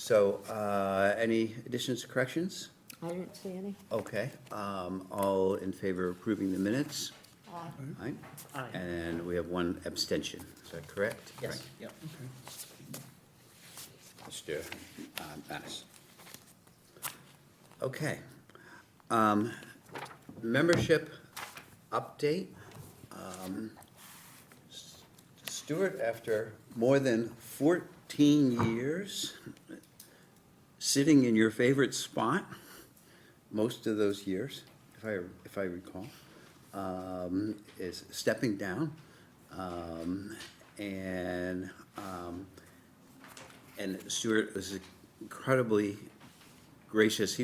So, any additions or corrections? I didn't see any. Okay, all in favor of approving the minutes? Aye. Aye. And we have one abstention, is that correct? Yes, yep. Mr. Manis. Okay. Membership update. Stuart, after more than 14 years sitting in your favorite spot, most of those years, if I recall, is stepping down. And Stuart was incredibly gracious.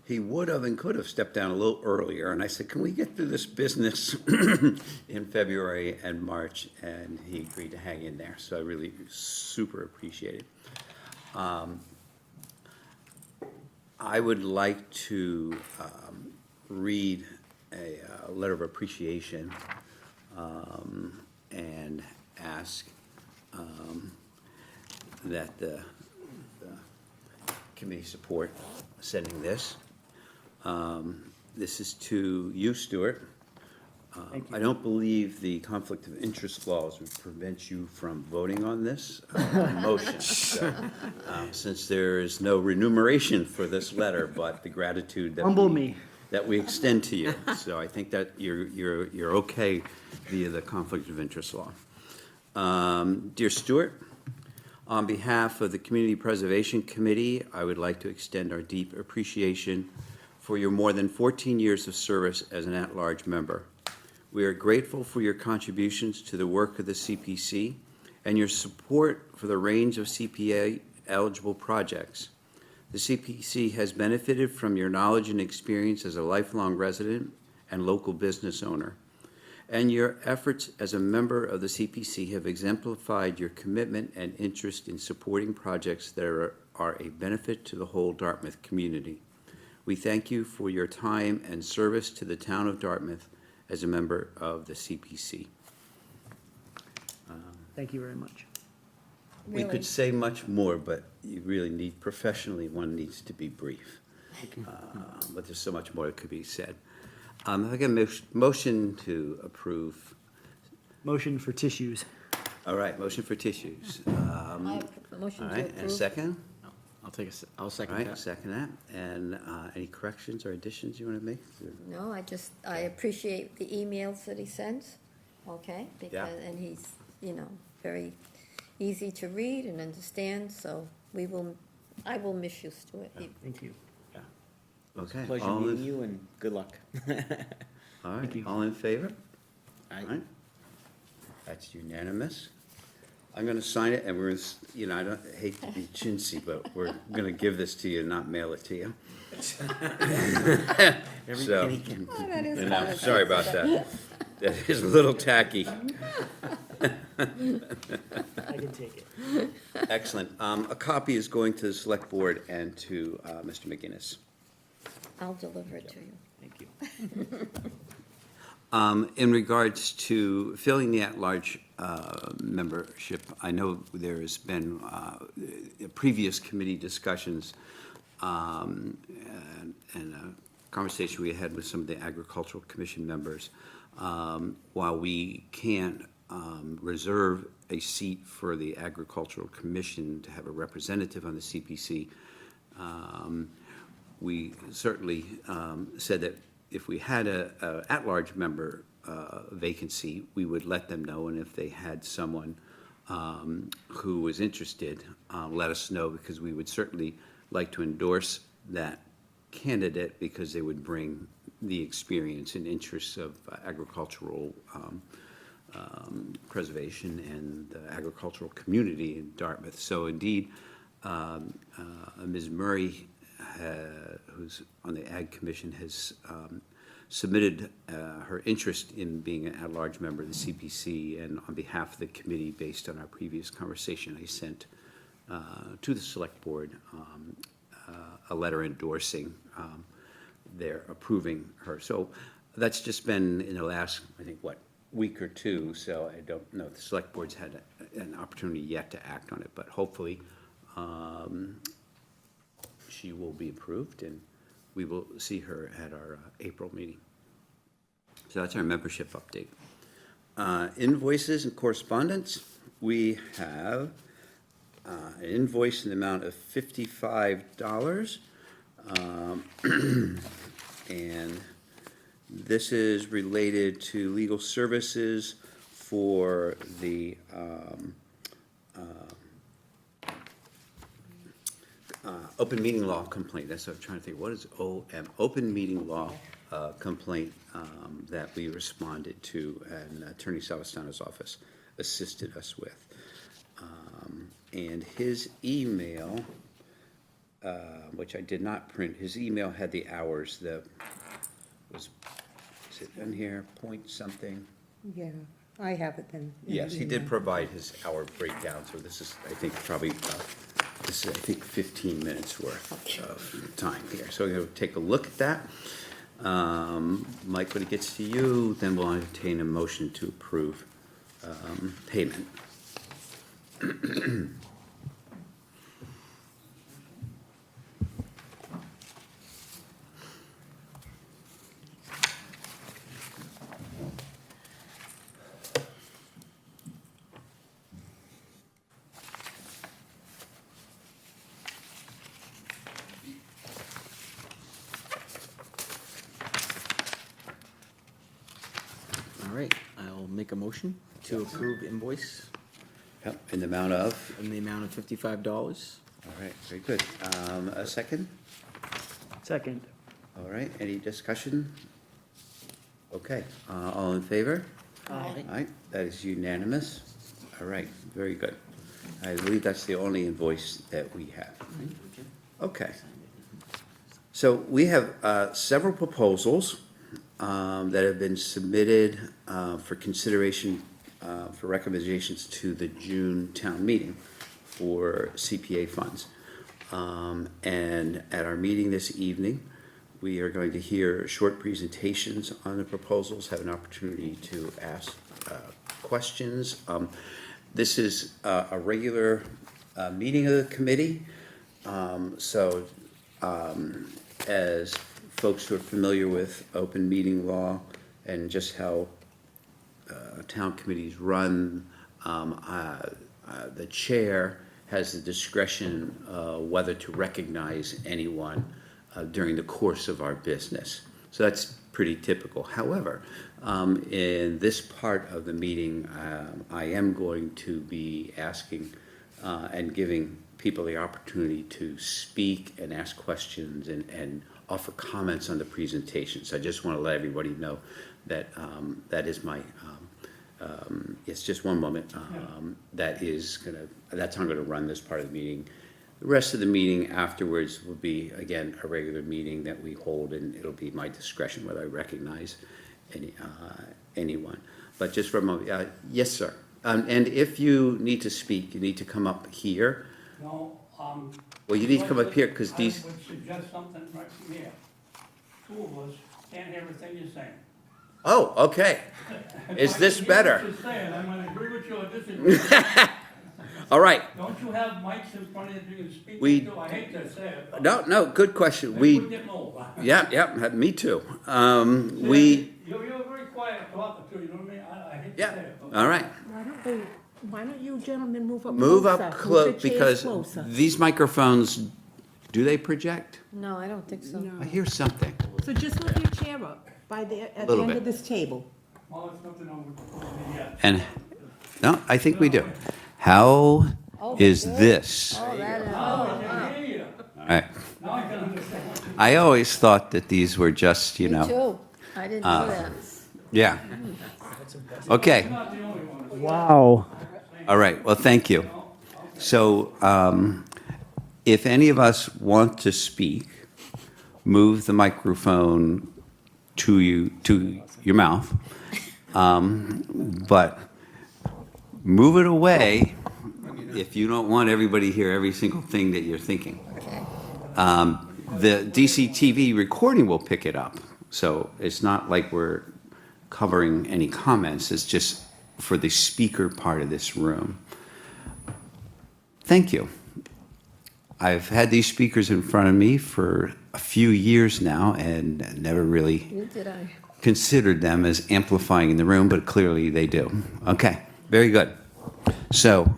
He would have and could have stepped down a little earlier, and I said, can we get through this business in February and March? And he agreed to hang in there, so I really super appreciate it. I would like to read a letter of appreciation and ask that the committee support sending this. This is to you, Stuart. Thank you. I don't believe the conflict of interest laws would prevent you from voting on this motion. So, since there is no remuneration for this letter, but the gratitude that Humble me. that we extend to you. So I think that you're okay via the conflict of interest law. Dear Stuart, on behalf of the Community Preservation Committee, I would like to extend our deep appreciation for your more than 14 years of service as an at-large member. We are grateful for your contributions to the work of the CPC and your support for the range of CPA-eligible projects. The CPC has benefited from your knowledge and experience as a lifelong resident and local business owner, and your efforts as a member of the CPC have exemplified your commitment and interest in supporting projects that are a benefit to the whole Dartmouth community. We thank you for your time and service to the town of Dartmouth as a member of the CPC. Thank you very much. We Really? could say much more, but you really need, professionally, one needs to be brief. But there's so much more that could be said. I get a motion to approve. Motion for tissues. All right, motion for tissues. I have a motion All to right, and a approve. second? I'll All second right, that. second that. And any corrections or additions you want to make? No, I appreciate the emails that he sends, okay? Yeah. And he's, very easy to read and understand, so I will miss you, Stuart. Thank you. Okay. Pleasure all meeting in- you and good luck. All Thank you. right, all in favor? Aye. All right. That's unanimous. I'm going to sign it, and we're, I hate to be chintzy, but we're going to give this to you and not mail it to you. So, Penny can- Oh, that is and I'm kind of sorry about that. That is a little tacky. I can take it. Excellent. A copy is going to the select board and to Mr. McGinnis. I'll deliver it to you. Thank you. In regards to filling the at-large membership, I know there has been previous committee discussions and a conversation we had with some of the Agricultural Commission members. While we can't reserve a seat for the Agricultural Commission to have a representative on the CPC, we certainly said that if we had a at-large member vacancy, we would let them know, and if they had someone who was interested, let us know, because we would certainly like to endorse that candidate because they would bring the experience and interests of agricultural preservation and the agricultural community in Dartmouth. So indeed, Ms. Murray, who's on the Ag Commission, has submitted her interest in being an at-large member of the CPC, and on behalf of the committee, based on our previous conversation, I sent to the Select Board a letter endorsing their approving her. So that's just been in the last, I think, week or two, so I don't know if the Select Board's had an opportunity yet to act on it, but hopefully she will be approved, and we will see her at our April meeting. So that's our membership update. Invoices and correspondence, we have an invoice in the amount of $55. And this is related to legal services for the open meeting law complaint. That's what I'm trying to think. What is OM? Open meeting law complaint that we responded to, and Attorney Savastano's office assisted us with. And his email, which I did not print, his email had the hours, is it in here, point something? Yeah, I have it then. Yes, he did provide his hour breakdown, so this is, I think, probably, this is, I think, 15 minutes worth of time here. So we're going to take a look at that. Mike, when it gets to you, then we'll entertain a motion to approve payment. All right, I'll make a motion to approve invoice Yep, in the amount of, in the amount of $55. all right, very good. A second? Second. All right, any discussion? Okay, all in favor? Aye. All right, that is unanimous. All right, very good. I believe that's the only invoice that we have. Okay. So we have several proposals that have been submitted for consideration for recommendations to the June town meeting for CPA funds. And at our meeting this evening, we are going to hear short presentations on the proposals, have an opportunity to ask questions. This is a regular meeting of the committee. So as folks who are familiar with open meeting law and just how town committees run, the chair has the discretion whether to recognize anyone during the course of our business. So that's pretty typical. However, in this part of the meeting, I am going to be asking and giving people the opportunity to speak and ask questions and offer comments on the presentations. I just want to let everybody know that that is my, it's just one moment, that's how I'm gonna run this part of the meeting. The rest of the meeting afterwards will be, again, a regular meeting that we hold, and it'll be my discretion whether I recognize anyone. But just for a moment, yes, sir. And if you need to speak, you need to come up here. No, Well, you need to come up here, because these, I would suggest something right from here. Two of us can't hear everything you're saying. oh, okay. Is this If better? I can hear what you're saying, I'm gonna agree with you or disagree. All right. Don't you have mics in front of you that you can speak We- into? I hate to say it. but No, good question. maybe we're We, getting old. yeah, me too. You're very quiet talking too, you know what I mean? I hate to Yeah, say it. but- all right. Why don't you gentlemen move up Move closer? up Move close, the chairs because closer. these microphones, do they project? No, I don't think so. I hear something. So just move your chair up by the, at the Little end bit. of this table. Well, it's nothing over yet. And, no, I think we do. How is this? Oh, that is, Now I can hear you. All right. Now I can understand. I always thought that these were just, you me know, too. I didn't know that. yeah. Okay, You're not the only one. Wow. all right, well, thank you. So, if any of us want to speak, move the microphone to your mouth. But move it away if you don't want everybody to hear every single thing that you're thinking. Okay. The DCTV recording will pick it up, so it's not like we're covering any comments, it's just for the speaker part of this room. Thank you. I've had these speakers in front of me for a few years now and never really You did I. considered them as amplifying in the room, but clearly they do. Okay, very good. So,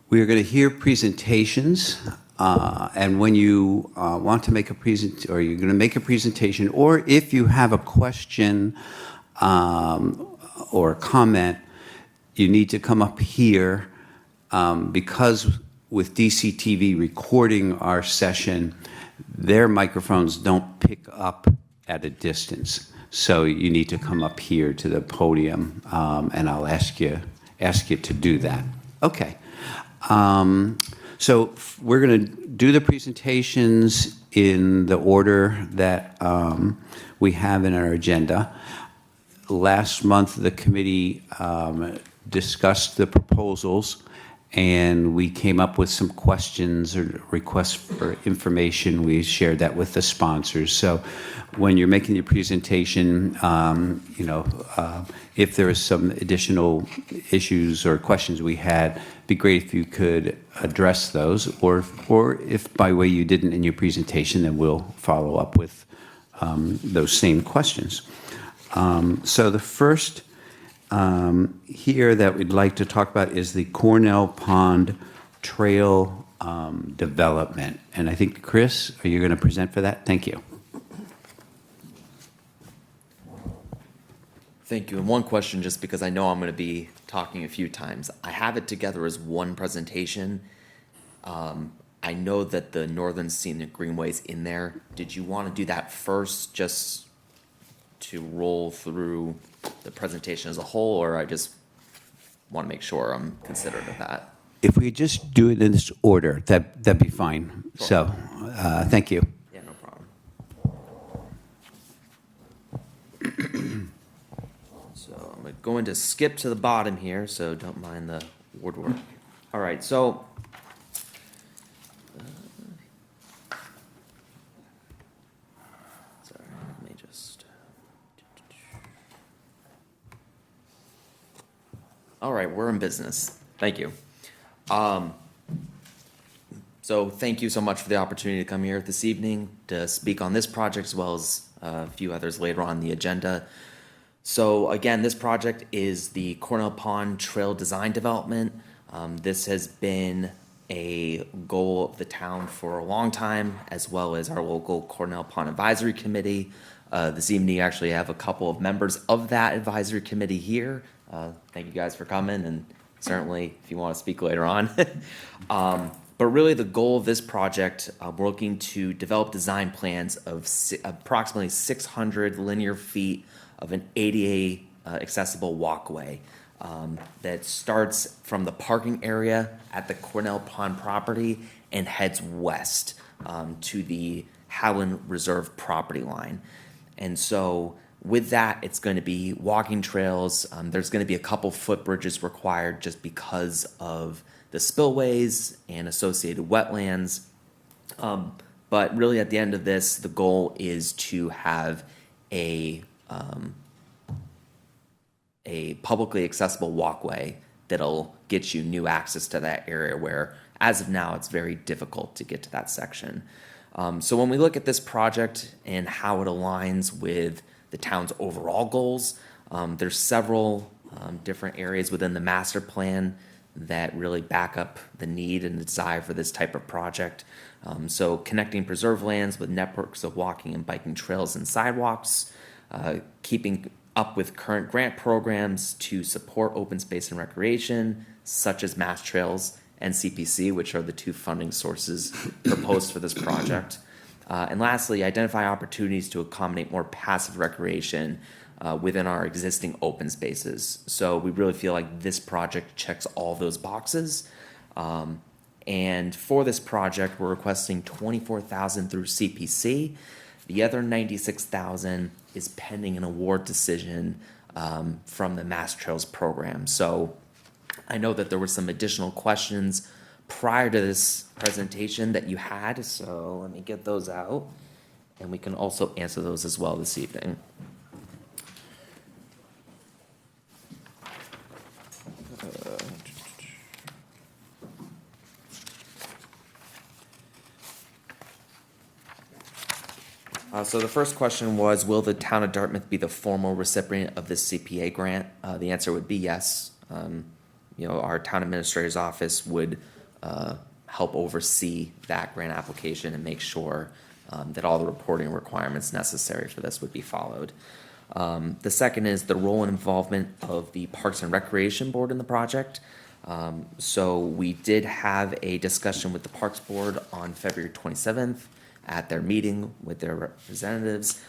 we are going to hear presentations, and when you want to make a or you're going to make a presentation, or if you have a question or a comment, you need to come up here because with DCTV recording our session, their microphones don't pick up at a distance. So you need to come up here to the podium, and I'll ask you to do that. Okay. So we're going to do the presentations in the order that we have in our agenda. Last month, the committee discussed the proposals, and we came up with some questions or requests for information. We shared that with the sponsors. So when you're making your presentation, if there is some additional issues or questions we had, it'd be great if you could address those, or if by way you didn't in your presentation, then we'll follow up with those same questions. So the first here that we'd like to talk about is the Cornell Pond Trail development. And I think, Chris, are you going to present for that? Thank you. Thank you. And one question, just because I know I'm going to be talking a few times. I have it together as one presentation. I know that the Northern Scenic Greenway is in there. Did you want to do that first, just to roll through the presentation as a whole, or I just want to make sure I'm considerate of that? If we just do it in this order, that'd be fine. Sure. So, thank you. Yeah, no problem. So I'm going to skip to the bottom here, so don't mind the word work. All right, so sorry, let me just. All right, we're in business. Thank you. So thank you so much for the opportunity to come here this evening to speak on this project as well as a few others later on the agenda. So again, this project is the Cornell Pond Trail Design Development. This has been a goal of the town for a long time, as well as our local Cornell Pond Advisory Committee. This evening, you actually have a couple of members of that advisory committee here. Thank you guys for coming, and certainly if you want to speak later on. But really the goal of this project, we're looking to develop design plans of approximately 600 linear feet of an ADA accessible walkway that starts from the parking area at the Cornell Pond property and heads west to the Howland Reserve property line. And so with that, it's going to be walking trails. There's going to be a couple footbridges required just because of the spillways and associated wetlands. But really at the end of this, the goal is to have a publicly accessible walkway that'll get you new access to that area where, as of now, it's very difficult to get to that section. So when we look at this project and how it aligns with the town's overall goals, there's several different areas within the master plan that really back up the need and the desire for this type of project. So connecting preserved lands with networks of walking and biking trails and sidewalks, keeping up with current grant programs to support open space and recreation, such as Mass Trails and CPC, which are the two funding sources proposed for this project. And lastly, identify opportunities to accommodate more passive recreation within our existing open spaces. So we really feel like this project checks all those boxes. And for this project, we're requesting $24,000 through CPC. The other $96,000 is pending an award decision from the Mass Trails program. So I know that there were some additional questions prior to this presentation that you had, so let me get those out, and we can also answer those as well this evening. So the first question was, will the town of Dartmouth be the formal recipient of this CPA grant? The answer would be yes. Our town administrator's office would help oversee that grant application and make sure that all the reporting requirements necessary for this would be followed. The second is the role and involvement of the Parks and Recreation Board in the project. So we did have a discussion with the Parks Board on February 27th at their meeting with their representatives.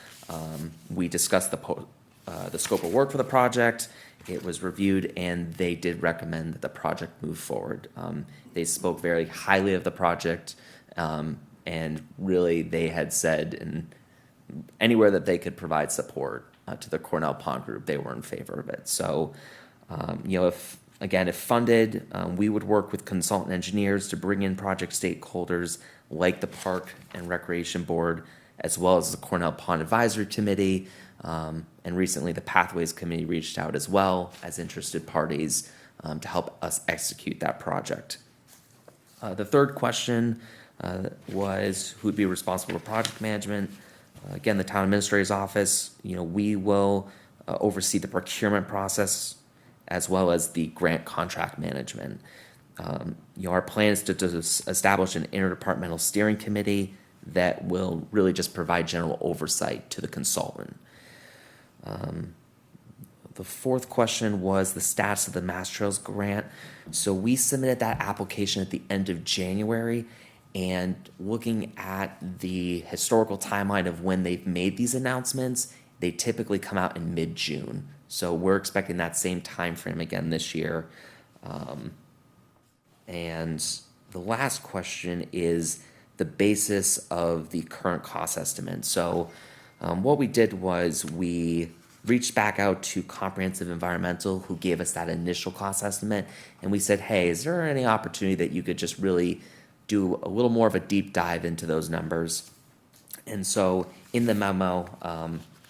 We discussed the scope of work for the project. It was reviewed, and they did recommend that the project move forward. They spoke very highly of the project, and really they had said anywhere that they could provide support to the Cornell Pond Group, they were in favor of it. So, if funded, we would work with consultant engineers to bring in project stakeholders like the Park and Recreation Board, as well as the Cornell Pond Advisory Committee. And recently, the Pathways Committee reached out as well as interested parties to help us execute that project. The third question was who would be responsible for project management. Again, the town administrator's office. We will oversee the procurement process as well as the grant contract management. Our plan is to establish an interdepartmental steering committee that will really just provide general oversight to the consultant. The fourth question was the status of the Mass Trails grant. So we submitted that application at the end of January, and looking at the historical timeline of when they've made these announcements, they typically come out in mid-June. So we're expecting that same time frame again this year. And the last question is the basis of the current cost estimate. So what we did was we reached back out to Comprehensive Environmental, who gave us that initial cost estimate, and we said, hey, is there any opportunity that you could just really do a little more of a deep dive into those numbers? And so in the memo,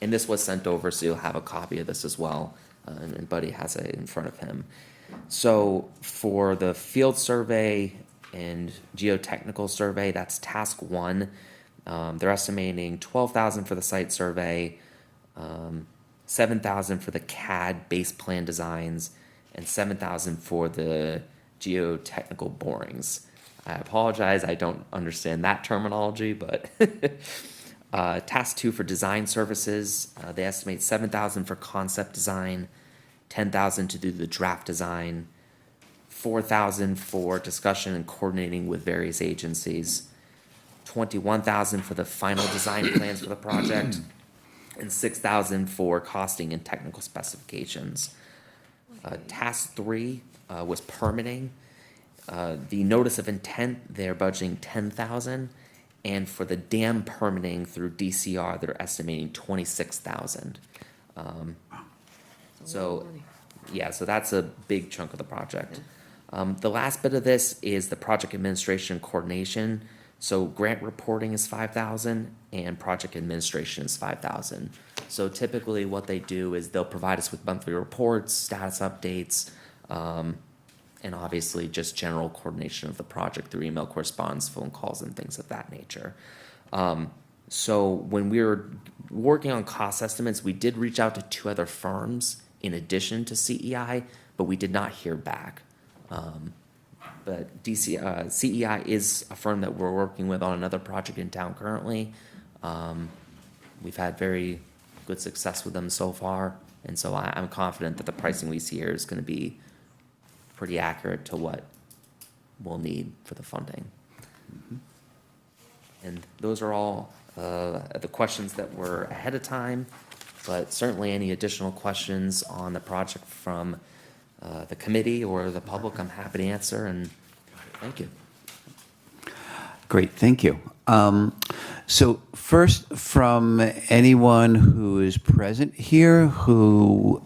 and this was sent over, so you'll have a copy of this as well, and Buddy has it in front of him. So for the field survey and geotechnical survey, that's task 1. They're estimating $12,000 for the site survey, $7,000 for the CAD base plan designs, and $7,000 for the geotechnical borings. I apologize, I don't understand that terminology, but task 2 for design services, they estimate $7,000 for concept design, $10,000 to do the draft design, $4,000 for discussion and coordinating with various agencies, $21,000 for the final design plans for the project, and $6,000 for costing and technical specifications. Task 3 was permitting. The notice of intent, they're budgeting $10,000, and for the dam permitting through DCR, they're estimating $26,000. So that's a big chunk of the project. The last bit of this is the project administration coordination. So grant reporting is $5,000 and project administration is $5,000. So typically what they do is they'll provide us with monthly reports, status updates, and obviously just general coordination of the project through email correspondence, phone calls, and things of that nature. So when we were working on cost estimates, we did reach out to 2 other firms in addition to CEI, but we did not hear back. But CEI is a firm that we're working with on another project in town currently. We've had very good success with them so far, and so I'm confident that the pricing we see here is going to be pretty accurate to what we'll need for the funding. And those are all the questions that were ahead of time, but certainly any additional questions on the project from the committee or the public, I'm happy to answer, and thank you. Great, thank you. So first, from anyone who is present here who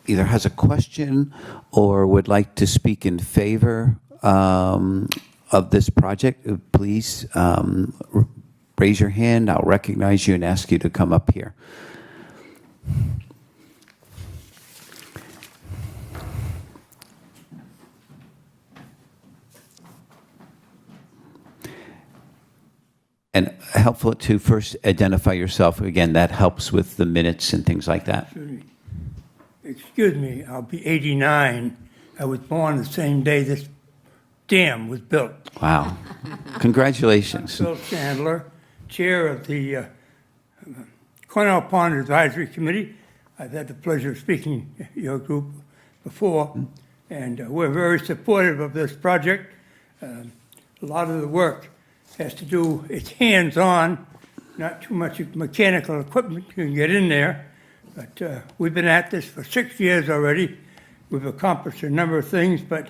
either has a question or would like to speak in favor of this project, please raise your hand. I'll recognize you and ask you to come up here. And helpful to first identify yourself? Again, that helps with the minutes and things like that. Excuse me, I'll be 89. I was born the same day this dam was built. Wow. Congratulations. Bill Chandler, Chair of the Cornell Pond Advisory Committee. I've had the pleasure of speaking to your group before, and we're very supportive of this project. A lot of the work has to do, it's hands-on, not too much mechanical equipment you can get in there, but we've been at this for 6 years already. We've accomplished a number of things, but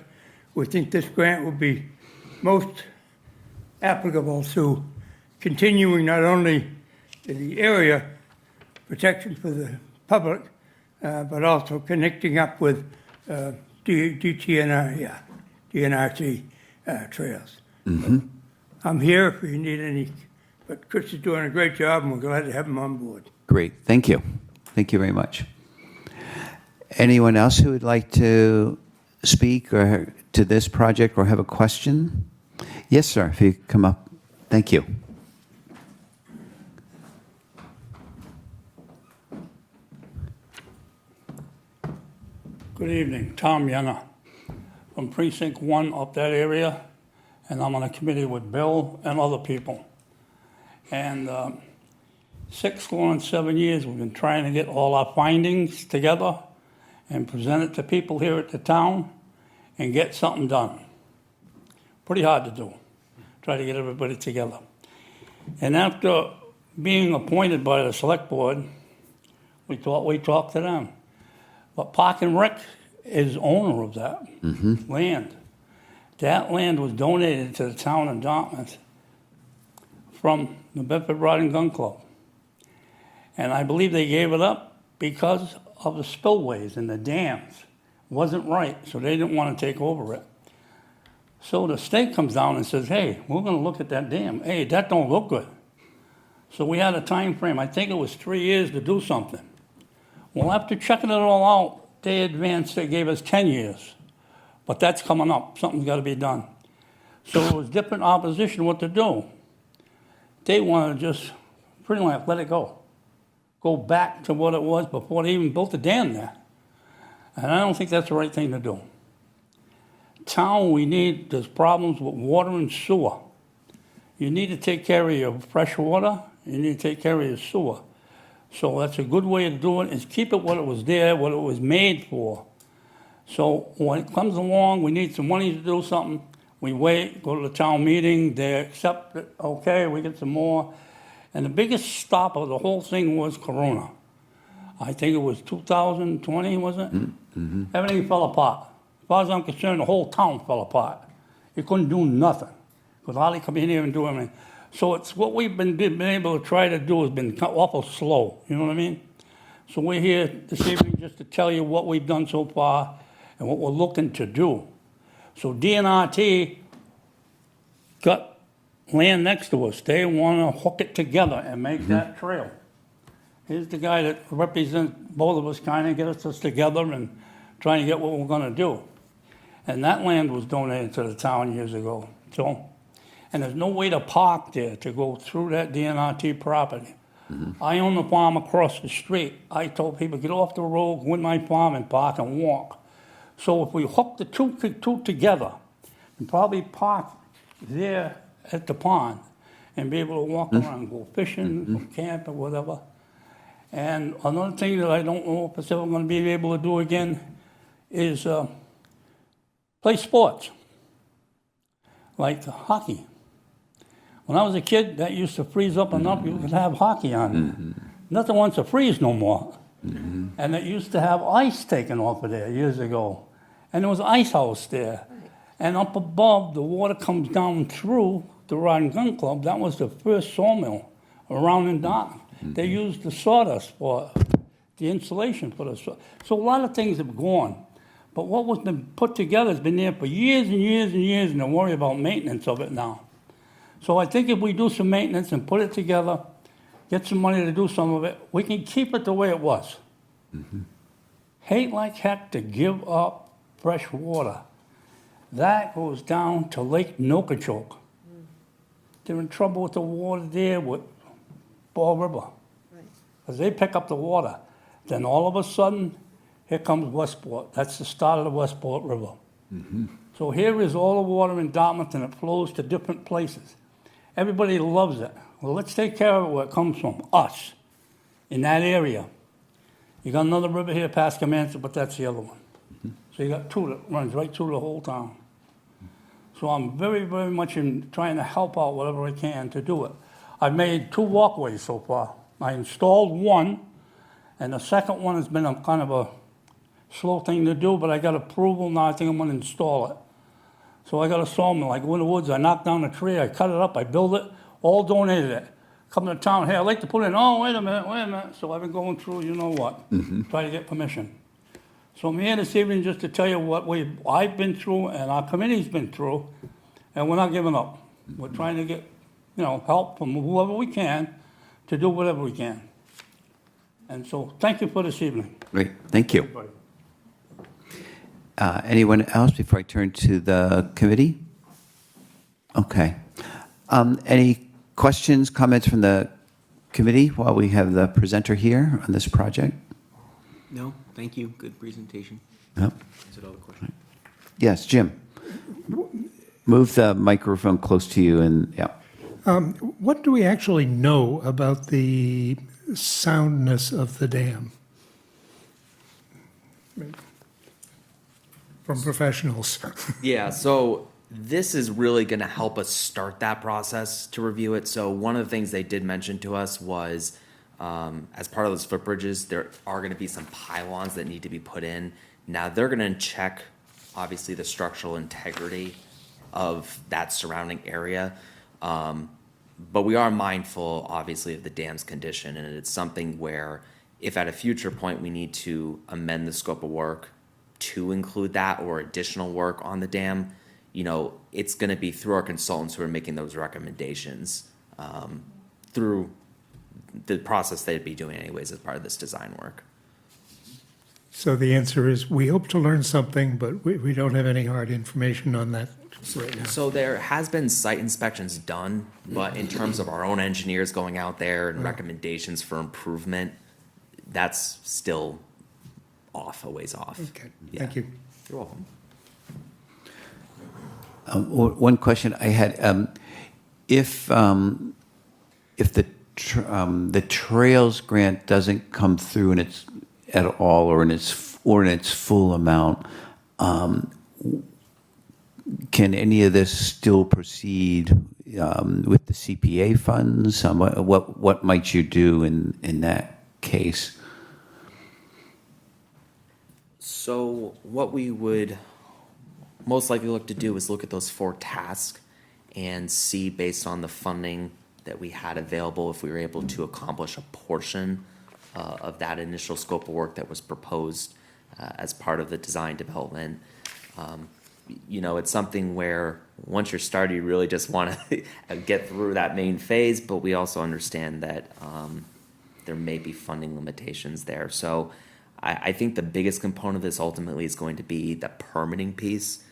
we think this grant will be most applicable to continuing not only the area protection for the public, but also connecting up with DNRT trails. I'm here if you need any, but Chris is doing a great job, and we're glad to have him on board. Great. Thank you. Thank you very much. Anyone else who would like to speak or to this project or have a question? Yes, sir, if you come up. Thank you. Good evening, Tom Yenna from Precinct 1 up that area, and I'm on a committee with Bill and other people. And 7 years, we've been trying to get all our findings together and present it to people here at the town and get something done. Pretty hard to do, try to get everybody together. And after being appointed by the select board, we thought we'd talk to them. But Park and Rec is owner of that land. That land was donated to the town of Dartmouth from the Bedford Rod and Gun Club. And I believe they gave it up because of the spillways and the dams. Wasn't right, so they didn't want to take over it. So the state comes down and says, hey, we're going to look at that dam. Hey, that don't look good. So we had a time frame. I think it was 3 years to do something. Well, after checking it all out, they advanced, they gave us 10 years. But that's coming up. Something's got to be done. So it was different opposition what to do. They wanted to just pretty much let it go. Go back to what it was before they even built the dam there. And I don't think that's the right thing to do. Town, there's problems with water and sewer. You need to take care of your fresh water, you need to take care of your sewer. So that's a good way to do it, is keep it what it was there, what it was made for. So when it comes along, we need some money to do something, we wait, go to the town meeting, they accept it, okay, we get some more. And the biggest stop of the whole thing was Corona. I think it was 2020, wasn't it? Everything fell apart. As far as I'm concerned, the whole town fell apart. You couldn't do nothing. Could hardly come in here and do anything. So it's what we've been able to try to do has been awful slow. You know what I mean? So we're here this evening just to tell you what we've done so far and what we're looking to do. So DNRT got land next to us. They want to hook it together and make that trail. Here's the guy that represents both of us, kind of gets us together and trying to get what we're going to do. And that land was donated to the town years ago. So, and there's no way to park there to go through that DNRT property. I own the farm across the street. I told people, get off the road, go in my farm and park and walk. So if we hook the two together, and probably park there at the pond and be able to walk around, go fishing, camp or whatever. And another thing that I don't know if it's ever going to be able to do again is play sports, like hockey. When I was a kid, that used to freeze up enough you could have hockey on. Nothing wants to freeze no more. And it used to have ice taken off of there years ago. And there was an ice house there. And up above, the water comes down through the Rod and Gun Club. That was the first sawmill around in Dartmouth. They used the sawdust for the insulation for the sawdust. So a lot of things have gone. But what was been put together has been there for years and years and years, and they worry about maintenance of it now. So I think if we do some maintenance and put it together, get some money to do some of it, we can keep it the way it was. Hate like heck to give up fresh water. That goes down to Lake Nokichoke. they're in trouble with the water there with Ball River. Right. Because they pick up the water. Then all of a sudden, here comes Westport. That's the start of the Westport River. So here is all the water in Dartmouth, and it flows to different places. Everybody loves it. Well, let's take care of it where it comes from, us, in that area. You got another river here past Comanche, but that's the other one. So you got two that runs right through the whole town. So I'm very, very much in trying to help out whatever I can to do it. I've made 2 walkways so far. I installed one, and the second one has been a kind of a slow thing to do, but I got approval, now I think I'm gonna install it. So I got a sawmill, I go in the woods, I knock down a tree, I cut it up, I build it, all donated it. Come to town, hey, I'd like to put in, oh, wait a minute. So I've been going through, you know what, try to get permission. So I'm here this evening just to tell you what I've been through and our committee's been through, and we're not giving up. We're trying to get, help from whoever we can to do whatever we can. And so, thank you for this evening. Great, thank you. Anyone else before I turn to the committee? Okay. Any questions, comments from the committee while we have the presenter here on this project? No, thank you. Good presentation. No? Answered all the questions. Yes, Jim. Move the microphone close to you and, yeah. What do we actually know about the soundness of the dam? From professionals. Yeah, so this is really going to help us start that process to review it. So one of the things they did mention to us was, as part of those footbridges, there are going to be some pylons that need to be put in. Now they're going to check, obviously, the structural integrity of that surrounding area. But we are mindful, obviously, of the dam's condition, and it's something where if at a future point we need to amend the scope of work to include that or additional work on the dam, it's going to be through our consultants who are making those recommendations through the process they'd be doing anyways as part of this design work. So the answer is, we hope to learn something, but we don't have any hard information on that right now. So there has been site inspections done, but in terms of our own engineers going out there and recommendations for improvement, that's still a ways off. Okay, Yeah. thank you. You're welcome. One question I had, if the trails grant doesn't come through at all or in its full amount, can any of this still proceed with the CPA funds? What might you do in that case? So what we would most likely look to do is look at those 4 tasks and see, based on the funding that we had available, if we were able to accomplish a portion of that initial scope of work that was proposed as part of the design development. It's something where once you're started, you really just want to get through that main phase, but we also understand that there may be funding limitations there. So I think the biggest component of this ultimately is going to be the permitting piece.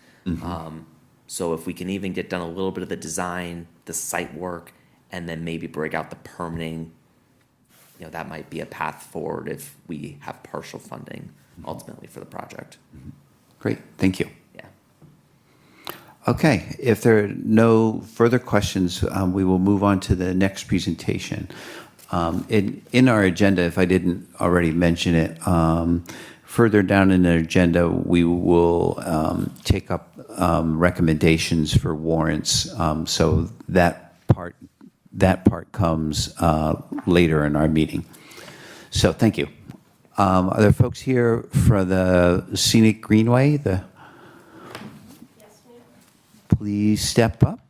So if we can even get done a little bit of the design, the site work, and then maybe break out the permitting, that might be a path forward if we have partial funding ultimately for the project. Great, thank you. Yeah. Okay, if there are no further questions, we will move on to the next presentation. In our agenda, if I didn't already mention it, further down in the agenda, we will take up recommendations for warrants. So that part comes later in our meeting. So thank you. Are there folks here for the Scenic Greenway? Yes, ma'am. Please step up.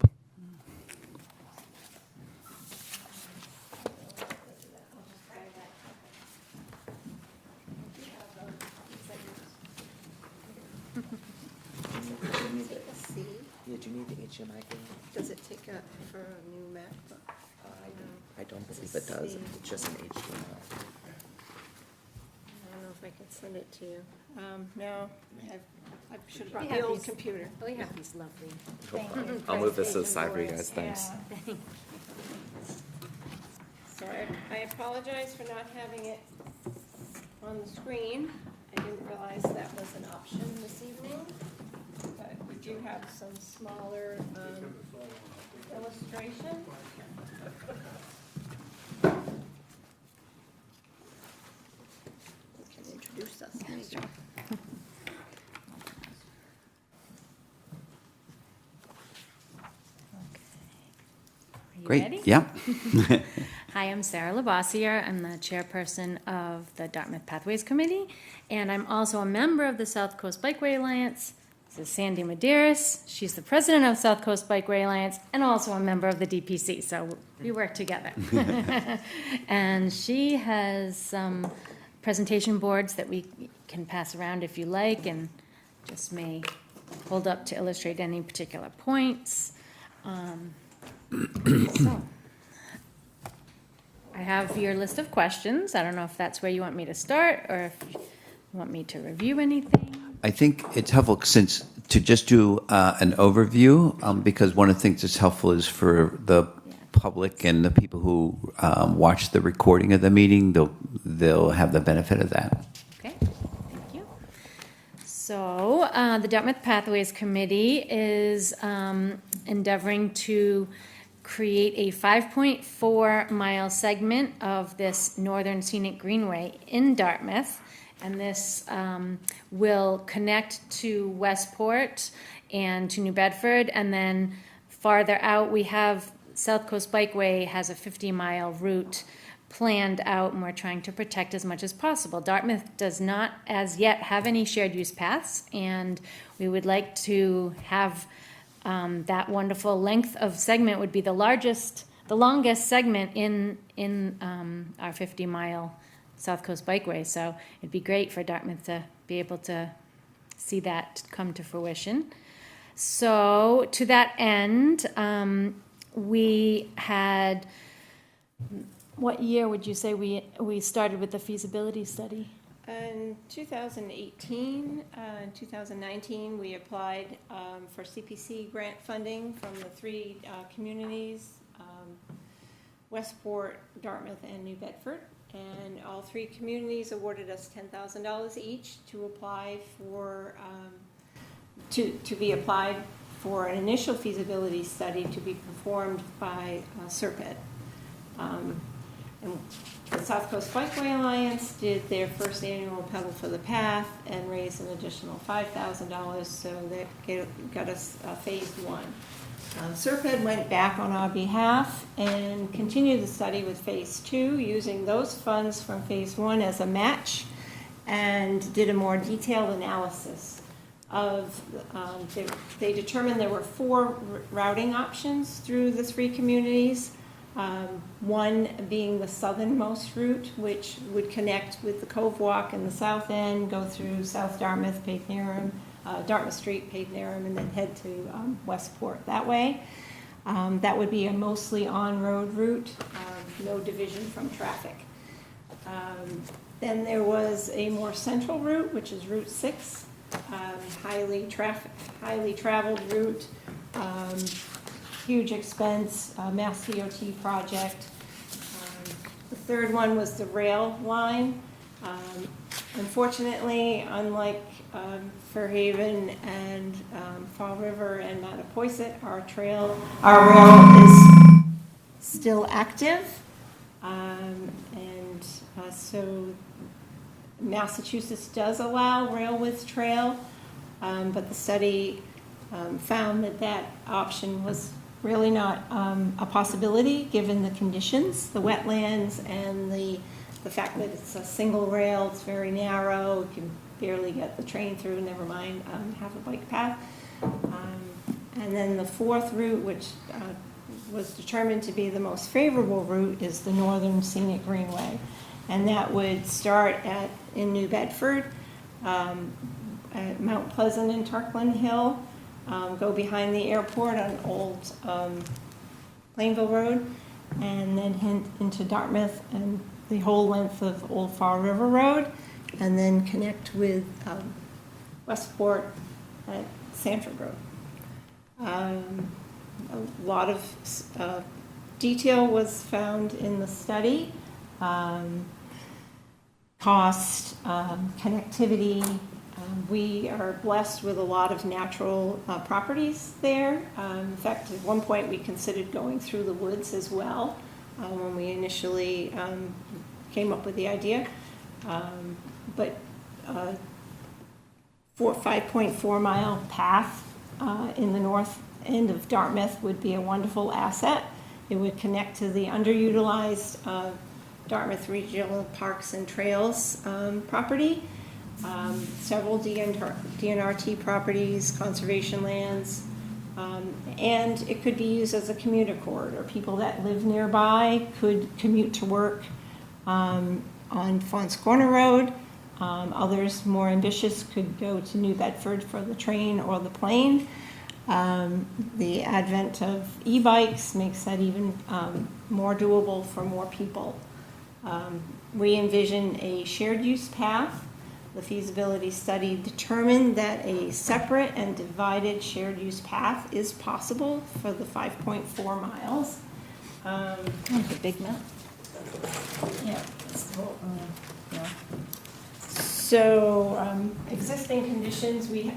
Did you need the HDMI cable? Does it take up for a new MacBook? I don't believe it does. It's just an HDMI. I don't know if I can send it to you. No, I should have brought We the have old these. computer. We have these lovely. I'll move this to the presentation side for you boards. guys, thanks. Yeah, thank- So I apologize for not having it on the screen. I didn't realize that was an option this evening. But we do have some smaller illustration. You can introduce us, Mr. Are you Great, ready? yeah. Hi, I'm Sarah Labossiere. I'm the chairperson of the Dartmouth Pathways Committee, and I'm also a member of the South Coast Bikeway Alliance. This is Sandy Medeiros. She's the president of South Coast Bikeway Alliance and also a member of the DPC, so we work together. And she has some presentation boards that we can pass around if you like, and just may hold up to illustrate any particular points. So, I have your list of questions. I don't know if that's where you want me to start, or if you want me to review anything. I think it's helpful to just do an overview, because one of the things that's helpful is for the public and the people who watch the recording of the meeting, they'll have the benefit of that. Okay, thank you. So, the Dartmouth Pathways Committee is endeavoring to create a 5.4-mile segment of this Northern Scenic Greenway in Dartmouth. And this will connect to Westport and to New Bedford. And then farther out, we have South Coast Bikeway has a 50-mile route planned out, and we're trying to protect as much as possible. Dartmouth does not as yet have any shared use paths, and we would like to have that wonderful length of segment would be the longest segment in our 50-mile South Coast Bikeway. So it'd be great for Dartmouth to be able to see that come to fruition. So to that end, we had, what year would you say we started with the feasibility study? In 2018, in 2019, we applied for CPC grant funding from the three communities, Westport, Dartmouth, and New Bedford. And all three communities awarded us $10,000 each to apply for, to be applied for an initial feasibility study to be performed by Serpent. And the South Coast Bikeway Alliance did their first annual Pedal for the Path and raised an additional $5,000, so that got us phase one. Serpent went back on our behalf and continued the study with phase two, using those funds from phase one as a match, and did a more detailed analysis of, they determined there were 4 routing options through the 3 communities. One being the southernmost route, which would connect with the Cove Walk in the south end, go through South Dartmouth, Paith-Narram, Dartmouth Street, Paith-Narram, and then head to Westport that way. That would be a mostly on-road route, no division from traffic. Then there was a more central route, which is Route 6, highly traveled route. Huge expense, Mass DOT project. The third one was the rail line. Unfortunately, unlike Fairhaven and Fall River and Mattapoisett, our rail is still active. So Massachusetts does allow rail with trail, but the study found that option was really not a possibility, given the conditions, the wetlands, and the fact that it's a single rail, it's very narrow, you can barely get the train through, never mind have a bike path. And then the fourth route, which was determined to be the most favorable route, is the Northern Scenic Greenway. And that would start in New Bedford, at Mount Pleasant and Turkland Hill, go behind the airport on Old Plainville Road, and then head into Dartmouth and the whole length of Old Fall River Road, and then connect with Westport at Sanford Road. A lot of detail was found in the study. Cost, connectivity. We are blessed with a lot of natural properties there. In fact, at one point, we considered going through the woods as well when we initially came up with the idea. But 5.4 mile path in the north end of Dartmouth would be a wonderful asset. It would connect to the underutilized Dartmouth Regional Parks and Trails property, several DNRT properties, conservation lands, and it could be used as a commuter corridor. People that live nearby could commute to work on Fons Corner Road. Others more ambitious could go to New Bedford for the train or the plane. The advent of e-bikes makes that even more doable for more people. We envision a shared use path. The feasibility study determined that a separate and divided shared use path is possible for the 5.4 miles. The big map. Yeah. So, existing conditions, we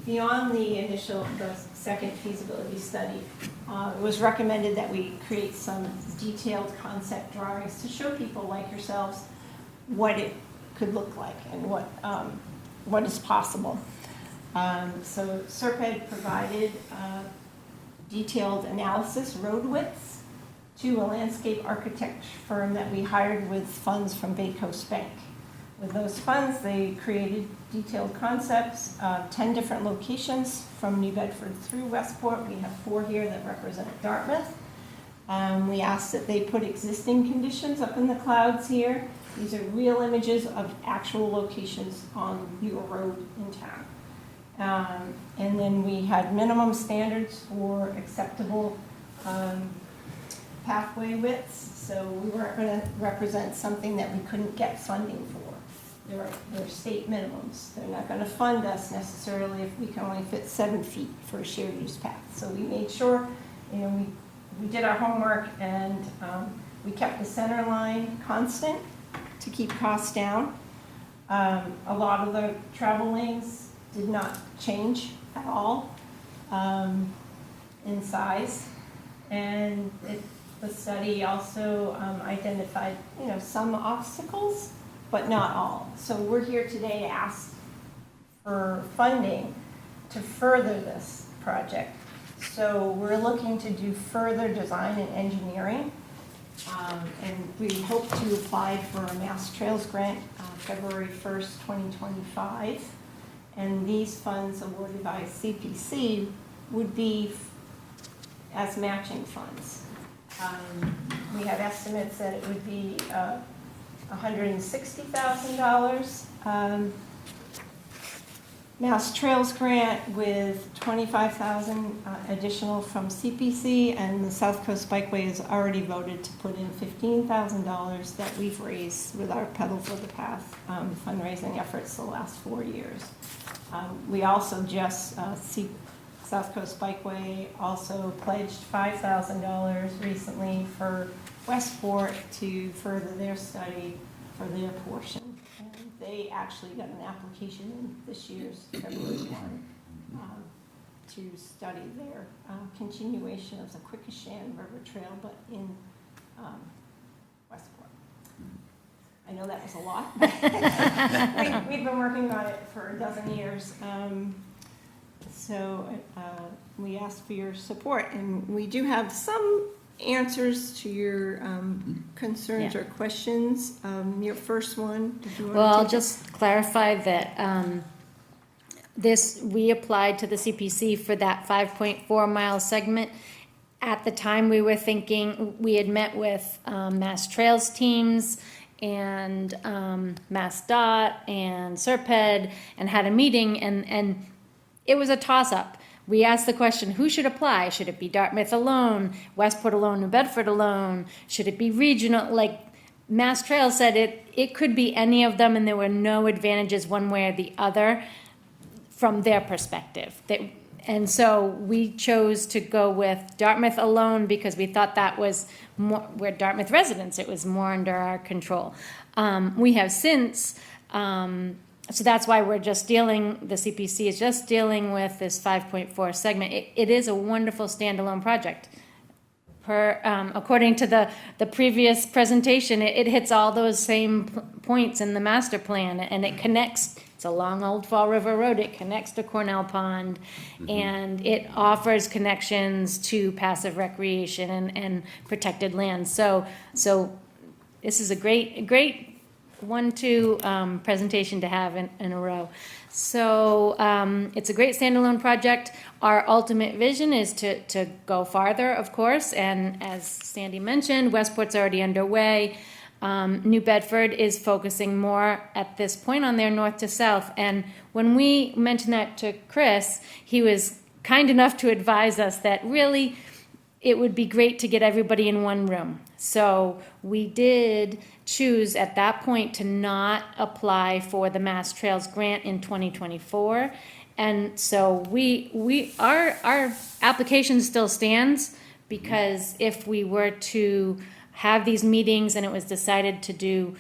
beyond the second feasibility study, it was recommended that we create some detailed concept drawings to show people like yourselves what it could look like and what is possible. So Serped provided detailed analysis, road widths, to a landscape architect firm that we hired with funds from Bay Coast Bank. With those funds, they created detailed concepts, 10 different locations from New Bedford through Westport. We have 4 here that represent Dartmouth. We asked that they put existing conditions up in the clouds here. These are real images of actual locations on your road in town. And then we had minimum standards for acceptable pathway widths. So we weren't going to represent something that we couldn't get funding for. They're state minimums. They're not going to fund us necessarily if we can only fit 7 feet for a shared use path. So we made sure, we did our homework and we kept the center line constant to keep costs down. A lot of the travel lanes did not change at all in size. And the study also identified, some obstacles, but not all. So we're here today to ask for funding to further this project. So we're looking to do further design and engineering. And we hope to apply for a Mass Trails grant February 1st, 2025. And these funds awarded by CPC would be as matching funds. We have estimates that it would be $160,000 Mass Trails grant with $25,000 additional from CPC, and the South Coast Bikeway has already voted to put in $15,000 that we've raised with our Pedal for the Path fundraising efforts the last 4 years. We also just, South Coast Bikeway also pledged $5,000 recently for Westport to further their study for their portion. And they actually got an application in this year's February 1 to study their continuation of the Quequechan River Trail, but in Westport. I know that was a lot, but we've been working on it for a dozen years. So we ask for your support, and we do have some answers to your concerns Yeah. or questions. Your first one, did you want to Well, I'll take it? just clarify that we applied to the CPC for that 5.4 mile segment. At the time, we were thinking, we had met with Mass Trails teams and Mass DOT and Serped and had a meeting, and it was a toss-up. We asked the question, who should apply? Should it be Dartmouth alone, Westport alone, New Bedford alone? Should it be regional? Mass Trail said it could be any of them and there were no advantages one way or the other from their perspective. And so we chose to go with Dartmouth alone because we thought that was more, we're Dartmouth residents, it was more under our control. We have since, so that's why we're just dealing, the CPC is just dealing with this 5.4 segment. It is a wonderful standalone project. According to the previous presentation, it hits all those same points in the master plan, and it connects. It's along Old Fall River Road. It connects to Cornell Pond, and it offers connections to passive recreation and protected lands. So this is a great 1-2 presentation to have in a row. So it's a great standalone project. Our ultimate vision is to go farther, of course, and as Sandy mentioned, Westport's already underway. New Bedford is focusing more at this point on their north to south. And when we mentioned that to Chris, he was kind enough to advise us that really it would be great to get everybody in one room. So we did choose at that point to not apply for the Mass Trails grant in 2024. And so our application still stands, because if we were to have these meetings and it was decided to do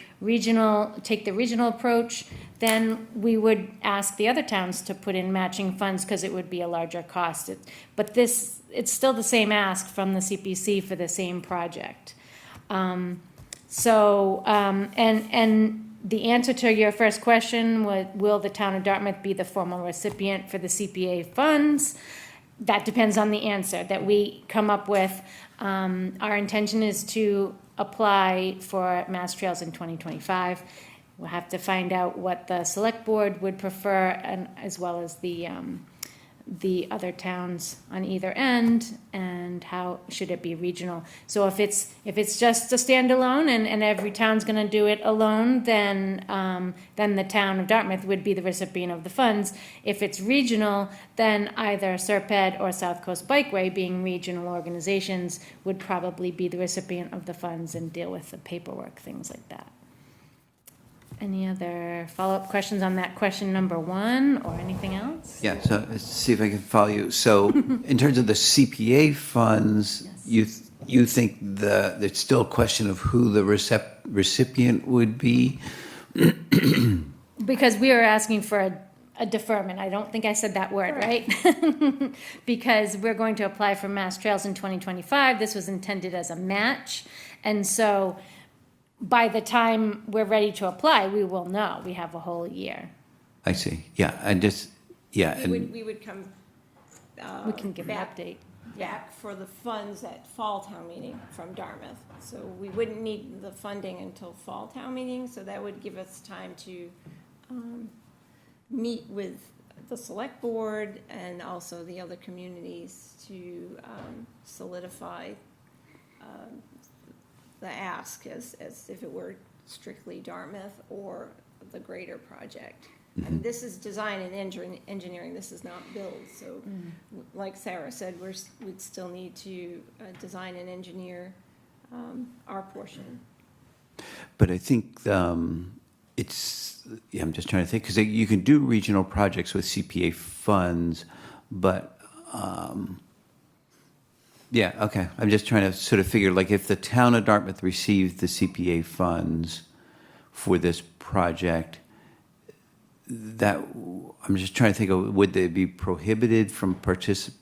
take the regional approach, then we would ask the other towns to put in matching funds because it would be a larger cost. But it's still the same ask from the CPC for the same project. And the answer to your first question was, will the town of Dartmouth be the formal recipient for the CPA funds? That depends on the answer that we come up with. Our intention is to apply for Mass Trails in 2025. We'll have to find out what the select board would prefer, and as well as the other towns on either end, and how should it be regional. So if it's just a standalone and every town's going to do it alone, then the town of Dartmouth would be the recipient of the funds. If it's regional, then either Serped or South Coast Bikeway, being regional organizations, would probably be the recipient of the funds and deal with the paperwork, things like that. Any other follow-up questions on that question number 1 or anything else? Yeah, so let's see if I can follow you. So in terms of the CPA funds, Yes. you think there's still a question of who the recipient would be? Because we are asking for a deferment. I don't think I said that word, right? Because we're going to apply for Mass Trails in 2025. This was intended as a match. And so by the time we're ready to apply, we will know. We have a whole year. I see. Yeah, We would come. We can give an update. Back for the funds at fall town meeting from Dartmouth. So we wouldn't need the funding until fall town meeting, so that would give us time to meet with the select board and also the other communities to solidify the ask as if it were strictly Dartmouth or the greater project. And this is design and engineering, this is not build, so like Sarah said, we'd still need to design and engineer our portion. But I think I'm just trying to think, because you can do regional projects with CPA funds, but, okay. I'm just trying to sort of figure, like, if the town of Dartmouth received the CPA funds for this project, I'm just trying to think of, would they be prohibited from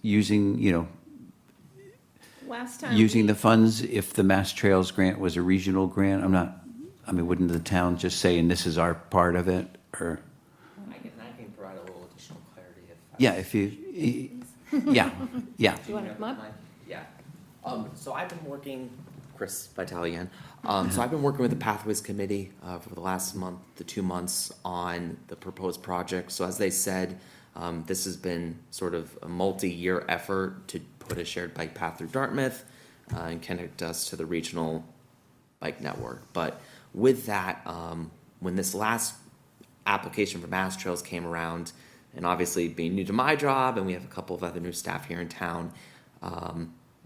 using the funds if the Mass Trails grant was a regional grant? Wouldn't the town just say, and this is our part of it, or? I can provide a little additional clarity Do you want to come up? Yeah. So I've been working, Chris Vitale. So I've been working with the Pathways Committee for the last month to 2 months on the proposed project. So as they said, this has been sort of a multi-year effort to put a shared bike path through Dartmouth and connect us to the regional bike network. But with that, when this last application for Mass Trails came around, and obviously being new to my job, and we have a couple of other new staff here in town,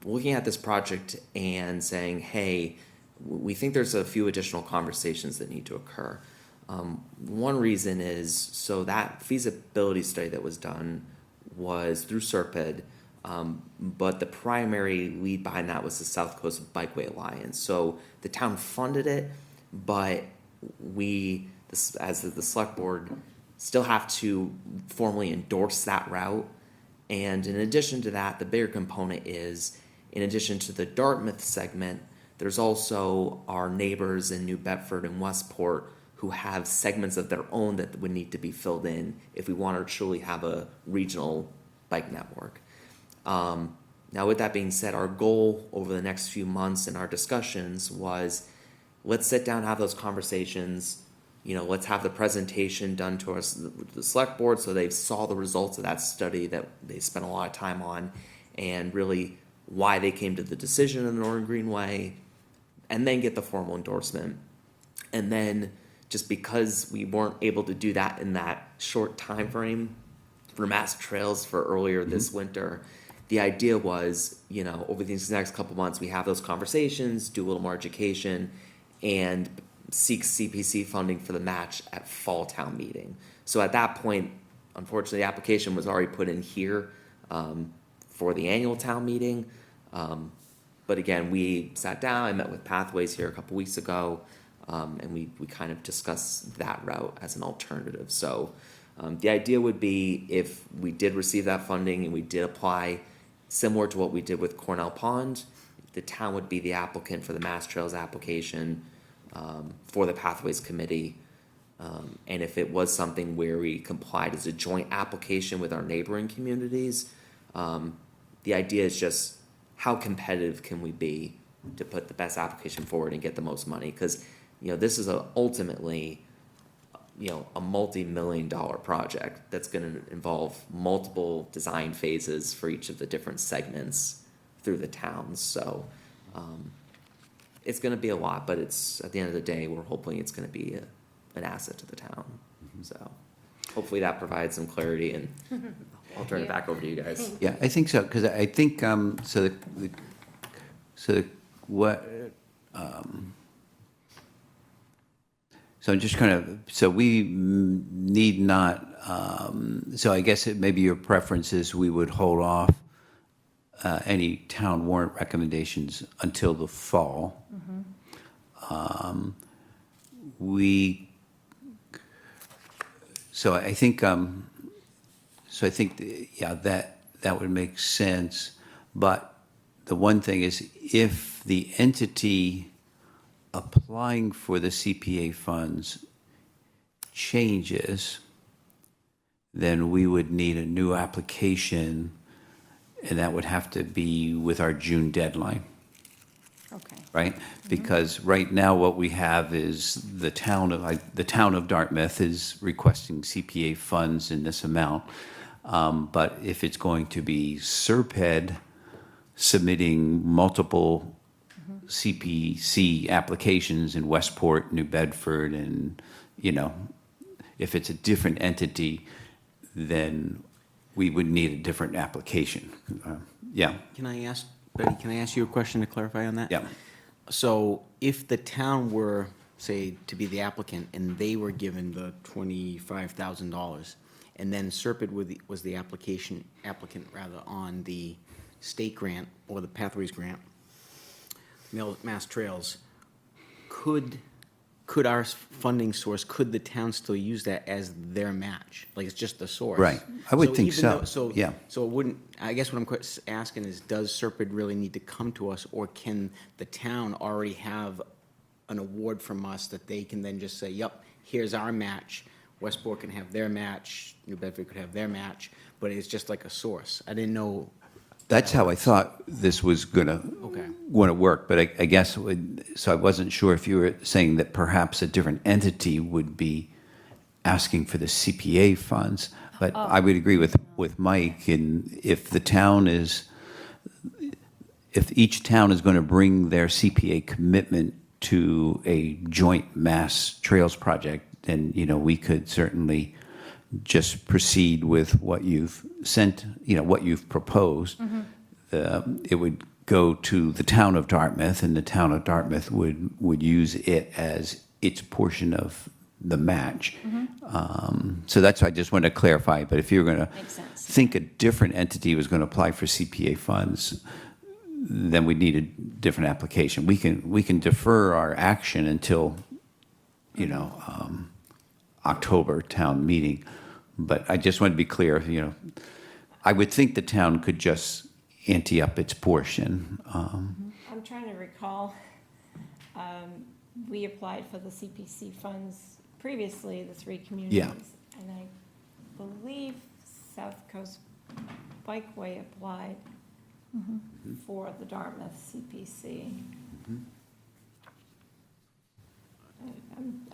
looking at this project and saying, hey, we think there's a few additional conversations that need to occur. One reason is, so that feasibility study that was done was through Serpide, but the primary lead behind that was the South Coast Bikeway Alliance. So the town funded it, but we, as the select board, still have to formally endorse that route. And in addition to that, the bigger component is, in addition to the Dartmouth segment, there's also our neighbors in New Bedford and Westport who have segments of their own that would need to be filled in if we want to truly have a regional bike network. Now, with that being said, our goal over the next few months in our discussions was, let's sit down, have those conversations. Let's have the presentation done to us, the select board, so they saw the results of that study that they spent a lot of time on, and really why they came to the decision in the Northern Greenway, and then get the formal endorsement. And then, just because we weren't able to do that in that short time frame for Mass Trails for earlier this winter, the idea was, over these next couple months, we have those conversations, do a little more education, and seek CPC funding for the match at fall town meeting. So at that point, unfortunately, the application was already put in here for the annual town meeting. But again, we sat down, I met with Pathways here a couple weeks ago, and we kind of discussed that route as an alternative. So the idea would be, if we did receive that funding and we did apply, similar to what we did with Cornell Pond, the town would be the applicant for the Mass Trails application for the Pathways Committee. And if it was something where we complied as a joint application with our neighboring communities, the idea is just, how competitive can we be to put the best application forward and get the most money? Because, this is ultimately, a multi-million-dollar project that's going to involve multiple design phases for each of the different segments through the towns. So it's going to be a lot, but it's, at the end of the day, we're hoping it's going to be an asset to the town. So hopefully that provides some clarity, and I'll turn it back over to you guys. Yeah, I think so, because I think, so I'm just so we need not, so I guess maybe your preference is we would hold off any town warrant recommendations until the fall. So I think, yeah, that would make sense. But the one thing is, if the entity applying for the CPA funds changes, then we would need a new application, and that would have to be with our June deadline. Okay. Right? Because right now what we have is the town of Dartmouth is requesting CPA funds in this amount. But if it's going to be Serpide submitting multiple CPC applications in Westport, New Bedford, and, if it's a different entity, then we would need a different application. Yeah. Betty, can I ask you a question to clarify on that? Yeah. So if the town were, say, to be the applicant, and they were given the $25,000, and then Serpide was the applicant on the state grant or the Pathways grant, Mass Trails, could our funding source, could the town still use that as their match? Like, it's just the source? Right. I would think even so. though- Yeah. So it wouldn't, I guess what I'm asking is, does Serpide really need to come to us, or can the town already have an award from us that they can then just say, yep, here's our match? Westport can have their match, New Bedford could have their match, but it's just like a source. I didn't know. That's how I thought this was going to work, but I guess, so I wasn't sure if you were saying that perhaps a different entity would be asking for the CPA funds, but I would agree with Mike, and if each town is going to bring their CPA commitment to a joint Mass Trails project, then, we could certainly just proceed with what you've sent, what you've proposed. It would go to the town of Dartmouth, and the town of Dartmouth would use it as its portion of the match. So that's why I just wanted to clarify, but if you're going to Makes sense. think a different entity was going to apply for CPA funds, then we need a different application. We can defer our action until, October town meeting, but I just want to be clear, I would think the town could just ante up its portion. I'm trying to recall, we applied for the CPC funds previously, the three communities. And I believe South Coast Bikeway applied for the Dartmouth CPC.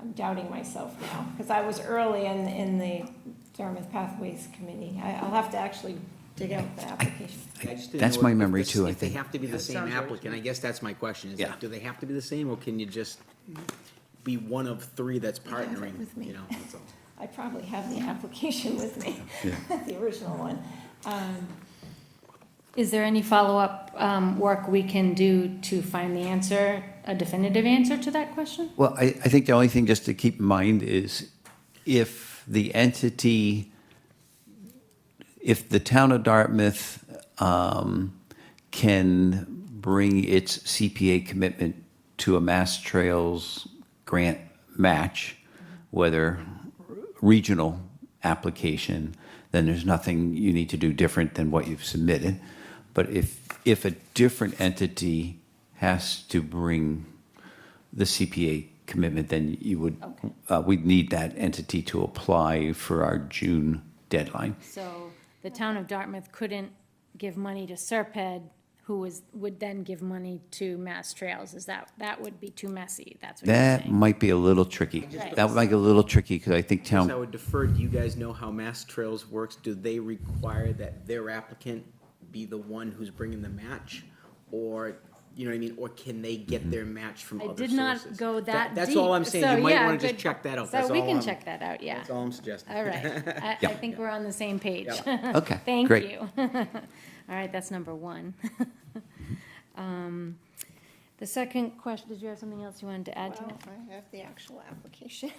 I'm doubting myself now, because I was early in the Dartmouth Pathways Committee. I'll have to actually dig out the application. I just didn't That's know my if memory the- too, I If they think. have to be the same applicant, I guess that's my question, is Yeah. like, do they have to be the same, or can you just be one of three that's have it partnering, with me. that's all. I probably have the application with me, the original one. Is there any follow-up work we can do to find the answer, a definitive answer to that question? Well, I think the only thing just to keep in mind is if the entity, if the town of Dartmouth can bring its CPA commitment to a Mass Trails grant match, whether regional application, then there's nothing you need to do different than what you've submitted. But if a different entity has to bring the CPA commitment, then you would, we'd need that entity to apply for our June deadline. So the town of Dartmouth couldn't give money to Serped, who would then give money to Mass Trails. That would be too messy, that's what you're That saying? might be a little tricky. Right. That might be a little tricky because I think Guess I town, would defer, do you guys know how Mass Trails works? Do they require that their applicant be the one who's bringing the match? Or, you know what I mean, or can they get their match from I other did sources? not go that deep. That's all I'm saying, So, you might yeah, wanna just good. check that out, So that's we all can I'm- check that out, yeah. That's all I'm suggesting. All right, I think we're on the same page. okay, Thank great. you. All right, that's number one. The second question, did you have something else you wanted to add to Well, that? I have the actual application.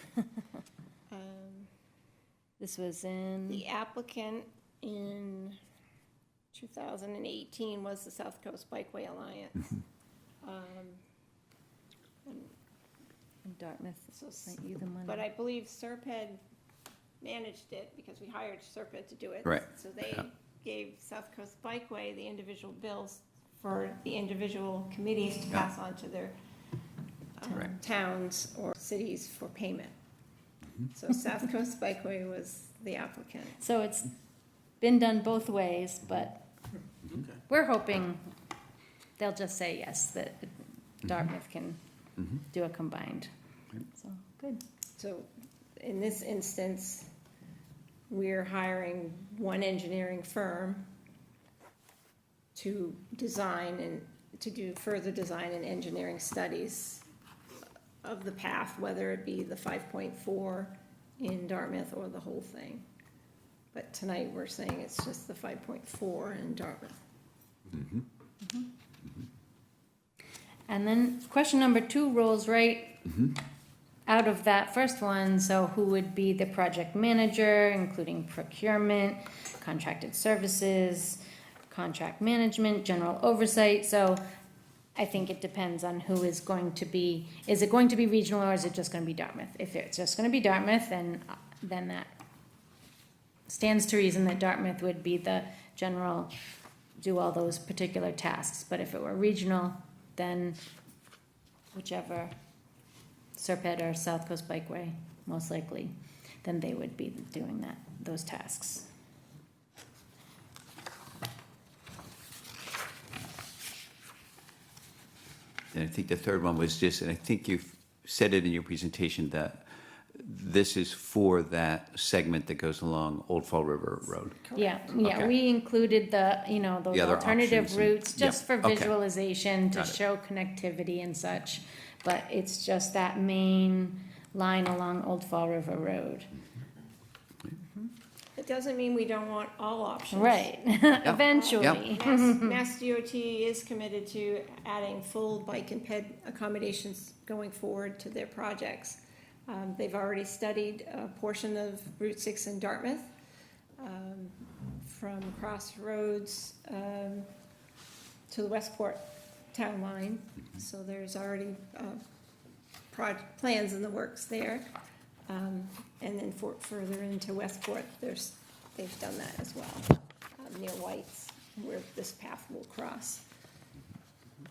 This was in, The applicant in 2018 was the South Coast Bikeway Alliance. in Dartmouth, So sent you the money. But I believe Serped managed it because we hired Serped to do it. Right. So they gave South Coast Bikeway the individual bills for the individual committees to pass on to their Right. towns or cities for payment. So South Coast Bikeway was the applicant. So it's been done both ways, but we're hoping they'll just say yes, that Dartmouth can do a combined. So, good. So in this instance, we're hiring one engineering firm to design and to do further design and engineering studies of the path, whether it be the 5.4 in Dartmouth or the whole thing. But tonight, we're saying it's just the 5.4 in Dartmouth. And then question number 2 rolls right out of that first one. So who would be the project manager, including procurement, contracted services, contract management, general oversight? So I think it depends on who is going to be, is it going to be regional or is it just going to be Dartmouth? If it's just going to be Dartmouth, then that stands to reason that Dartmouth would be the general, do all those particular tasks. But if it were regional, then whichever, Serped or South Coast Bikeway, most likely, then they would be doing those tasks. And I think the third one was just, and I think you've said it in your presentation, that this is for that segment that goes along Old Fall River Road. Yeah, Okay. we included those The other alternative options and- routes, just yeah, for okay. visualization, to Got it. show connectivity and such. But it's just that main line along Old Fall River Road. The It doesn't mean we don't want all options. Right, eventually. Mass DOT is committed to adding full bike and ped accommodations going forward to their projects. They've already studied a portion of Route 6 in Dartmouth, from Crossroads to the Westport town line. So there's already plans in the works there. And then further into Westport, they've done that as well, near White's, where this path will cross.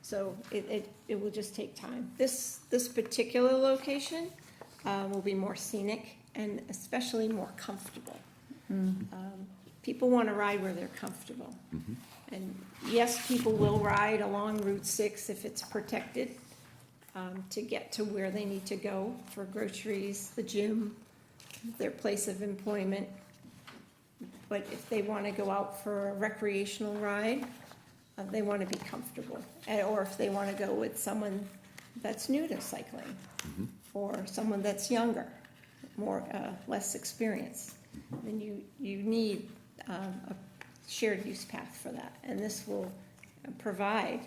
So it will just take time. This particular location will be more scenic and especially more comfortable. People want to ride where they're comfortable. And yes, people will ride along Route 6 if it's protected, to get to where they need to go for groceries, the gym, their place of employment. But if they want to go out for a recreational ride, they want to be comfortable. Or if they want to go with someone that's new to cycling, or someone that's younger, less experienced, then you need a shared use path for that. And this will provide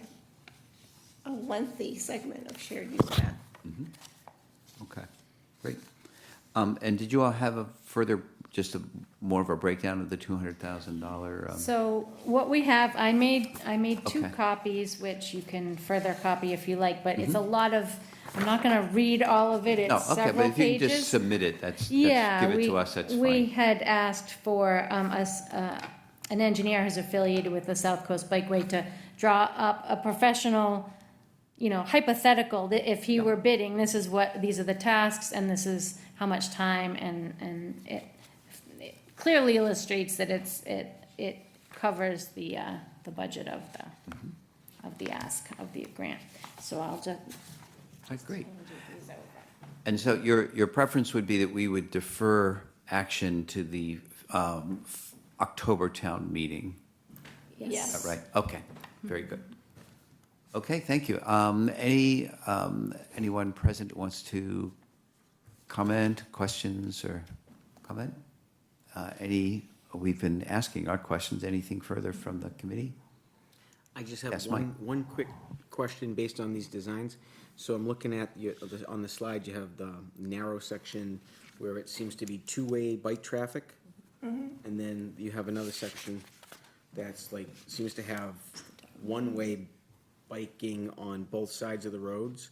a lengthy segment of shared use path. Okay, great. And did you all have a further, more of a breakdown of the $200,000? So what we have, I made two Okay. copies, which you can further copy if you like, but it's a lot of, I'm not gonna read all of it, No, it's okay, but several if you can just pages. submit it, that's, Yeah, give it to us, that's we fine. had asked for an engineer who's affiliated with the South Coast Bikeway to draw up a professional, hypothetical, that if he were bidding, these are the tasks, and this is how much time, and it clearly illustrates that it covers the budget of the ask of the grant. So I'll just. That's great. And so your preference would be that we would defer action to the October town meeting? Yes. Is that right? Okay, very good. Okay, thank you. Anyone present who wants to comment, questions, or comment? We've been asking our questions. Anything further from the committee? I just have Yes, Mike. one quick question based on these designs. So I'm looking at, on the slide, you have the narrow section where it seems to be two-way bike traffic. And then you have another section that's seems to have one-way biking on both sides of the roads.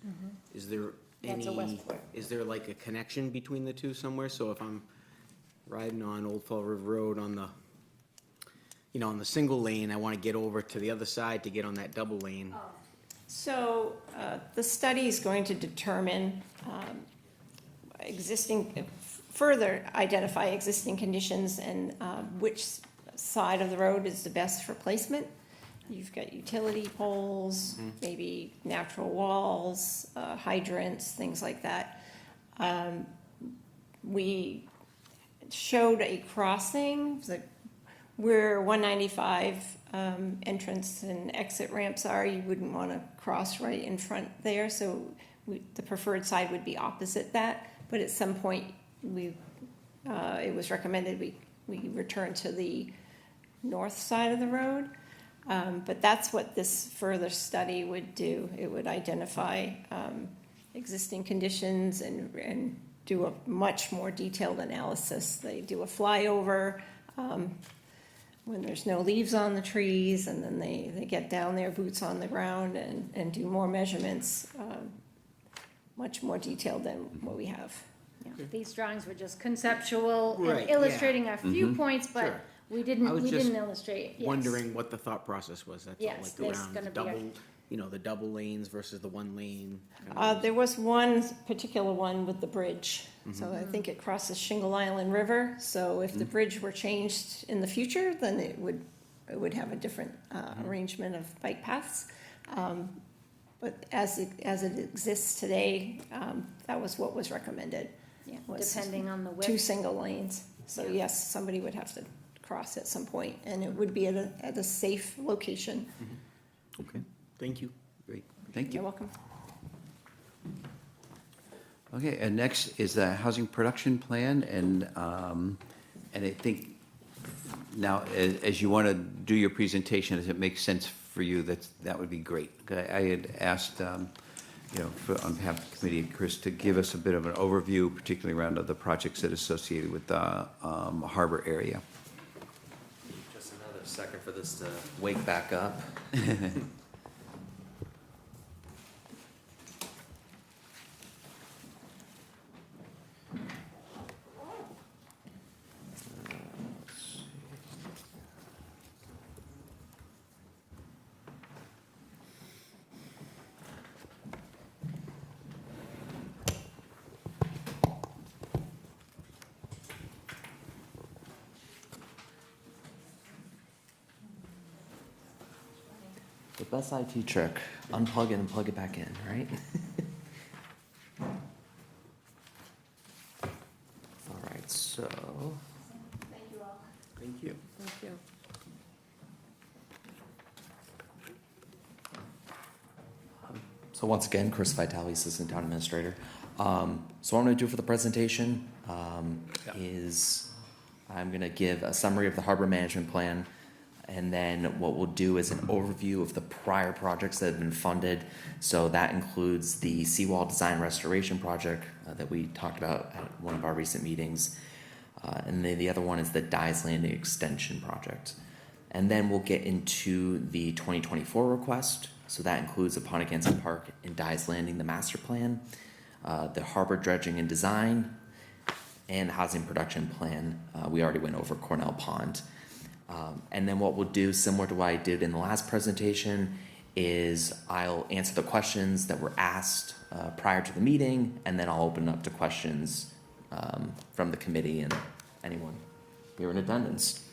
Is there That's a Westport. is there a connection between the two somewhere? So if I'm riding on Old Fall River Road on the, on the single lane, I want to get over to the other side to get on that double lane. So the study is going to determine further identify existing conditions and which side of the road is the best for placement. You've got utility poles, maybe natural walls, hydrants, things like that. We showed a crossing where 195 entrance and exit ramps are. You wouldn't want to cross right in front there, so the preferred side would be opposite that. But at some point, it was recommended we return to the north side of the road. But that's what this further study would do. It would identify existing conditions and do a much more detailed analysis. They do a flyover when there's no leaves on the trees, and then they get down there, boots on the ground, and do more measurements, much more detailed than what we have. Yeah, these drawings were just conceptual Right, and yeah. illustrating a few points, but Sure. we I didn't was just illustrate, yes. Wondering what the thought process was. That's all, Yes, there's gonna be a- the double lanes versus the one lane. There was one particular one with the bridge. So I think it crosses Shingle Island River. So if the bridge were changed in the future, then it would have a different arrangement of bike paths. But as it exists today, that was what was recommended. Yeah, was depending on the width. 2 single lanes. So yes, somebody would have to cross at some point, and it would be at a safe location. Okay, Thank you. great, thank You're you. welcome. Okay, and next is the housing production plan, and I think Now, as you want to do your presentation, if it makes sense for you, that would be great. I had asked, on behalf of the committee, Chris, to give us a bit of an overview, particularly around the projects that are associated with the harbor area. Just another second for this to wake back up. The best IT trick, unplug it and plug it back in, right? All right, so. Thank you all. Thank you. Thank you. So once again, Chris Vitale, Assistant Town Administrator. So what I'm gonna do for the presentation is I'm gonna give a summary of the harbor management plan. And then what we'll do is an overview of the prior projects that have been funded. So that includes the seawall design restoration project that we talked about at one of our recent meetings. And then the other one is the Dyes Landing Extension project. And then we'll get into the 2024 request. So that includes the Pontiac Park and Dyes Landing, the master plan, the harbor dredging and design, and the housing production plan. We already went over Cornell Pond. And then what we'll do, similar to what I did in the last presentation, is I'll answer the questions that were asked prior to the meeting, and then I'll open up to questions from the committee and anyone here in attendance.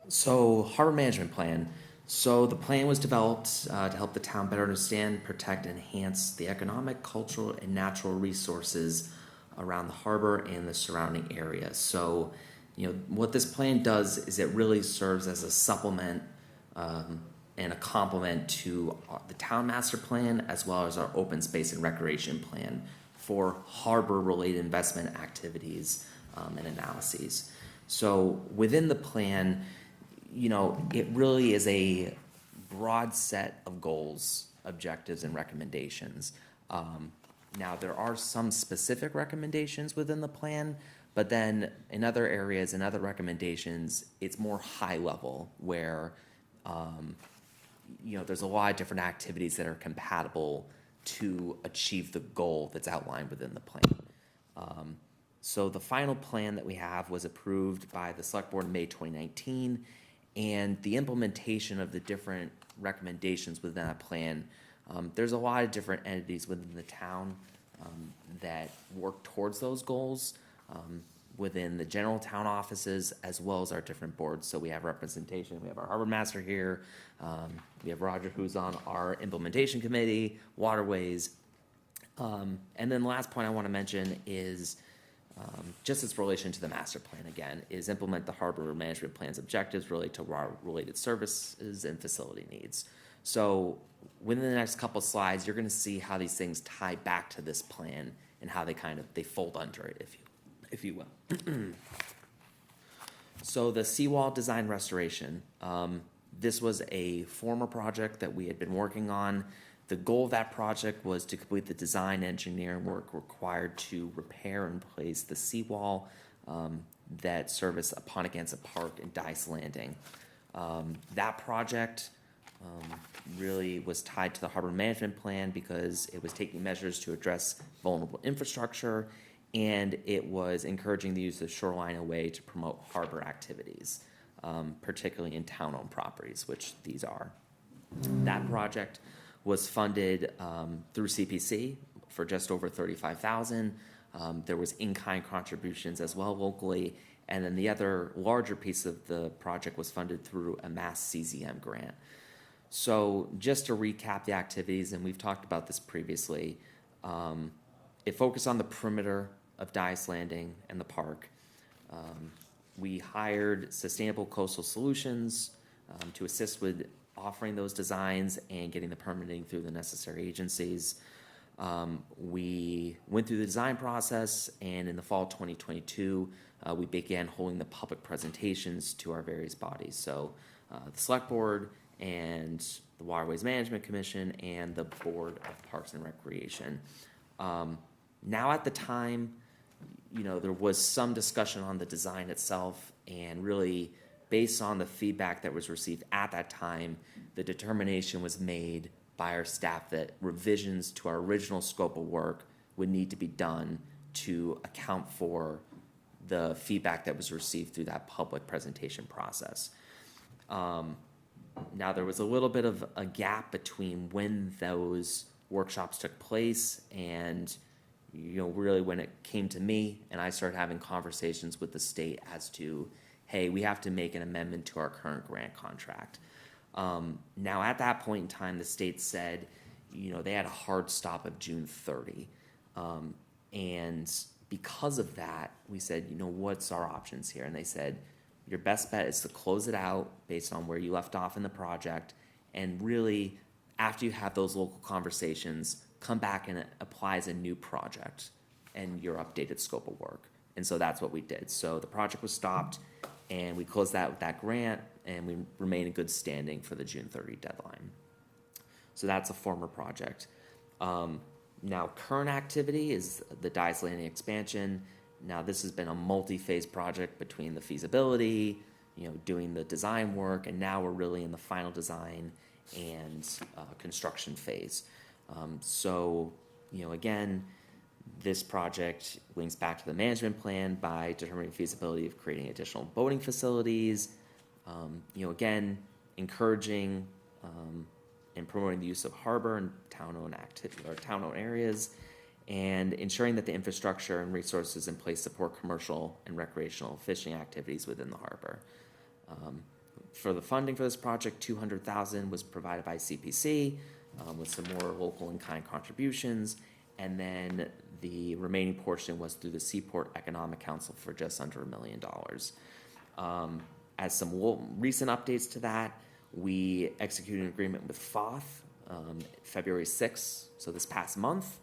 So, harbor management plan. So the plan was developed to help the town better understand, protect, and enhance the economic, cultural, and natural resources around the harbor and the surrounding area. So, what this plan does is it really serves as a supplement and a complement to the town master plan, as well as our open space and recreation plan for harbor-related investment activities and analyses. So within the plan, it really is a broad set of goals, objectives, and recommendations. Now, there are some specific recommendations within the plan, but then in other areas and other recommendations, it's more high level where, there's a lot of different activities that are compatible to achieve the goal that's outlined within the plan. So the final plan that we have was approved by the Select Board in May 2019, and the implementation of the different recommendations within that plan, there's a lot of different entities within the town that work towards those goals. Within the general town offices, as well as our different boards. So we have representation, we have our harbor master here, we have Roger, who's on our implementation committee, waterways. And then the last point I want to mention is just its relation to the master plan again, is implement the harbor management plan's objectives related to related services and facility needs. So within the next couple slides, you're going to see how these things tie back to this plan and how they fold under it, if you will. So the seawall design restoration, this was a former project that we had been working on. The goal of that project was to complete the design engineering work required to repair and replace the seawall that serviced Pontiac Park and Dyes Landing. That project really was tied to the harbor management plan because it was taking measures to address vulnerable infrastructure, and it was encouraging the use of shoreline away to promote harbor activities, particularly in town-owned properties, which these are. That project was funded through CPC for just over $35,000. There was in-kind contributions as well locally, and then the other larger piece of the project was funded through a Mass CZM grant. So just to recap the activities, and we've talked about this previously, it focused on the perimeter of Dyes Landing and the park. We hired Sustainable Coastal Solutions to assist with offering those designs and getting the permitting through the necessary agencies. We went through the design process, and in the fall of 2022, we began holding the public presentations to our various bodies. So the Select Board and the Waterways Management Commission and the Board of Parks and Recreation. Now at the time, there was some discussion on the design itself, and really based on the feedback that was received at that time, the determination was made by our staff that revisions to our original scope of work would need to be done to account for the feedback that was received through that public presentation process. Now, there was a little bit of a gap between when those workshops took place and, really when it came to me and I started having conversations with the state as to, hey, we have to make an amendment to our current grant contract. Now, at that point in time, the state said, they had a hard stop of June 30. And because of that, we said, what's our options here? And they said, your best bet is to close it out based on where you left off in the project. And really, after you have those local conversations, come back and apply as a new project and your updated scope of work. And so that's what we did. So the project was stopped, and we closed that with that grant, and we remain in good standing for the June 30 deadline. So that's a former project. Now, current activity is the Dyes Landing expansion. Now, this has been a multi-phase project between the feasibility, doing the design work, and now we're really in the final design and construction phase. Again, this project links back to the management plan by determining feasibility of creating additional boating facilities, again, encouraging and promoting the use of harbor and town-owned areas, and ensuring that the infrastructure and resources in place support commercial and recreational fishing activities within the harbor. For the funding for this project, $200,000 was provided by CPC, with some more local in-kind contributions, and then the remaining portion was through the Seaport Economic Council for just under $1 million. As some recent updates to that, we executed an agreement with FOF February 6th, so this past month,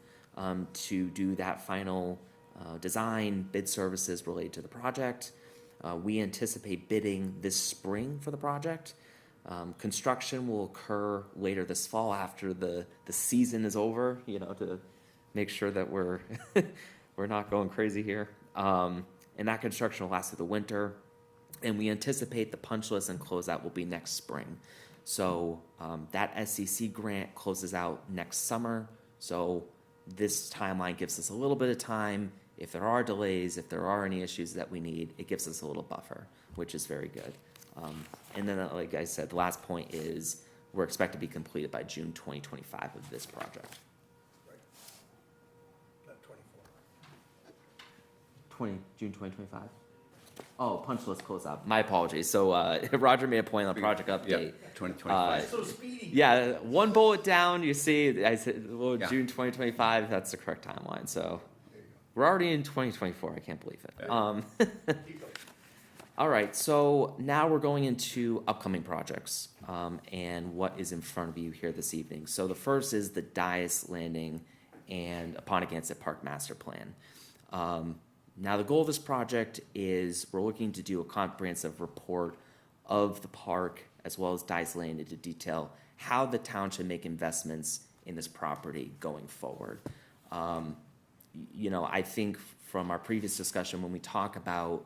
to do that final design, bid services related to the project. We anticipate bidding this spring for the project. Construction will occur later this fall after the season is over, to make sure that we're not going crazy here. And that construction will last through the winter. And we anticipate the punch list and closeout will be next spring. So that SCC grant closes out next summer. So this timeline gives us a little bit of time. If there are delays, if there are any issues that we need, it gives us a little buffer, which is very good. And then, like I said, the last point is we're expected to be completed by June 2025 of this project. Not 24. June 2025? Oh, punch list closeout. My apologies. So Roger made a point on the project update. 2025. So speedy. Yeah, one bullet down, you see, I said, Yeah. June 2025, that's the correct timeline. So we're already in 2024. I can't believe it. All right, so now we're going into upcoming projects and what is in front of you here this evening. So the first is the Dyes Landing and Apponeganset Park Master Plan. Now, the goal of this project is we're looking to do a comprehensive report of the park as well as Dyes Landing to detail how the town should make investments in this property going forward. I think from our previous discussion, when we talk about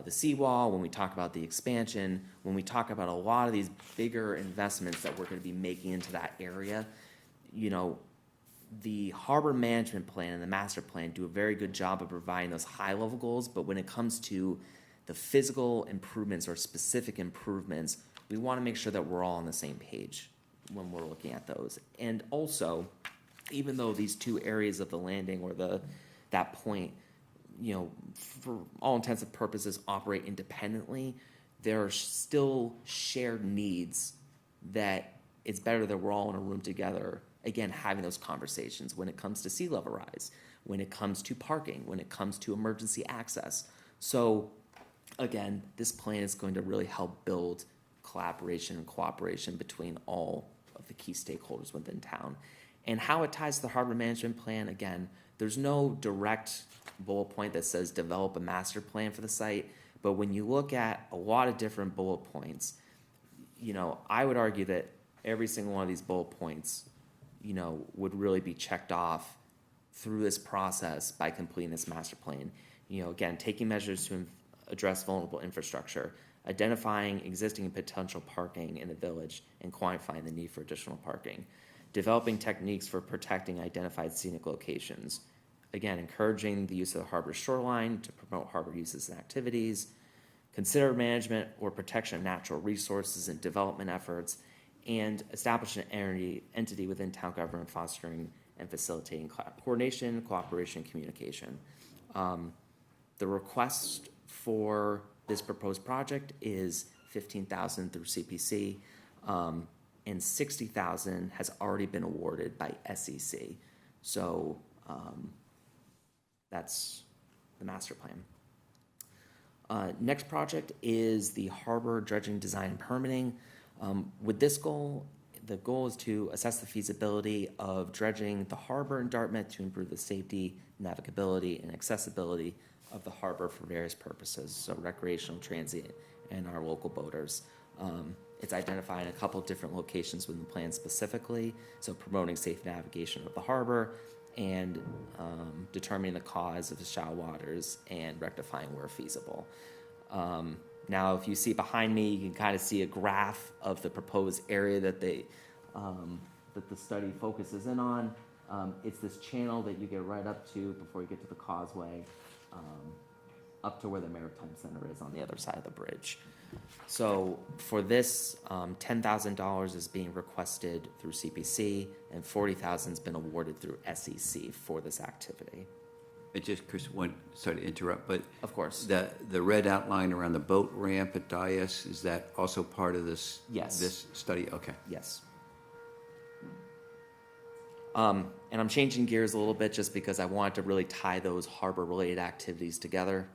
the seawall, when we talk about the expansion, when we talk about a lot of these bigger investments that we're going to be making into that area, the harbor management plan and the master plan do a very good job of providing those high-level goals, but when it comes to the physical improvements or specific improvements, we want to make sure that we're all on the same page when we're looking at those. And also, even though these two areas of the landing or that point, for all intents and purposes operate independently, there are still shared needs that it's better that we're all in a room together, again, having those conversations when it comes to sea level rise, when it comes to parking, when it comes to emergency access. So again, this plan is going to really help build collaboration and cooperation between all of the key stakeholders within town. And how it ties to the harbor management plan, again, there's no direct bullet point that says develop a master plan for the site, but when you look at a lot of different bullet points, you know, I would argue that every single one of these bullet points, you know, would really be checked off through this process by completing this master plan. You know, again, taking measures to address vulnerable infrastructure, identifying existing and potential parking in the village, and quantifying the need for additional parking, developing techniques for protecting identified scenic locations, again, encouraging the use of the harbor shoreline to promote harbor uses and activities, consider management or protection of natural resources and development efforts, and establish an entity within town government fostering and facilitating coordination, cooperation, and communication. The request for this proposed project is $15,000 through CPC, and $60,000 has already been awarded by SEC. So that's the master plan. Next project is the harbor dredging design and permitting. With this goal, the goal is to assess the feasibility of dredging the harbor in Dartmouth to improve the safety, navigability, and accessibility of the harbor for various purposes, so recreational, transient, and our local boaters. It's identifying a couple different locations within the plan specifically, so promoting safe navigation of the harbor and determining the cause of the shallow waters and rectifying where feasible. Now, if you see behind me, you can kind of see a graph of the proposed area that the study focuses in on. It's this channel that you get right up to before you get to the causeway, up to where the Maritime Center is on the other side of the bridge. So for this, $10,000 is being requested through CPC, and $40,000 has been awarded through SEC for this activity. It just, Chris, sorry to interrupt, but Of course. the red outline around the boat ramp at Dias, is that also part of this? Yes. This study, okay. Yes. And I'm changing gears a little bit just because I wanted to really tie those harbor-related activities together.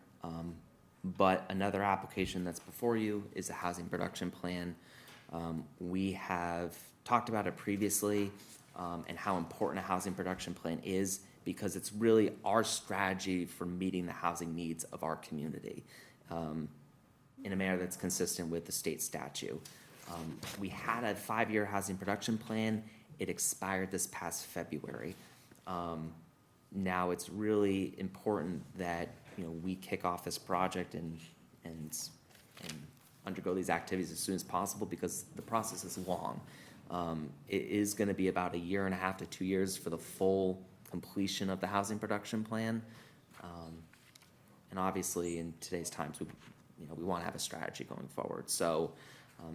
But another application that's before you is the housing production plan. We have talked about it previously, and how important a housing production plan is, because it's really our strategy for meeting the housing needs of our community in a manner that's consistent with the state statute. We had a 5-year housing production plan. It expired this past February. Now it's really important that, you know, we kick off this project and undergo these activities as soon as possible, because the process is long. It is going to be about 1.5 to 2 years for the full completion of the housing production plan. And obviously, in today's times, we want to have a strategy going forward. So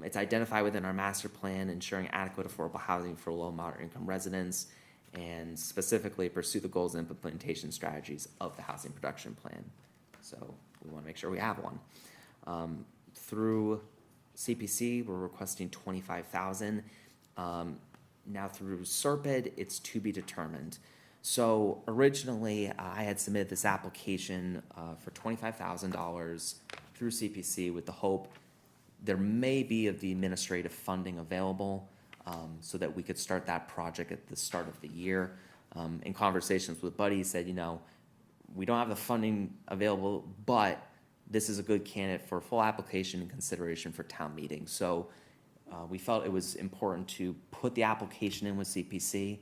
it's identified within our master plan, ensuring adequate affordable housing for low and moderate income residents, and specifically pursue the goals and implementation strategies of the housing production plan. So we want to make sure we have one. Through CPC, we're requesting $25,000. Now through SERPID, it's to be determined. So originally, I had submitted this application for $25,000 through CPC with the hope there may be of the administrative funding available, so that we could start that project at the start of the year. In conversations with Buddy, he said, you know, we don't have the funding available, but this is a good candidate for full application and consideration for town meeting. So we felt it was important to put the application in with CPC.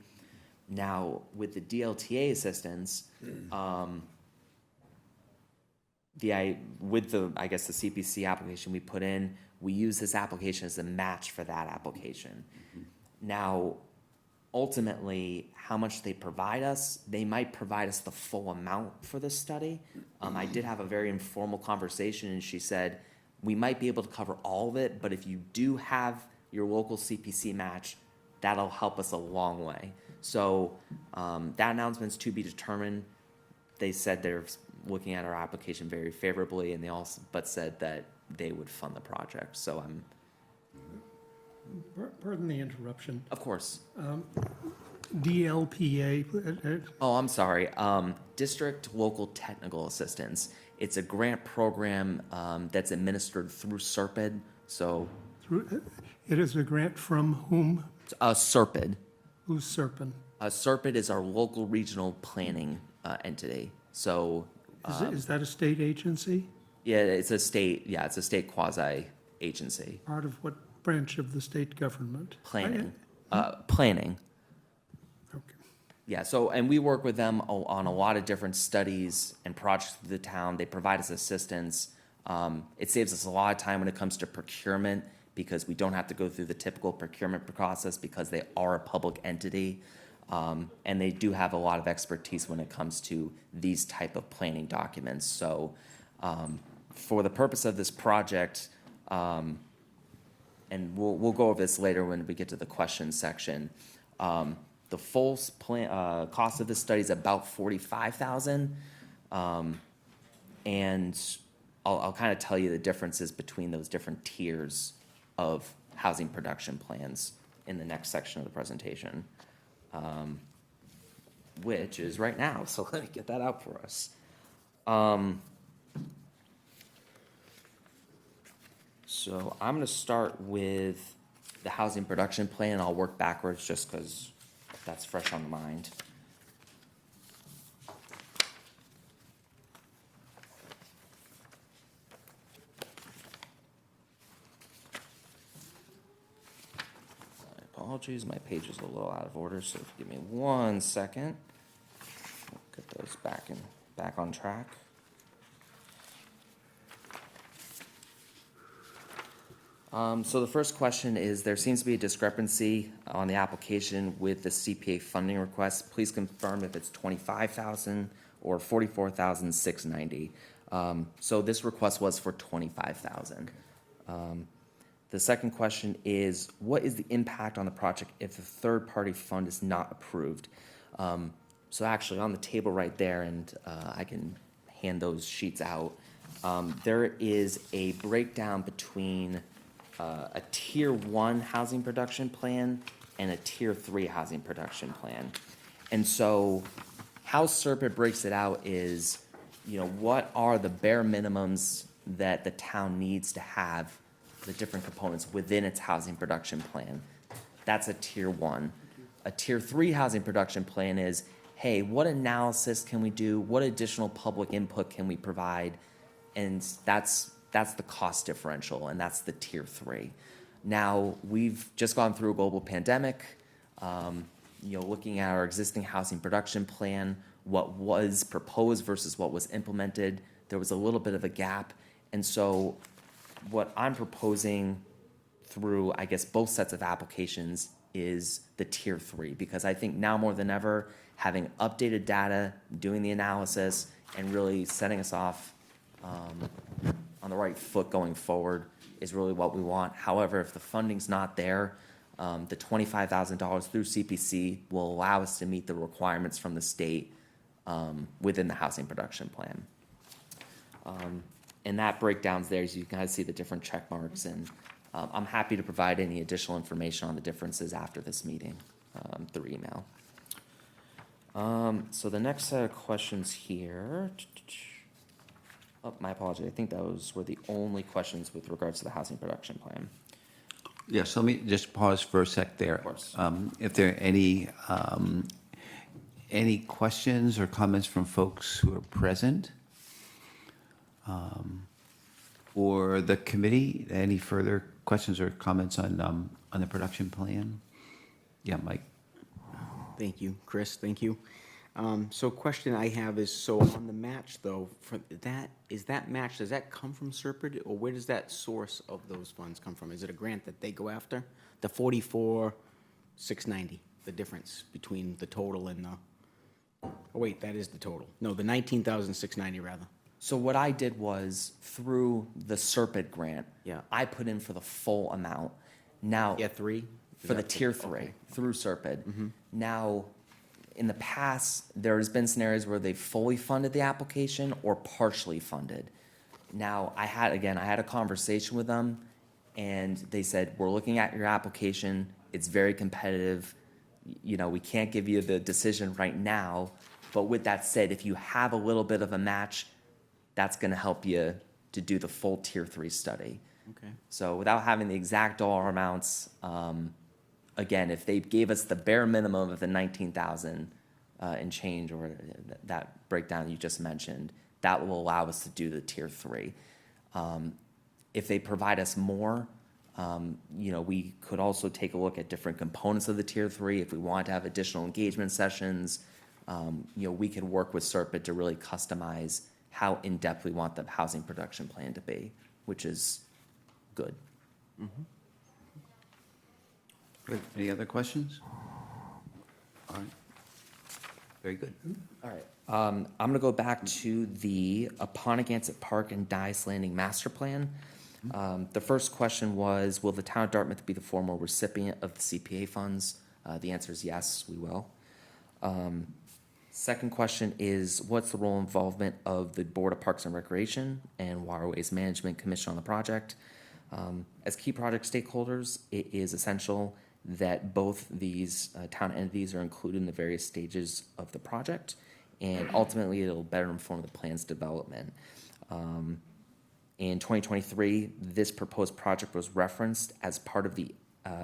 Now, with the DLTA assistance, the CPC application we put in, we use this application as a match for that application. Now, ultimately, how much they provide us, they might provide us the full amount for this study. I did have a very informal conversation, and she said, we might be able to cover all of it, but if you do have your local CPC match, that'll help us a long way. So that announcement's to be determined. They said they're looking at our application very favorably, and they also said that they would fund the project. So I'm. Pardon the interruption. Of course. DLPA. Oh, I'm sorry. District Local Technical Assistance. It's a grant program that's administered through SERPID. So. It is a grant from whom? SERPID. Who's SERPID? Serpent is our local regional planning entity. So, Is that a state agency? yeah, it's a state quasi agency. Part of what branch of the state government? Planning. Planning. Okay. Yeah, so, and we work with them on a lot of different studies and projects for the town. They provide us assistance. It saves us a lot of time when it comes to procurement because we don't have to go through the typical procurement process because they are a public entity. And they do have a lot of expertise when it comes to these type of planning documents. So, for the purpose of this project, and we'll go over this later when we get to the question section. The full cost of this study is about $45,000, and I'll kind of tell you the differences between those different tiers of housing production plans in the next section of the presentation, which is right now. So let me get that out for us. So I'm going to start with the housing production plan. I'll work backwards just because that's fresh on the mind. My apologies, my page is a little out of order, so if you give me 1 second, we'll get those back on track. So the first question is, there seems to be a discrepancy on the application with the CPA funding request. Please confirm if it's $25,000 or $44,690. So this request was for $25,000. The second question is, what is the impact on the project if the third-party fund is not approved? So actually on the table right there, and I can hand those sheets out, there is a breakdown between a tier 1 housing production plan and a tier 3 housing production plan. And so how Serpent breaks it out is, what are the bare minimums that the town needs to have, the different components within its housing production plan. That's a tier 1. A tier 3 housing production plan is, hey, what analysis can we do? What additional public input can we provide? And that's the cost differential, and that's the tier 3. Now, we've just gone through a global pandemic, looking at our existing housing production plan, what was proposed versus what was implemented, there was a little bit of a gap. And so what I'm proposing through, I guess, both sets of applications is the tier 3, because I think now more than ever, having updated data, doing the analysis, and really setting us off on the right foot going forward is really what we want. However, if the funding's not there, the $25,000 through CPC will allow us to meet the requirements from the state within the housing production plan. And that breakdown's there, as you can kind of see the different check marks, and I'm happy to provide any additional information on the differences after this meeting through email. So the next set of questions here. Oh, my apology. I think those were the only questions with regards to the housing production plan. Yes, let me just pause for a sec there. Of course. If there are any questions or comments from folks who are present, or the committee, any further questions or comments on the production plan? Yeah, Mike. Thank you, Chris, thank you. So question I have is, so on the match though, for that, is that match, does that come from Serpent, or where does that source of those funds come from? Is it a grant that they go after? The 44,690, the difference between the total and the, oh wait, that is the total. No, the 19,690 rather. So what I did was, through the Serpent grant, Yeah. I put in for the full amount. Now, Yeah, 3? for the tier 3 through Serpent. Now, in the past, there's been scenarios where they fully funded the application or partially funded. Now, I had a conversation with them, and they said, we're looking at your application, it's very competitive, we can't give you the decision right now, but with that said, if you have a little bit of a match, that's gonna help you to do the full tier 3 study. Okay. So without having the exact dollar amounts, again, if they gave us the bare minimum of the 19,000 and change, or that breakdown you just mentioned, that will allow us to do the tier 3. If they provide us more, we could also take a look at different components of the tier 3. If we want to have additional engagement sessions, we could work with Serpent to really customize how in-depth we want the housing production plan to be, which is good. Good. Any other questions? All right. Very good. All right. I'm going to go back to the Apponeganset Park and Dice Landing Master Plan. The first question was, will the town of Dartmouth be the formal recipient of the CPA funds? The answer is yes, we will. Second question is, what's the role and involvement of the Board of Parks and Recreation and Waterways Management Commission on the project? As key project stakeholders, it is essential that both these town entities are included in the various stages of the project, and ultimately it'll better inform the plan's development. In 2023, this proposed project was referenced as part of the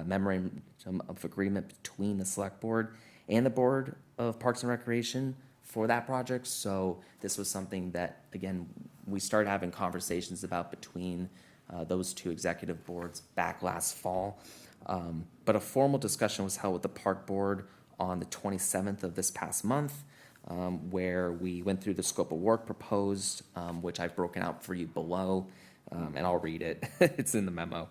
memorandum of agreement between the Select Board and the Board of Parks and Recreation for that project. So this was something that, again, we started having conversations about between those two executive boards back last fall. But a formal discussion was held with the Park Board on the 27th of this past month, where we went through the scope of work proposed, which I've broken out for you below, and I'll read it. It's in the memo.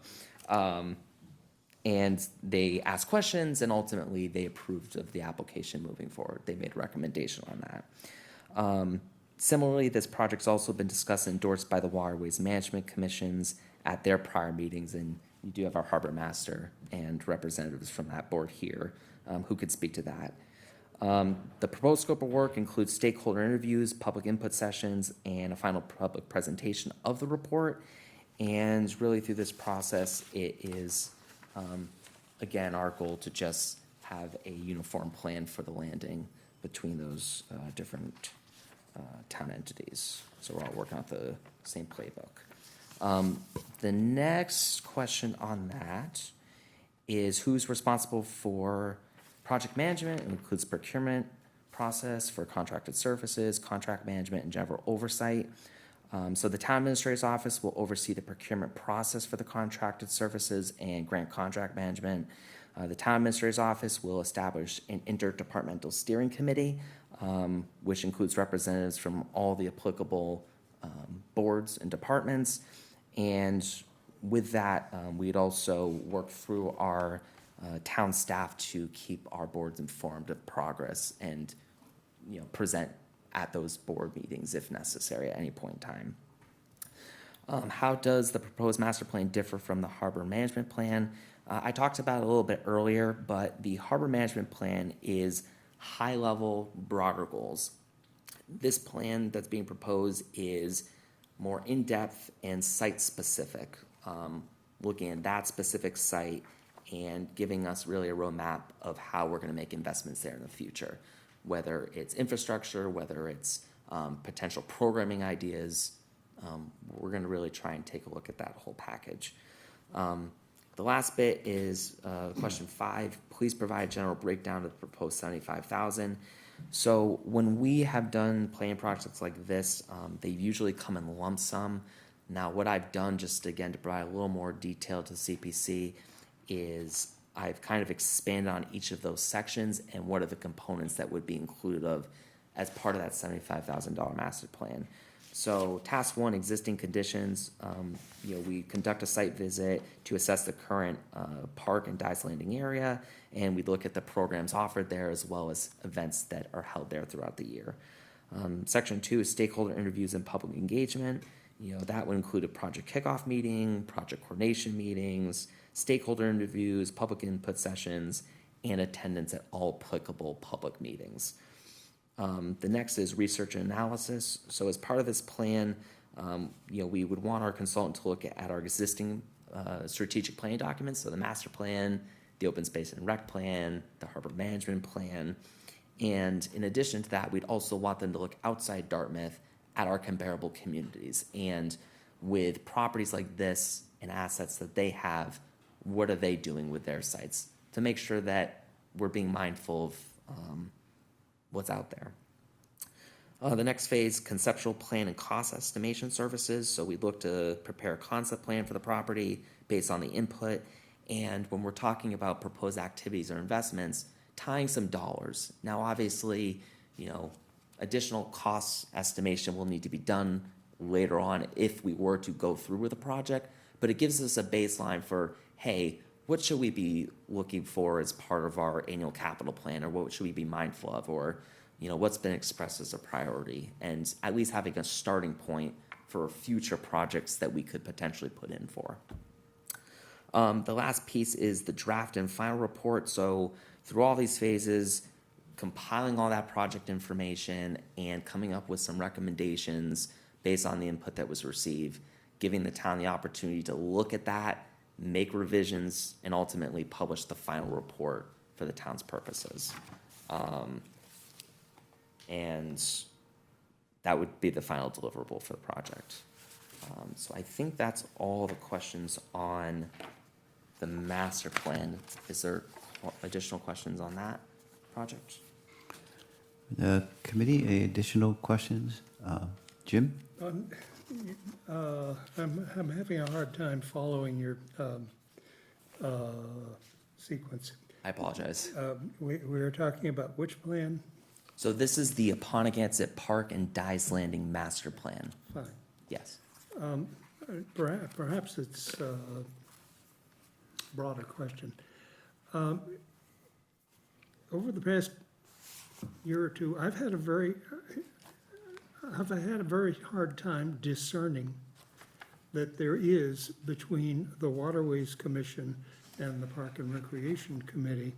And they asked questions, and ultimately they approved of the application moving forward. They made a recommendation on that. Similarly, this project's also been discussed and endorsed by the Waterways Management Commissions at their prior meetings, and you do have our harbor master and representatives from that board here who could speak to that. The proposed scope of work includes stakeholder interviews, public input sessions, and a final public presentation of the report. And really through this process, it is, again, our goal to just have a uniform plan for the landing between those different town entities. So we're all working out the same playbook. The next question on that is, who's responsible for project management? It includes procurement process for contracted services, contract management, and general oversight. So the town administrator's office will oversee the procurement process for the contracted services and grant contract management. The town administrator's office will establish an interdepartmental steering committee, which includes representatives from all the applicable boards and departments. And with that, we'd also work through our town staff to keep our boards informed of progress and, present at those board meetings if necessary at any point in time. How does the proposed master plan differ from the harbor management plan? I talked about it a little bit earlier, but the harbor management plan is high-level, broader goals. This plan that's being proposed is more in-depth and site-specific, looking at that specific site and giving us really a roadmap of how we're going to make investments there in the future, whether it's infrastructure, whether it's potential programming ideas. We're going to really try and take a look at that whole package. The last bit is question 5. Please provide a general breakdown of the proposed $75,000. So when we have done planning projects like this, they usually come in lump sum. Now, what I've done, just again to provide a little more detail to CPC, is I've kind of expanded on each of those sections and what are the components that would be included of as part of that $75,000 master plan. So task 1, existing conditions. We conduct a site visit to assess the current park and Dice Landing area, and we look at the programs offered there as well as events that are held there throughout the year. Section 2 is stakeholder interviews and public engagement. That would include a project kickoff meeting, project coordination meetings, stakeholder interviews, public input sessions, and attendance at all applicable public meetings. The next is research and analysis. So as part of this plan, we would want our consultant to look at our existing strategic planning documents, so the master plan, the open space and rec plan, the harbor management plan. And in addition to that, we'd also want them to look outside Dartmouth at our comparable communities. And with properties like this and assets that they have, what are they doing with their sites to make sure that we're being mindful of what's out there. The next phase, conceptual plan and cost estimation services. So we look to prepare a concept plan for the property based on the input. And when we're talking about proposed activities or investments, tying some dollars. Now, obviously, additional cost estimation will need to be done later on if we were to go through with the project, but it gives us a baseline for, hey, what should we be looking for as part of our annual capital plan, or what should we be mindful of, or what's been expressed as a priority, and at least having a starting point for future projects that we could potentially put in for. The last piece is the draft and final report. So through all these phases, compiling all that project information and coming up with some recommendations based on the input that was received, giving the town the opportunity to look at that, make revisions, and ultimately publish the final report for the town's purposes. And that would be the final deliverable for the project. So I think that's all the questions on the master plan. Is there additional questions on that project? The committee, any additional questions? Jim? I'm having a hard time following your sequence. I apologize. We were talking about which plan? So this is the Apponeonset Park and Dice Landing Master Plan. Fine. Yes. Perhaps it's a broader question. Over the past year or two, I've had a very hard time discerning that there is between the Waterways Commission and the Park and Recreation Committee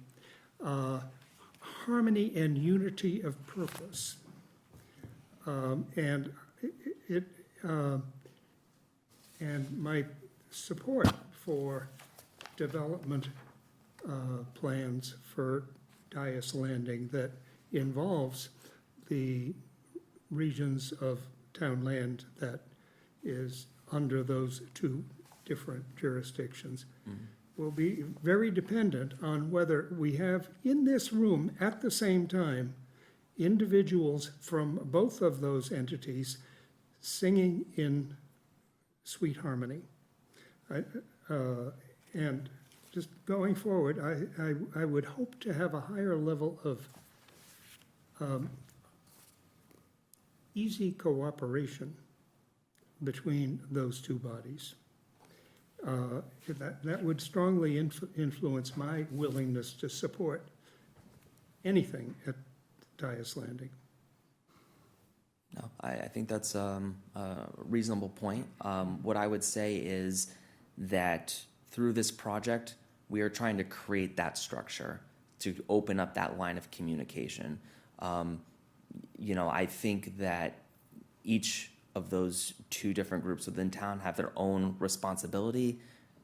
harmony and unity of purpose. And my support for development plans for Dias Landing that involves the regions of town land that is under those two different jurisdictions will be very dependent on whether we have in this room at the same time individuals from both of those entities singing in sweet harmony. And just going forward, I would hope to have a higher level of easy cooperation between those two bodies. That would strongly influence my willingness to support anything at Dias Landing. No, I think that's a reasonable point. What I would say is that through this project, we are trying to create that structure to open up that line of communication. I think that each of those two different groups within town have their own responsibility.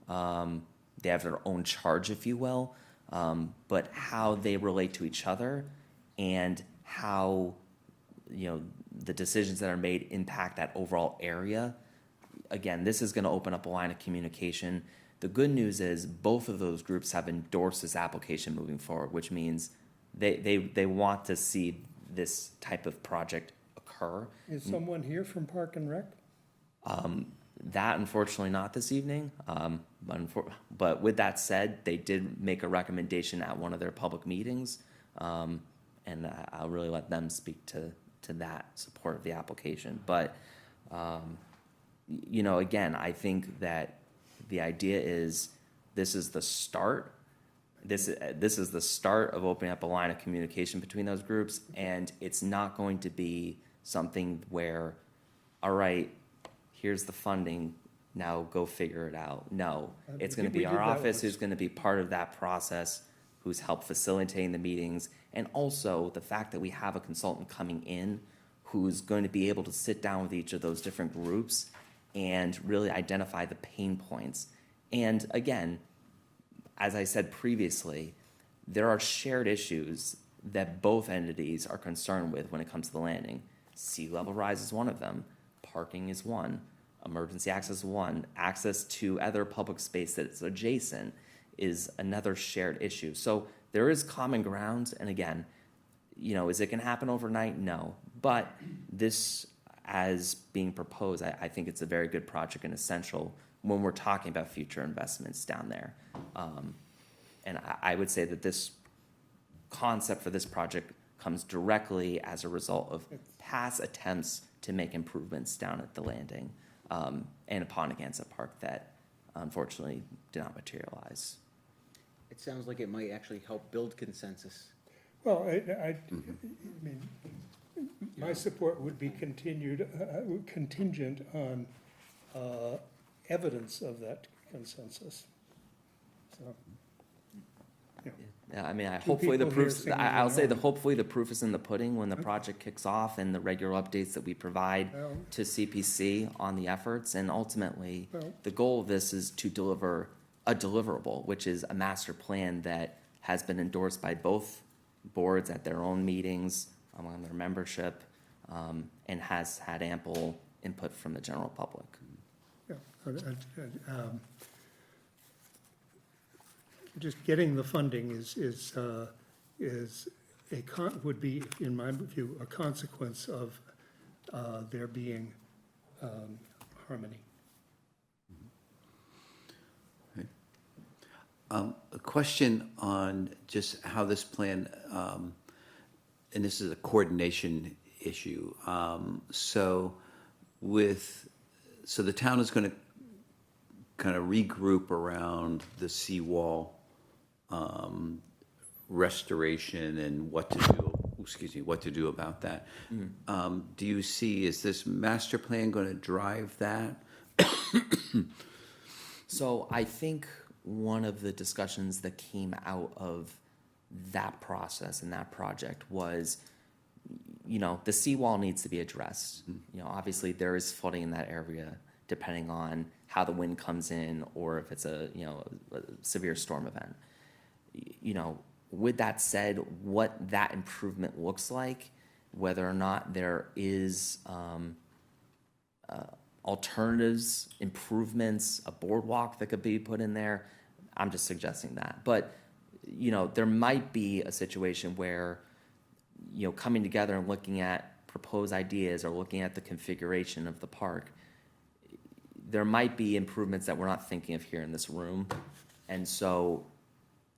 They have their own charge, if you will, but how they relate to each other and how the decisions that are made impact that overall area. Again, this is going to open up a line of communication. The good news is both of those groups have endorsed this application moving forward, which means they want to see this type of project occur. Is someone here from Park and Rec? That unfortunately not this evening. But with that said, they did make a recommendation at one of their public meetings, and I'll really let them speak to that support of the application. But again, I think that the idea is this is the start. This is the start of opening up a line of communication between those groups, and it's not going to be something where, all right, here's the funding, now go figure it out. No, it's going to be our office who's going to be part of that process, who's helped facilitating the meetings, and also the fact that we have a consultant coming in who's going to be able to sit down with each of those different groups and really identify the pain points. And again, as I said previously, there are shared issues that both entities are concerned with when it comes to the landing. Sea level rise is one of them. Parking is one. Emergency access is one. Access to other public space that's adjacent. is another shared issue. So there is common ground, and again, is it gonna happen overnight? No. But this, as being proposed, I think it's a very good project and essential when we're talking about future investments down there. And I would say that this concept for this project comes directly as a result of past attempts to make improvements down at the landing and Pondegansa Park that unfortunately did not materialize. It sounds like it might actually help build consensus. Well, I mean, my support would be contingent on evidence of that consensus. So, Yeah, I mean, Two hopefully the people here proof, singing I'll say along. hopefully the proof is in the pudding when the project kicks off and the regular updates that we provide Well- to CPC on the efforts. And ultimately, Well- the goal of this is to deliver a deliverable, which is a master plan that has been endorsed by both boards at their own meetings among their membership, and has had ample input from the general public. yeah, just getting the funding would be, in my view, a consequence of there being harmony. A question on just how this plan, and this is a coordination issue. So the town is going to kind of regroup around the seawall restoration and what to do about that. Do you see, is this master plan going to drive that? So I think one of the discussions that came out of that process and that project was, the seawall needs to be addressed. Obviously there is flooding in that area depending on how the wind comes in or if it's a severe storm event. With that said, what that improvement looks like, whether or not there is alternatives, improvements, a boardwalk that could be put in there, I'm just suggesting that. But, there might be a situation where, coming together and looking at proposed ideas or looking at the configuration of the park, there might be improvements that we're not thinking of here in this room. And so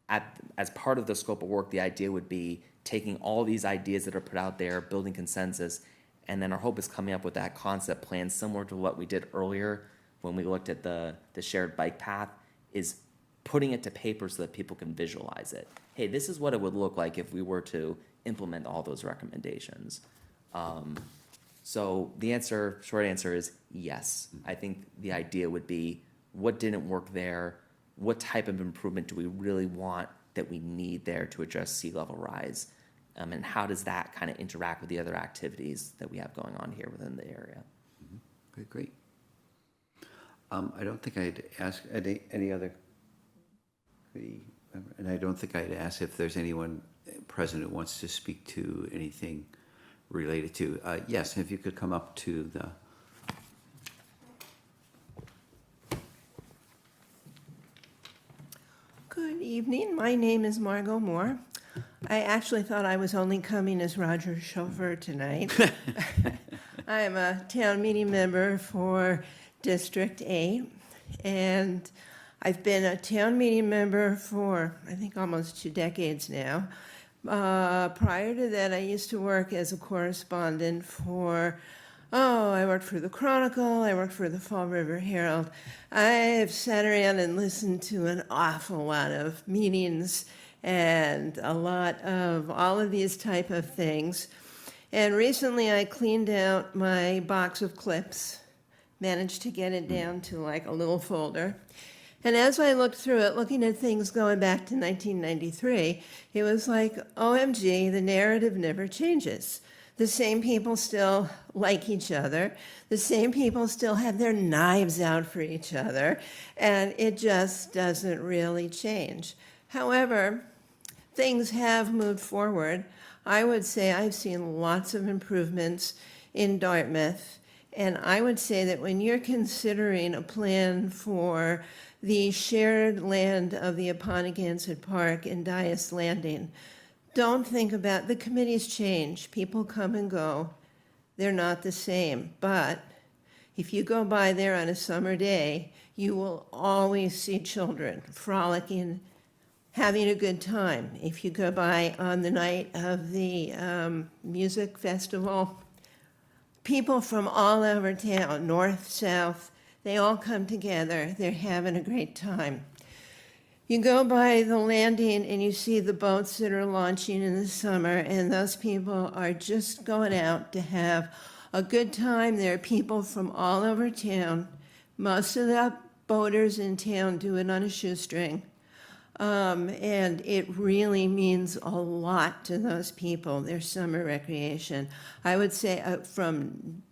as part of the scope of work, the idea would be taking all these ideas that are put out there, building consensus, and then our hope is coming up with that concept plan similar to what we did earlier when we looked at the shared bike path, is putting it to paper so that people can visualize it. Hey, this is what it would look like if we were to implement all those recommendations. So the short answer is yes. I think the idea would be, what didn't work there? What type of improvement do we really want that we need there to address sea level rise? And how does that kind of interact with the other activities that we have going on here within the area? Okay, great. I don't think I'd ask any other, and I don't think I'd ask if there's anyone present who wants to speak to anything related to, yes, if you could come up to the. Good evening. My name is Margot Moore. I actually thought I was only coming as Roger's chauffeur tonight. I'm a town meeting member for District 8, and I've been a town meeting member for, I think, almost 2 decades now. Prior to that, I used to work as a correspondent for, I worked for the Chronicle, I worked for the Fall River Herald. I've sat around and listened to an awful lot of meetings and a lot of all of these type of things. And recently I cleaned out my box of clips, managed to get it down to like a little folder. And as I looked through it, looking at things going back to 1993, it was like, OMG, the narrative never changes. The same people still like each other. The same people still have their knives out for each other. And it just doesn't really change. However, things have moved forward. I would say I've seen lots of improvements in Dartmouth. And I would say that when you're considering a plan for the shared land of the Apponeganset Park and Dias Landing, don't think about, the committees change, people come and go, they're not the same. But if you go by there on a summer day, you will always see children frolicking, having a good time. If you go by on the night of the music festival, people from all over town, north, south, they all come together. They're having a great time. You go by the landing and you see the boats that are launching in the summer, and those people are just going out to have a good time. There are people from all over town. Most of the boaters in town do it on a shoestring. And it really means a lot to those people, their summer recreation. I would say from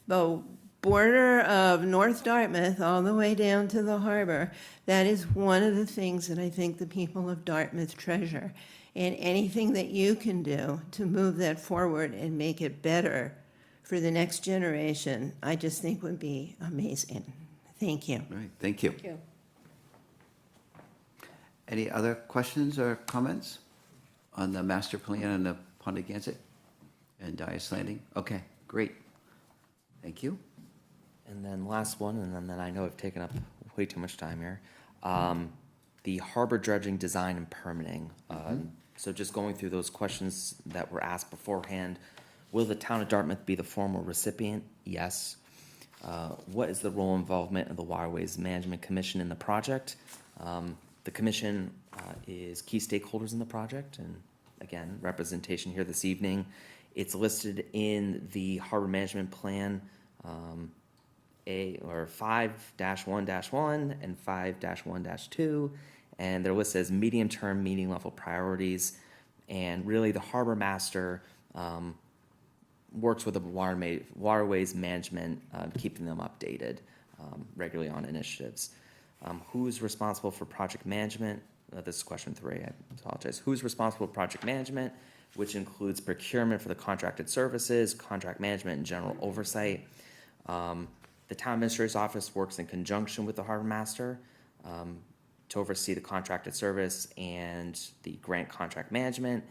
the border of North Dartmouth all the way down to the harbor, that is one of the things that I think the people of Dartmouth treasure. And anything that you can do to move that forward and make it better for the next generation, I just think would be amazing. Thank you. All right, thank you. Thank you. Any other questions or comments on the master plan and the Apponeganset and Dias Landing? Okay, great. Thank you. And then last one, and then I know I've taken up way too much time here. The harbor dredging design and permitting. So just going through those questions that were asked beforehand. Will the town of Dartmouth be the formal recipient? Yes. What is the role and involvement of the Waterways Management Commission in the project? The commission is key stakeholders in the project, and again, representation here this evening. It's listed in the harbor management plan, 5-1-1 and 5-1-2, and they're listed as medium-term meeting level priorities. And really, the harbor master works with the waterways management, keeping them updated regularly on initiatives. Who's responsible for project management? This is question 3, I apologize. Who's responsible for project management, which includes procurement for the contracted services, contract management, and general oversight. The town administrator's office works in conjunction with the harbor master to oversee the contracted service and the grant contract management.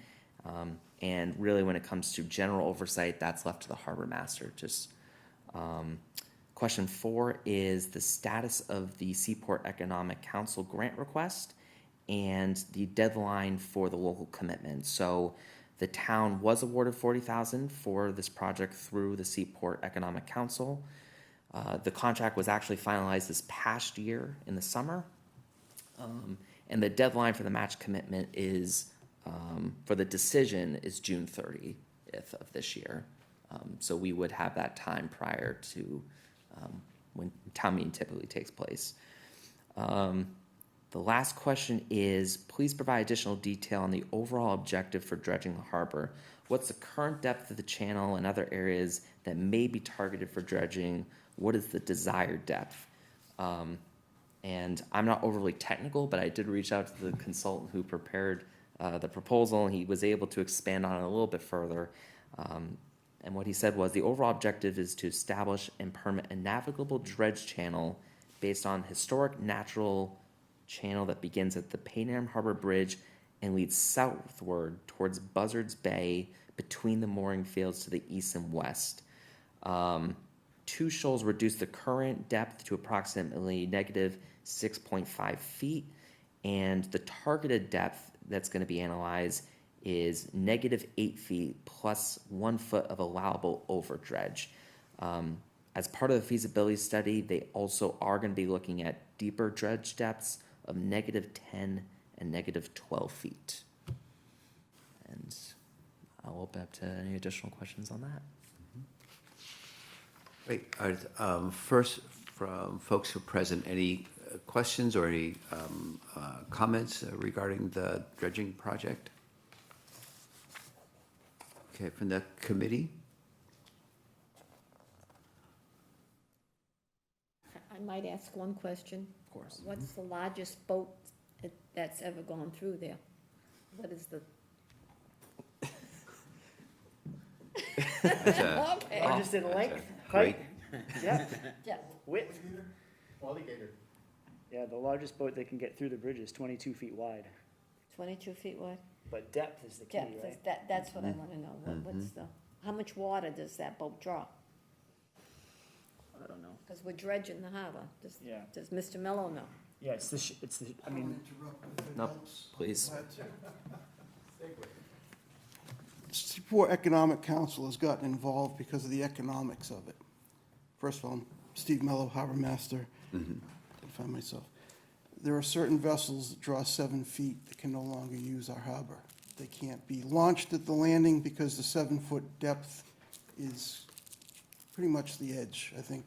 And really, when it comes to general oversight, that's left to the harbor master. Question 4 is the status of the Seaport Economic Council grant request and the deadline for the local commitment. So the town was awarded $40,000 for this project through the Seaport Economic Council. The contract was actually finalized this past year in the summer. And the deadline for the match commitment is, for the decision, is June 30th of this year. So we would have that time prior to when town meeting typically takes place. The last question is, please provide additional detail on the overall objective for dredging the harbor. What's the current depth of the channel and other areas that may be targeted for dredging? What is the desired depth? And I'm not overly technical, but I did reach out to the consultant who prepared the proposal, and he was able to expand on it a little bit further. And what he said was the overall objective is to establish and permit a navigable dredge channel based on historic natural channel that begins at the Payneham Harbor Bridge and leads southward towards Buzzards Bay between the mooring fields to the east and west. 2 shoals reduce the current depth to approximately negative 6.5 feet, and the targeted depth that's going to be analyzed is negative 8 feet plus 1 foot of allowable over dredge. As part of the feasibility study, they also are going to be looking at deeper dredge depths of negative 10 and negative 12 feet. And I'll open up to any additional questions on that. Great. First, from folks who are present, any questions or any comments regarding the dredging project? Okay, from the committee? I might ask one question. Of course. What's the largest boat that's ever gone through there? What is the? That's a- Okay. Largest in that's length, a great- height? Yeah, Yeah, width. Yeah, the largest boat that can get through the bridge is 22 feet wide, 22 feet wide? but depth is the key, Depth, right? that's what I want to know. What's the, how much water does that boat draw? I don't know. Because we're dredging the harbor. Yeah. Does Mr. Mello know? Yeah, I mean, No, please. Seaport Economic Council has gotten involved because of the economics of it. First of all, I'm Steve Mello, harbor master. I find myself. There are certain vessels that draw 7 feet that can no longer use our harbor. They can't be launched at the landing because the 7-foot depth is pretty much the edge, I think.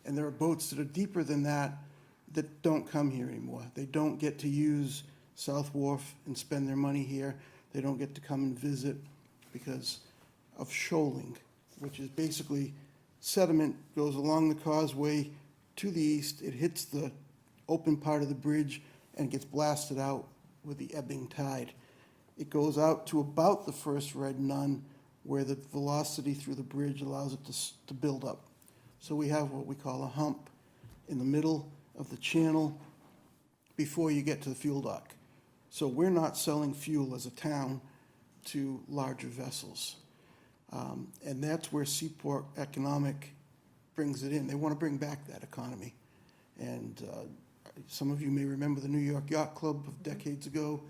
And there are boats that are deeper than that that don't come here anymore. They don't get to use South Wharf and spend their money here. They don't get to come and visit because of shoaling, which is basically sediment goes along the causeway to the east. It hits the open part of the bridge and gets blasted out with the ebbing tide. It goes out to about the first red nun where the velocity through the bridge allows it to build up. So we have what we call a hump in the middle of the channel before you get to the fuel dock. So we're not selling fuel as a town to larger vessels. And that's where Seaport Economic brings it in. They want to bring back that economy. And some of you may remember the New York Yacht Club of decades ago.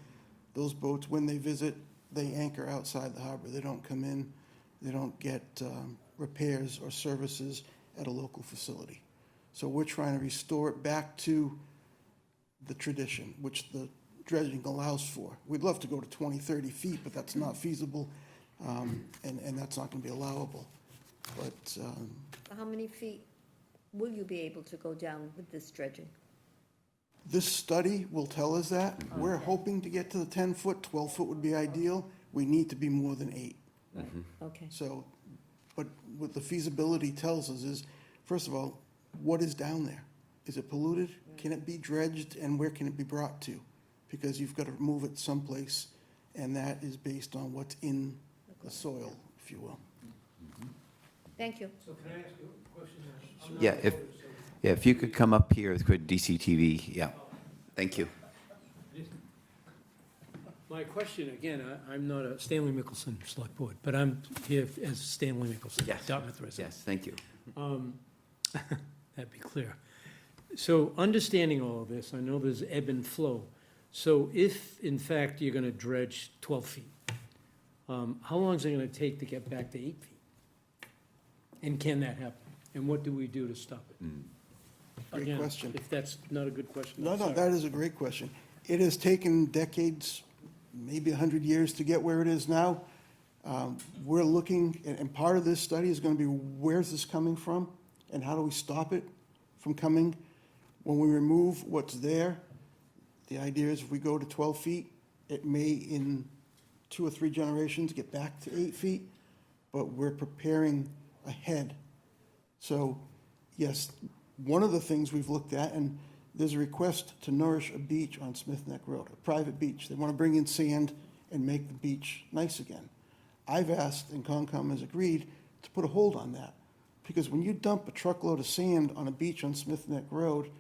Those boats, when they visit, they anchor outside the harbor. They don't come in. They don't get repairs or services at a local facility. So we're trying to restore it back to the tradition, which the dredging allows for. We'd love to go to 20, 30 feet, but that's not feasible, and that's not going to be allowable. But How many feet will you be able to go down with this dredging? this study will tell us that. We're hoping to get to the 10-foot, 12-foot would be ideal. We need to be more than 8. Okay. So, but what the feasibility tells us is, first of all, what is down there? Is it polluted? Can it be dredged, and where can it be brought to? Because you've got to move it someplace, and that is based on what's in the soil, if you will. Thank you. So can I ask you a question? Yeah, if you could come up here with DCTV, yeah. Thank you. My question, again, I'm not a Stanley Mickelson Select Board, but I'm here as Stanley Mickelson, Yes. Dartmouth resident. Yes, thank you. That'd be clear. So understanding all of this, I know there's ebb and flow. So if, in fact, you're going to dredge 12 feet, how long is it going to take to get back to 8 feet? And can that happen? And what do we do to stop it? Great Again, question. if that's not a good question, No, I'm no, sorry. that is a great question. It has taken decades, maybe 100 years to get where it is now. We're looking, and part of this study is going to be, where's this coming from? And how do we stop it from coming? When we remove what's there, the idea is if we go to 12 feet, it may in 2 or 3 generations get back to 8 feet, but we're preparing ahead. So, yes, one of the things we've looked at, and there's a request to nourish a beach on Smith Neck Road, a private beach. They want to bring in sand and make the beach nice again. I've asked, and Concom has agreed, to put a hold on that. Because when you dump a truckload of sand on a beach on Smith Neck Road,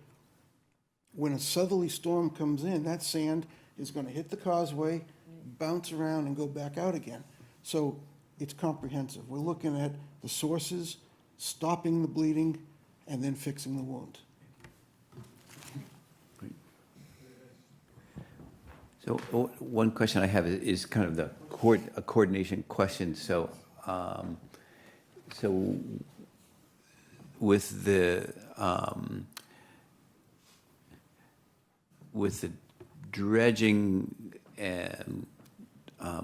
when a southerly storm comes in, that sand is going to hit the causeway, bounce around, and go back out again. So it's comprehensive. We're looking at the sources, stopping the bleeding, and then fixing the wound. So one question I have is kind of a coordination question. So, so with the dredging and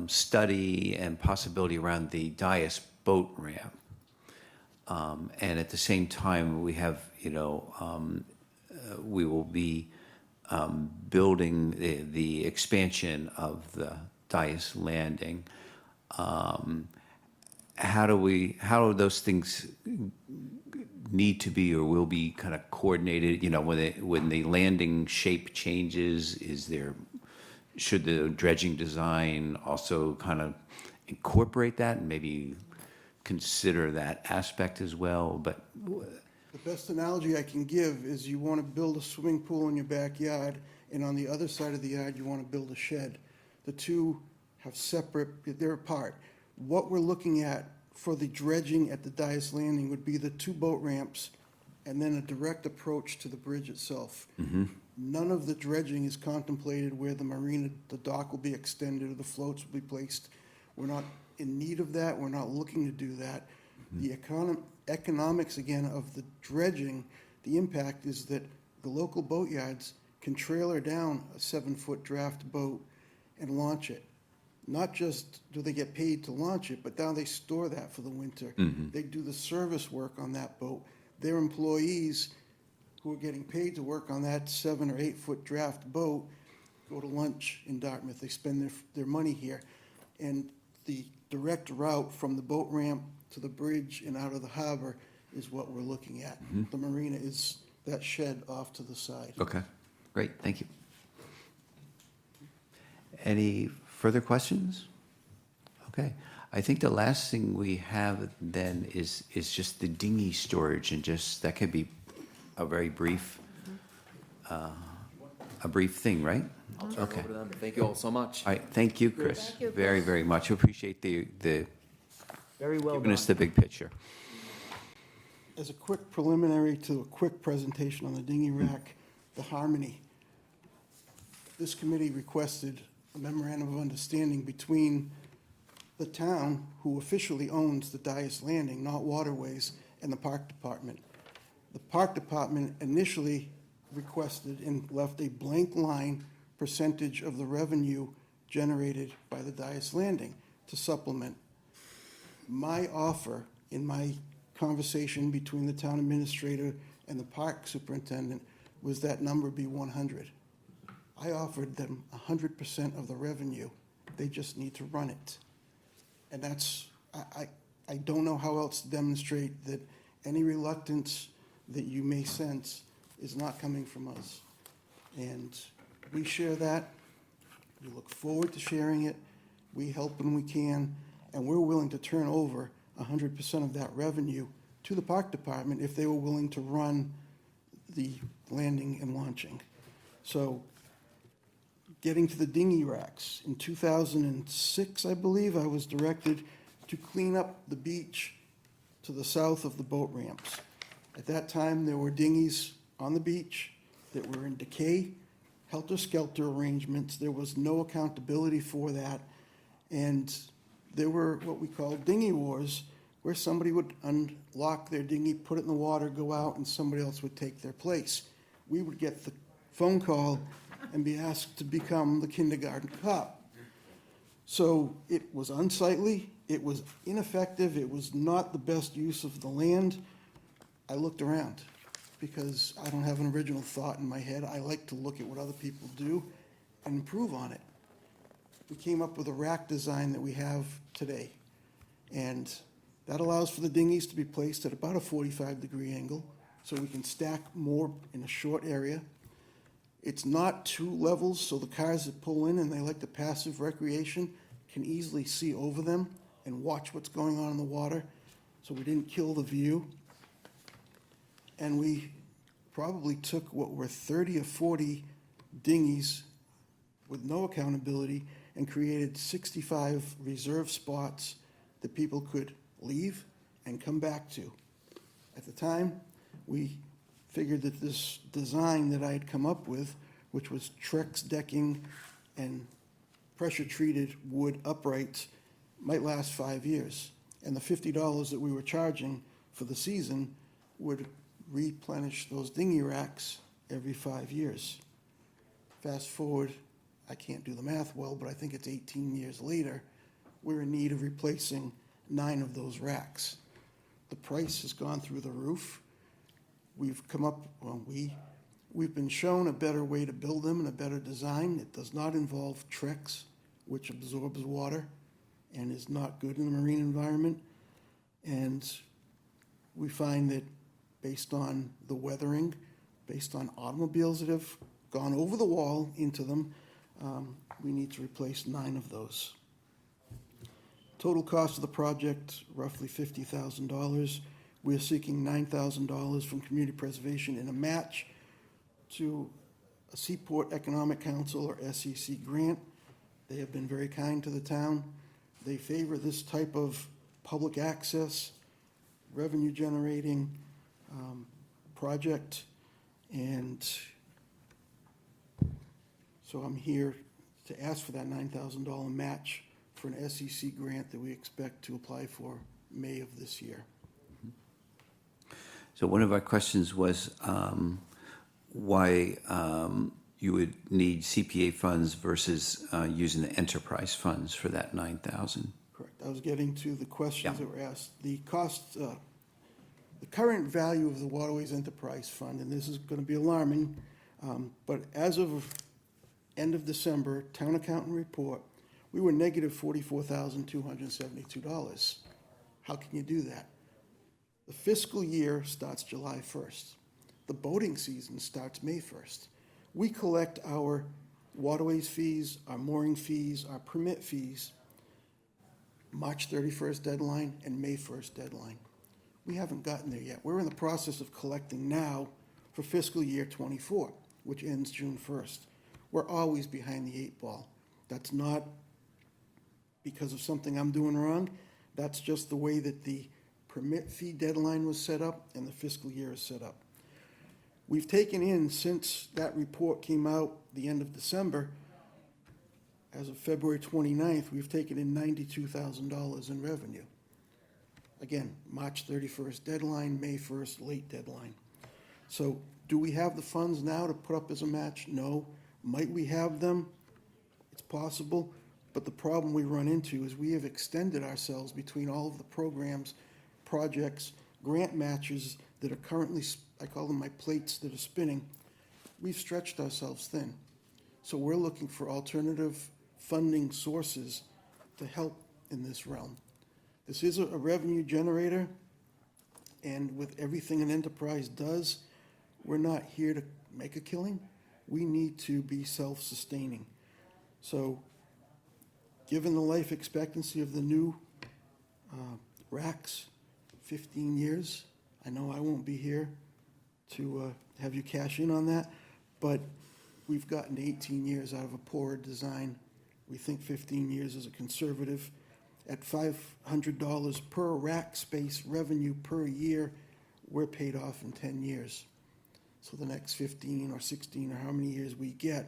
study and possibility around the Dias boat ramp, and at the same time we have, we will be building the expansion of the Dias landing. How do those things need to be or will be kind of coordinated? When the landing shape changes, should the dredging design also kind of incorporate that and maybe consider that aspect as well, but The best analogy I can give is you want to build a swimming pool in your backyard, and on the other side of the yard, you want to build a shed. The two have separate, they're apart. What we're looking at for the dredging at the Dias Landing would be the two boat ramps and then a direct approach to the bridge itself. None of the dredging is contemplated where the marina, the dock will be extended or the floats will be placed. We're not in need of that. We're not looking to do that. The economics, again, of the dredging, the impact is that the local boatyards can trailer down a 7-foot draft boat and launch it. Not just do they get paid to launch it, but now they store that for the winter. They do the service work on that boat. Their employees who are getting paid to work on that 7 or 8 foot draft boat go to lunch in Dartmouth. They spend their money here. And the direct route from the boat ramp to the bridge and out of the harbor is what we're looking at. The marina is that shed off to the side. okay, great, thank you. Any further questions? Okay, I think the last thing we have then is just the dinghy storage, and just, that could be a very brief, a brief thing, right? I'll turn it Okay. over to them. Thank you all so much. All right, thank you, Chris. Thank you, Very, Chris. very much. Appreciate the Very well giving done. us the big picture. As a quick preliminary to a quick presentation on the dinghy rack, the Harmony. This committee requested a memorandum of understanding between the town, who officially owns the Dias Landing, not Waterways, and the Park Department. The Park Department initially requested and left a blank line percentage of the revenue generated by the Dias Landing to supplement. My offer in my conversation between the town administrator and the park superintendent was that number be 100. I offered them 100% of the revenue. They just need to run it. And that's, I don't know how else to demonstrate that any reluctance that you may sense is not coming from us. And we share that. We look forward to sharing it. We help when we can, and we're willing to turn over 100% of that revenue to the park department if they were willing to run the landing and launching. So getting to the dinghy racks, in 2006, I believe, I was directed to clean up the beach to the south of the boat ramps. At that time, there were dinghies on the beach that were in decay, helter-skelter arrangements. There was no accountability for that. And there were what we call dinghy wars, where somebody would unlock their dinghy, put it in the water, go out, and somebody else would take their place. We would get the phone call and be asked to become the kindergarten cop. So it was unsightly, it was ineffective, it was not the best use of the land. I looked around because I don't have an original thought in my head. I like to look at what other people do and improve on it. We came up with a rack design that we have today. And that allows for the dinghies to be placed at about a 45-degree angle, so we can stack more in a short area. It's not 2 levels, so the cars that pull in and they like the passive recreation can easily see over them and watch what's going on in the water, so we didn't kill the view. And we probably took what were 30 or 40 dinghies with no accountability and created 65 reserve spots that people could leave and come back to. At the time, we figured that this design that I had come up with, which was Trex decking and pressure-treated wood uprights, might last 5 years. And the $50 that we were charging for the season would replenish those dinghy racks every 5 years. Fast forward, I can't do the math well, but I think it's 18 years later, we're in need of replacing 9 of those racks. The price has gone through the roof. We've come up, well, we've been shown a better way to build them and a better design. It does not involve Trex, which absorbs water and is not good in the marine environment. And we find that based on the weathering, based on automobiles that have gone over the wall into them, we need to replace 9 of those. Total cost of the project, roughly $50,000. We're seeking $9,000 from Community Preservation in a match to a Seaport Economic Council, or SEC, grant. They have been very kind to the town. They favor this type of public access, revenue-generating project, and so I'm here to ask for that $9,000 match for an SEC grant that we expect to apply for May of this year. So one of our questions was why you would need CPA funds versus using the enterprise funds for that 9,000. Correct. I was getting to the questions Yeah. that were asked. The cost, the current value of the Waterways Enterprise Fund, and this is going to be alarming, but as of end of December, town accountant report, we were negative $44,272. How can you do that? The fiscal year starts July 1st. The boating season starts May 1st. We collect our waterways fees, our mooring fees, our permit fees, March 31st deadline and May 1st deadline. We haven't gotten there yet. We're in the process of collecting now for fiscal year '24, which ends June 1st. We're always behind the 8 ball. That's not because of something I'm doing wrong. That's just the way that the permit fee deadline was set up and the fiscal year is set up. We've taken in, since that report came out the end of December, as of February 29th, we've taken in $92,000 in revenue. Again, March 31st deadline, May 1st late deadline. So do we have the funds now to put up as a match? No. Might we have them? It's possible. But the problem we run into is we have extended ourselves between all of the programs, projects, grant matches that are currently, I call them my plates that are spinning. We've stretched ourselves thin. So we're looking for alternative funding sources to help in this realm. This is a revenue generator, and with everything an enterprise does, we're not here to make a killing. We need to be self-sustaining. So given the life expectancy of the new racks, 15 years, I know I won't be here to have you cash in on that, but we've gotten 18 years out of a poorer design. We think 15 years is a conservative. At $500 per rack space revenue per year, we're paid off in 10 years. So the next 15 or 16 or how many years we get,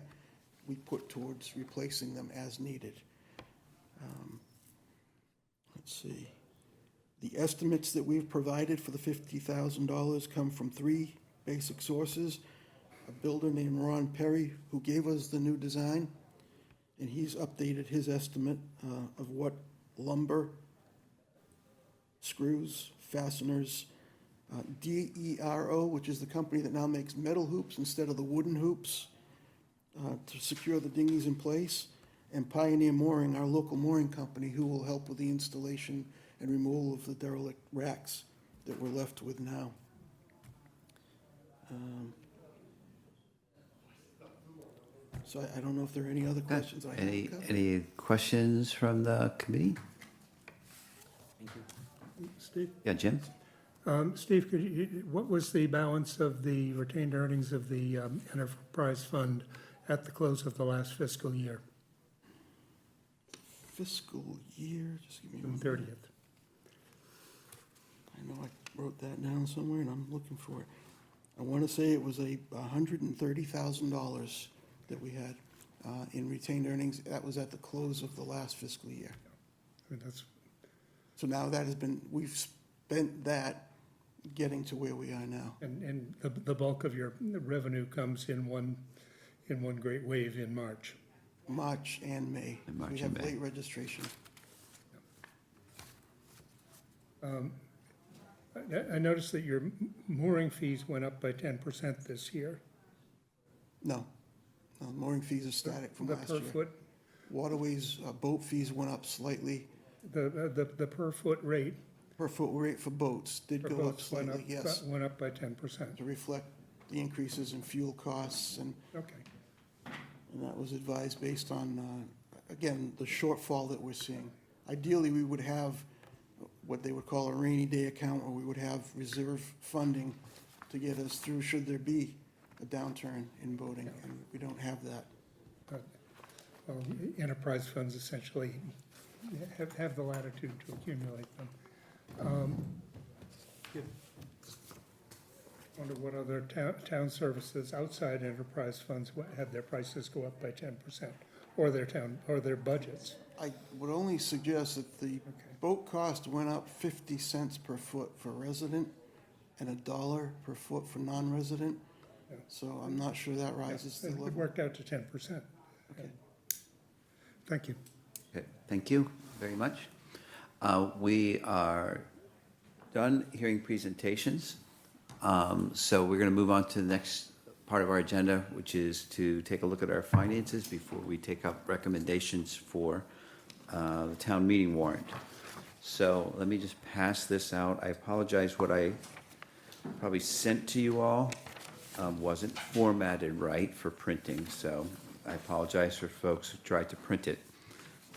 we put towards replacing them as needed. Let's see. The estimates that we've provided for the $50,000 come from 3 basic sources. A builder named Ron Perry, who gave us the new design, and he's updated his estimate of what lumber, screws, fasteners, DERO, which is the company that now makes metal hoops instead of the wooden hoops to secure the dinghies in place, and Pioneer Mooring, our local mooring company, who will help with the installation and removal of the derelict racks that we're left with now. So I don't know if there are any other questions I have. Any questions from the committee? Steve? Yeah, Jim? Steve, what was the balance of the retained earnings of the enterprise fund at the close of the last fiscal year? Fiscal year, just give me June one 30th. minute. I know I wrote that down somewhere and I'm looking for it. I want to say it was $130,000 that we had in retained earnings. That was at the close of the last fiscal year. I mean, that's, So now that has been, we've spent that getting to where we are now. and the bulk of your revenue comes in one great wave in March. March and May. In March We and have May. late registration. I noticed that your mooring fees went up by 10% this year. No, mooring fees are static from The last per year. foot, Waterways, boat fees went up slightly. the per foot rate Per foot rate for boats did for go up boats went slightly, yes, went up by 10%. to reflect the increases in fuel costs, and Okay. that was advised based on, again, the shortfall that we're seeing. Ideally, we would have what they would call a rainy day account, where we would have reserve funding to get us through should there be a downturn in boating, and we don't have that. Enterprise funds essentially have the latitude to accumulate them. Wonder what other town services outside enterprise funds had their prices go up by 10%, or their budgets. I would only suggest that the boat cost went up 50 cents per foot for resident and $1 per foot for non-resident. So I'm not sure that rises to the It level. worked out to 10%. Okay. Thank you. Okay, thank you very much. We are done hearing presentations. So we're going to move on to the next part of our agenda, which is to take a look at our finances before we take up recommendations for the town meeting warrant. So let me just pass this out. I apologize, what I probably sent to you all wasn't formatted right for printing, so I apologize for folks who tried to print it.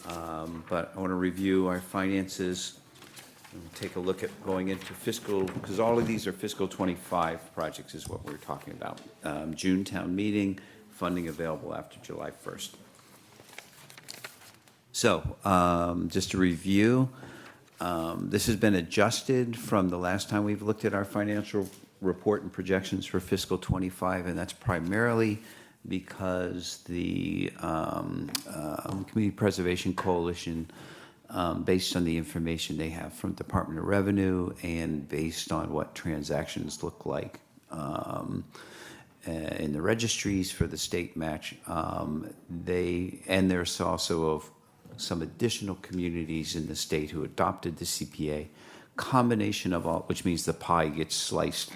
But I want to review our finances and take a look at going into fiscal, because all of these are fiscal 25 projects is what we're talking about. June town meeting, funding available after July 1st. So just to review, this has been adjusted from the last time we've looked at our financial report and projections for fiscal 25, and that's primarily because the Community Preservation Coalition, based on the information they have from Department of Revenue and based on what transactions look like in the registries for the state match, there's also some additional communities in the state who adopted the CPA, combination of all, which means the pie gets sliced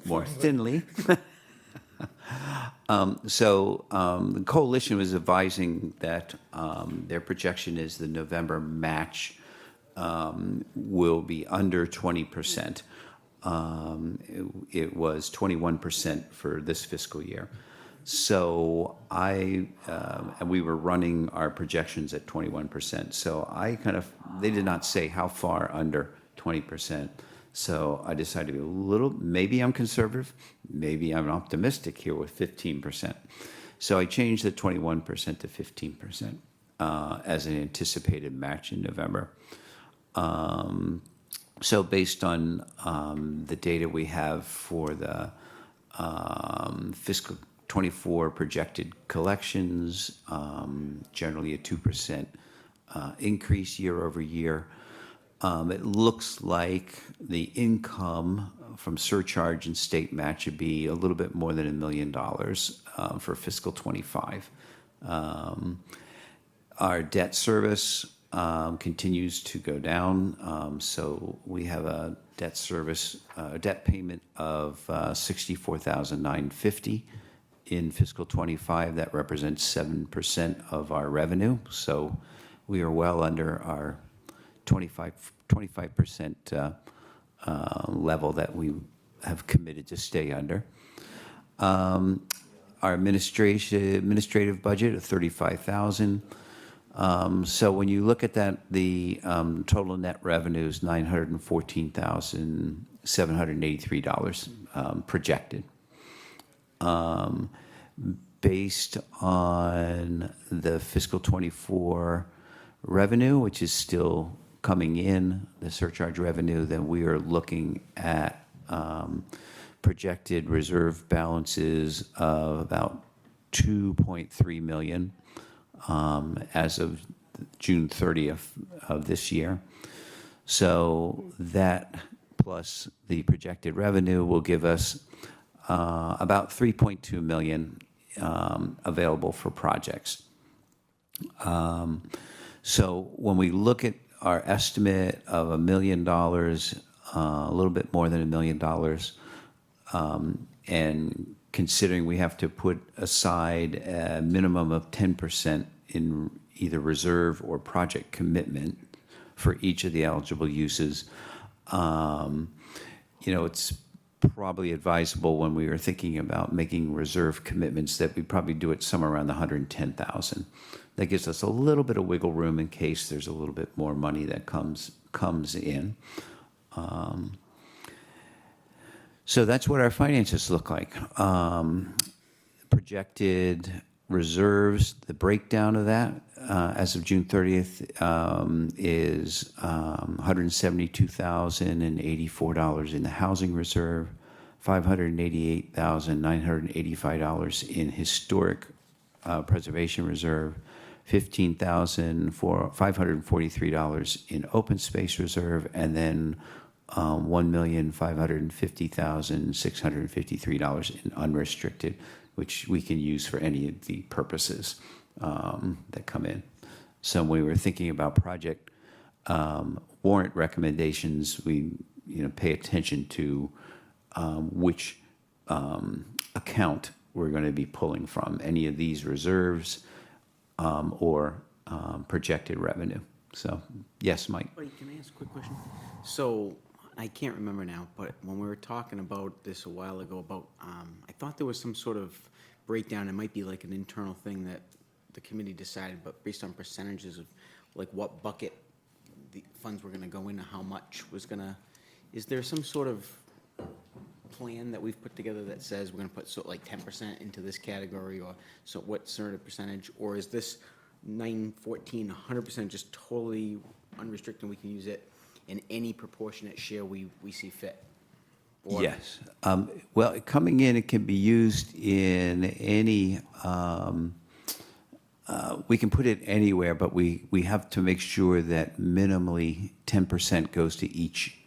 more thinly. The coalition was advising that their projection is the November match will be under 20%. It was 21% for this fiscal year. So and we were running our projections at 21%. So they did not say how far under 20%. So I decided to be maybe I'm conservative, maybe I'm optimistic here with 15%. So I changed the 21% to 15% as an anticipated match in November. So based on the data we have for the fiscal 24 projected collections, generally a 2% increase year over year. It looks like the income from surcharge and state match would be a little bit more than $1 million for fiscal 25. Our debt service continues to go down. So we have a debt service, debt payment of $64,950 in fiscal 25. That represents 7% of our revenue. So we are well under our 25% level that we have committed to stay under. Our administrative budget of $35,000. So when you look at that, the total net revenue is $914,783 projected. Based on the fiscal 24 revenue, which is still coming in, the surcharge revenue, then we are looking at projected reserve balances of about $2.3 million as of June 30th of this year. So that plus the projected revenue will give us about $3.2 million available for projects. So when we look at our estimate of $1 million, a little bit more than $1 million, and considering we have to put aside a minimum of 10% in either reserve or project commitment for each of the eligible uses, it's probably advisable when we were thinking about making reserve commitments that we probably do it somewhere around the 110,000. That gives us a little bit of wiggle room in case there's a little bit more money that comes in. So that's what our finances look like. Projected reserves, the breakdown of that as of June 30th is $172,084 in the housing reserve, $588,985 in historic preservation reserve, $15,543 in open space reserve, and then $1,550,653 in unrestricted, which we can use for any of the purposes that come in. So when we were thinking about project warrant recommendations, we pay attention to which account we're going to be pulling from, any of these reserves or projected revenue. So yes, Mike. Buddy, can I ask a quick question? So I can't remember now, but when we were talking about this a while ago about, I thought there was some sort of breakdown. It might be like an internal thing that the committee decided, but based on percentages of like what bucket the funds were going to go into, how much was going to, is there some sort of plan that we've put together that says we're going to put like 10% into this category, or so what sort of percentage, or is this 914 100% just totally unrestricted and we can use it in any proportionate share we see fit? Or Yes. Well, coming in, it can be used in any, we can put it anywhere, but we have to make sure that minimally 10% goes to each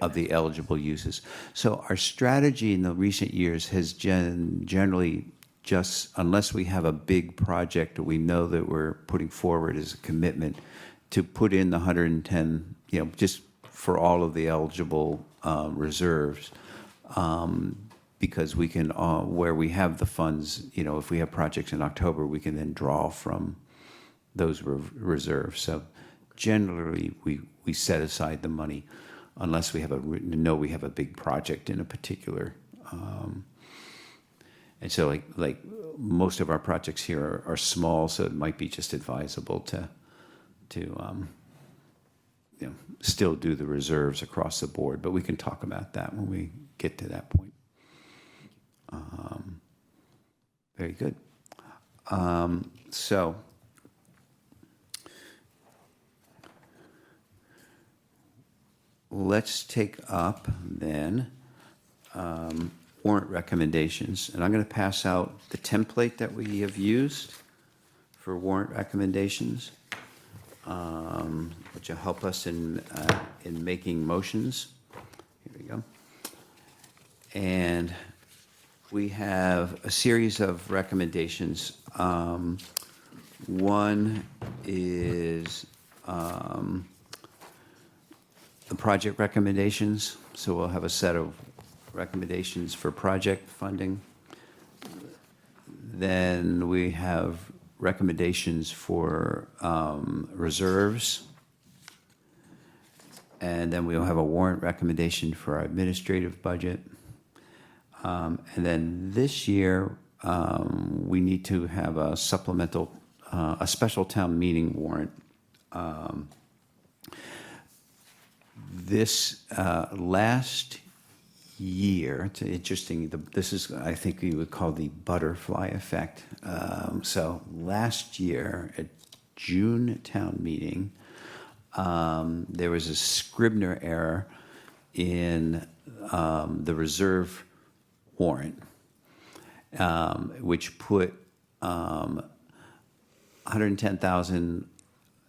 of the eligible uses. So our strategy in the recent years has generally just, unless we have a big project that we know that we're putting forward as a commitment, to put in the 110, just for all of the eligible reserves, because we can, where we have the funds, if we have projects in October, we can then draw from those reserves. So generally, we set aside the money unless we have we have a big project in a particular. And so like most of our projects here are small, so it might be just advisable to still do the reserves across the board, but we can talk about that when we get to that point. Very good. So let's take up then warrant recommendations, and I'm going to pass out the template that we have used for warrant recommendations, which will help us in making motions. Here we go. And we have a series of recommendations. One is the project recommendations. So we'll have a set of recommendations for project funding. Then we have recommendations for reserves. And then we'll have a warrant recommendation for our administrative budget. And then this year, we need to have a supplemental, a special town meeting warrant. This last year, it's interesting, this is, I think we would call the butterfly effect. So last year at June town meeting, there was a Scribner error in the reserve warrant, which put 110,000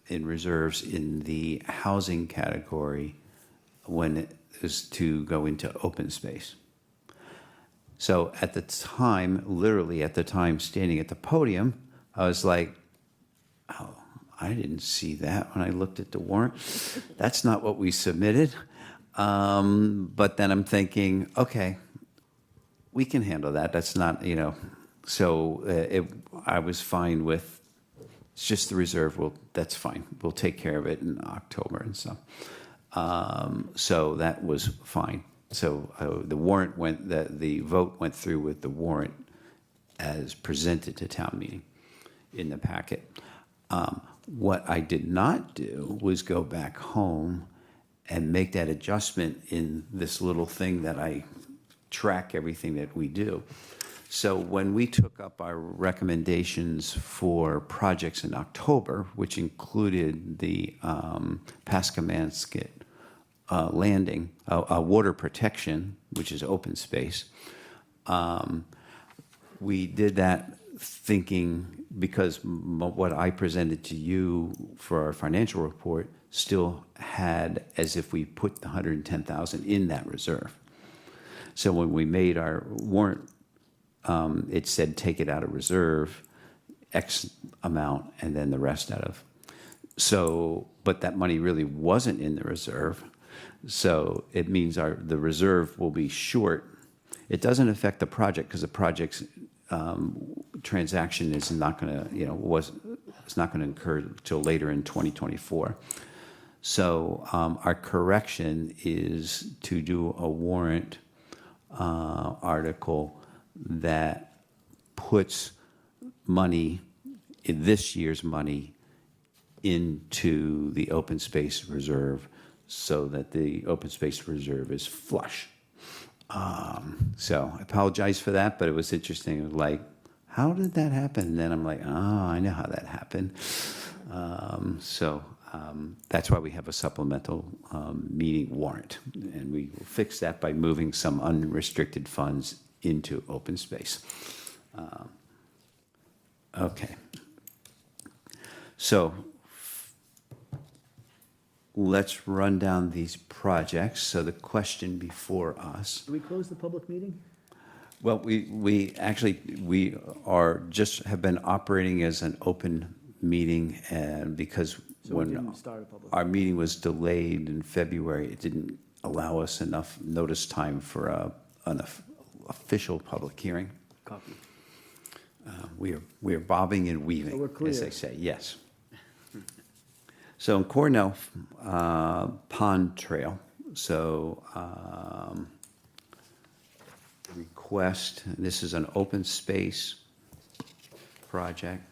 in reserves in the housing category when it was to go into open space. So at the time, literally at the time, standing at the podium, I was like, oh, I didn't see that when I looked at the warrant. That's not what we submitted. But then I'm thinking, okay, we can handle that. That's not, so I was fine with, it's just the reserve. Well, that's fine. We'll take care of it in October and stuff. So that was fine. the warrant went, the vote went through with the warrant as presented to town meeting in the packet. What I did not do was go back home and make that adjustment in this little thing that I track everything that we do. So when we took up our recommendations for projects in October, which included the Pascamanskett landing, water protection, which is open space, we did that thinking because what I presented to you for our financial report still had as if we put the 110,000 in that reserve. So when we made our warrant, it said take it out of reserve, X amount, and then the rest out of. So, but that money really wasn't in the reserve. So it means the reserve will be short. It doesn't affect the project because the project's transaction is not going to, it's not going to occur till later in 2024. So our correction is to do a warrant article that puts money, in this year's money, into the open space reserve so that the open space reserve is flush. So I apologize for that, but it was interesting. It was like, how did that happen? And then I'm like, oh, I know how that happened. That's why we have a supplemental meeting warrant. And we will fix that by moving some unrestricted funds into open space. Okay. So let's run down these projects. So the question before us. Do we close the public meeting? Well, we actually, we are just have been operating as an open meeting, and because So we didn't start a public. our meeting was delayed in February, it didn't allow us enough notice time for an official public hearing. Copy. We are bobbing and weaving, So we're clear. as they say, yes. So in Cornell Pond Trail, so request, this is an open space project,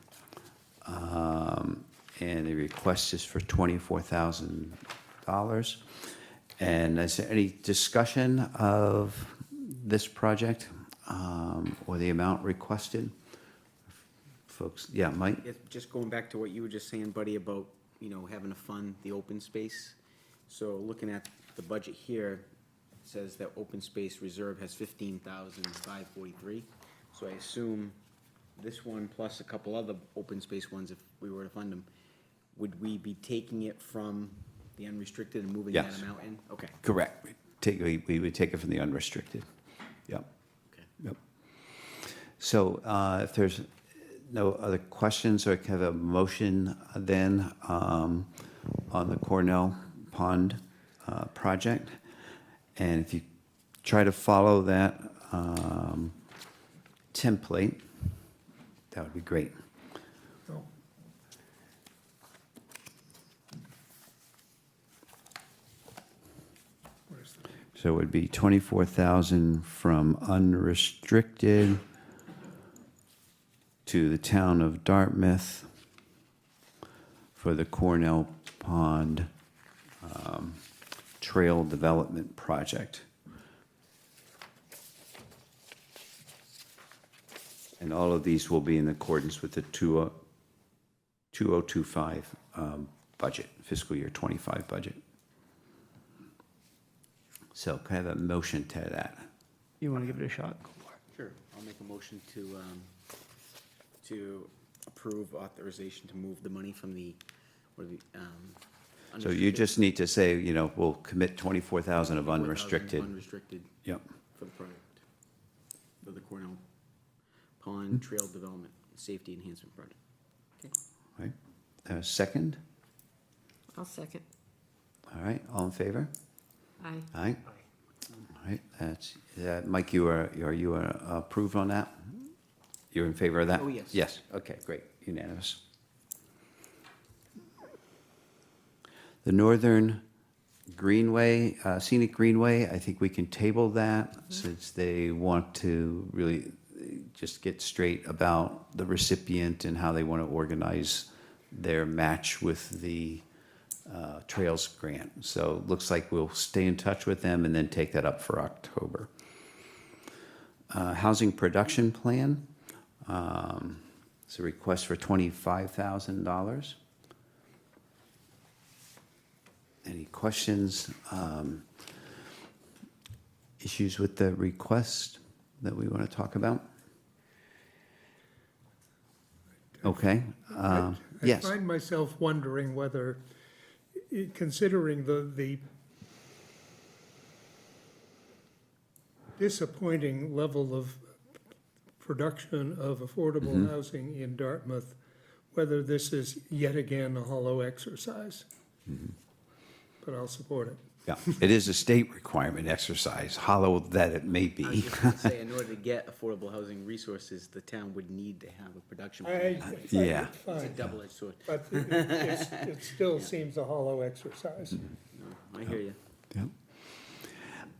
and the request is for $24,000. And is there any discussion of this project or the amount requested? Folks, yeah, Mike? Just going back to what you were just saying, Buddy, about, having to fund the open space. So looking at the budget here, it says that open space reserve has 15,543. So I assume this one plus a couple other open space ones, if we were to fund them, would we be taking it from the unrestricted and moving that Yes. amount in? Okay. Correct. We would take it from the unrestricted. Yep. Okay. Yep. So if there's no other questions, or have a motion then on the Cornell Pond project. And if you try to follow that template, that would be great. So it would be 24,000 from unrestricted to the town of Dartmouth for the Cornell Pond Trail Development Project. And all of these will be in accordance with the 2025 budget, fiscal year 25 budget. So can I have a motion to that? You want to give it a shot? Sure. I'll make a motion to approve authorization to move the money from the, So you just need to say, we'll commit 24,000 of 4,000 unrestricted. Unrestricted Yep. for the project, for the Cornell Pond Trail Development Safety Enhancement Project. Right. Second? I'll second. All right, all in favor? Aye. Aye. All right, Mike, you are approved on that? You're in favor of that? Oh, yes. Yes, okay, great, unanimous. The Northern Greenway, Scenic Greenway, I think we can table that since they want to really just get straight about the recipient and how they want to organize their match with the Trails Grant. So it looks like we'll stay in touch with them and then take that up for October. Housing Production Plan, it's a request for $25,000. Any questions, issues with the request that we want to talk about? Okay, yes. I find myself wondering whether, considering the disappointing level of production of affordable housing in Dartmouth, whether this is yet again a hollow exercise. But I'll support it. Yeah, it is a state requirement exercise, hollow that it may I was be. just gonna say, in order to get affordable housing resources, the town would need to have a production plan. Yeah. It's a Fine, double-edged sword. but it still seems a hollow exercise. No, I hear you.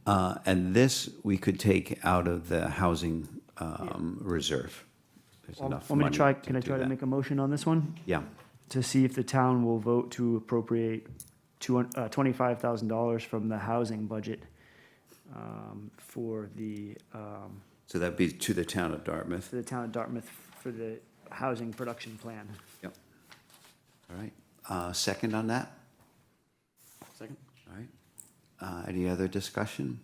And this, we could take out of the housing reserve. There's enough Want me to money try, can I do try to that. make a motion on this one? Yeah, To see if the town will vote to appropriate $25,000 from the housing budget for the, so that'd be to the town of Dartmouth. for the town of Dartmouth for the housing production plan. Yep. All right, second on that? Second? All right. Any other discussion?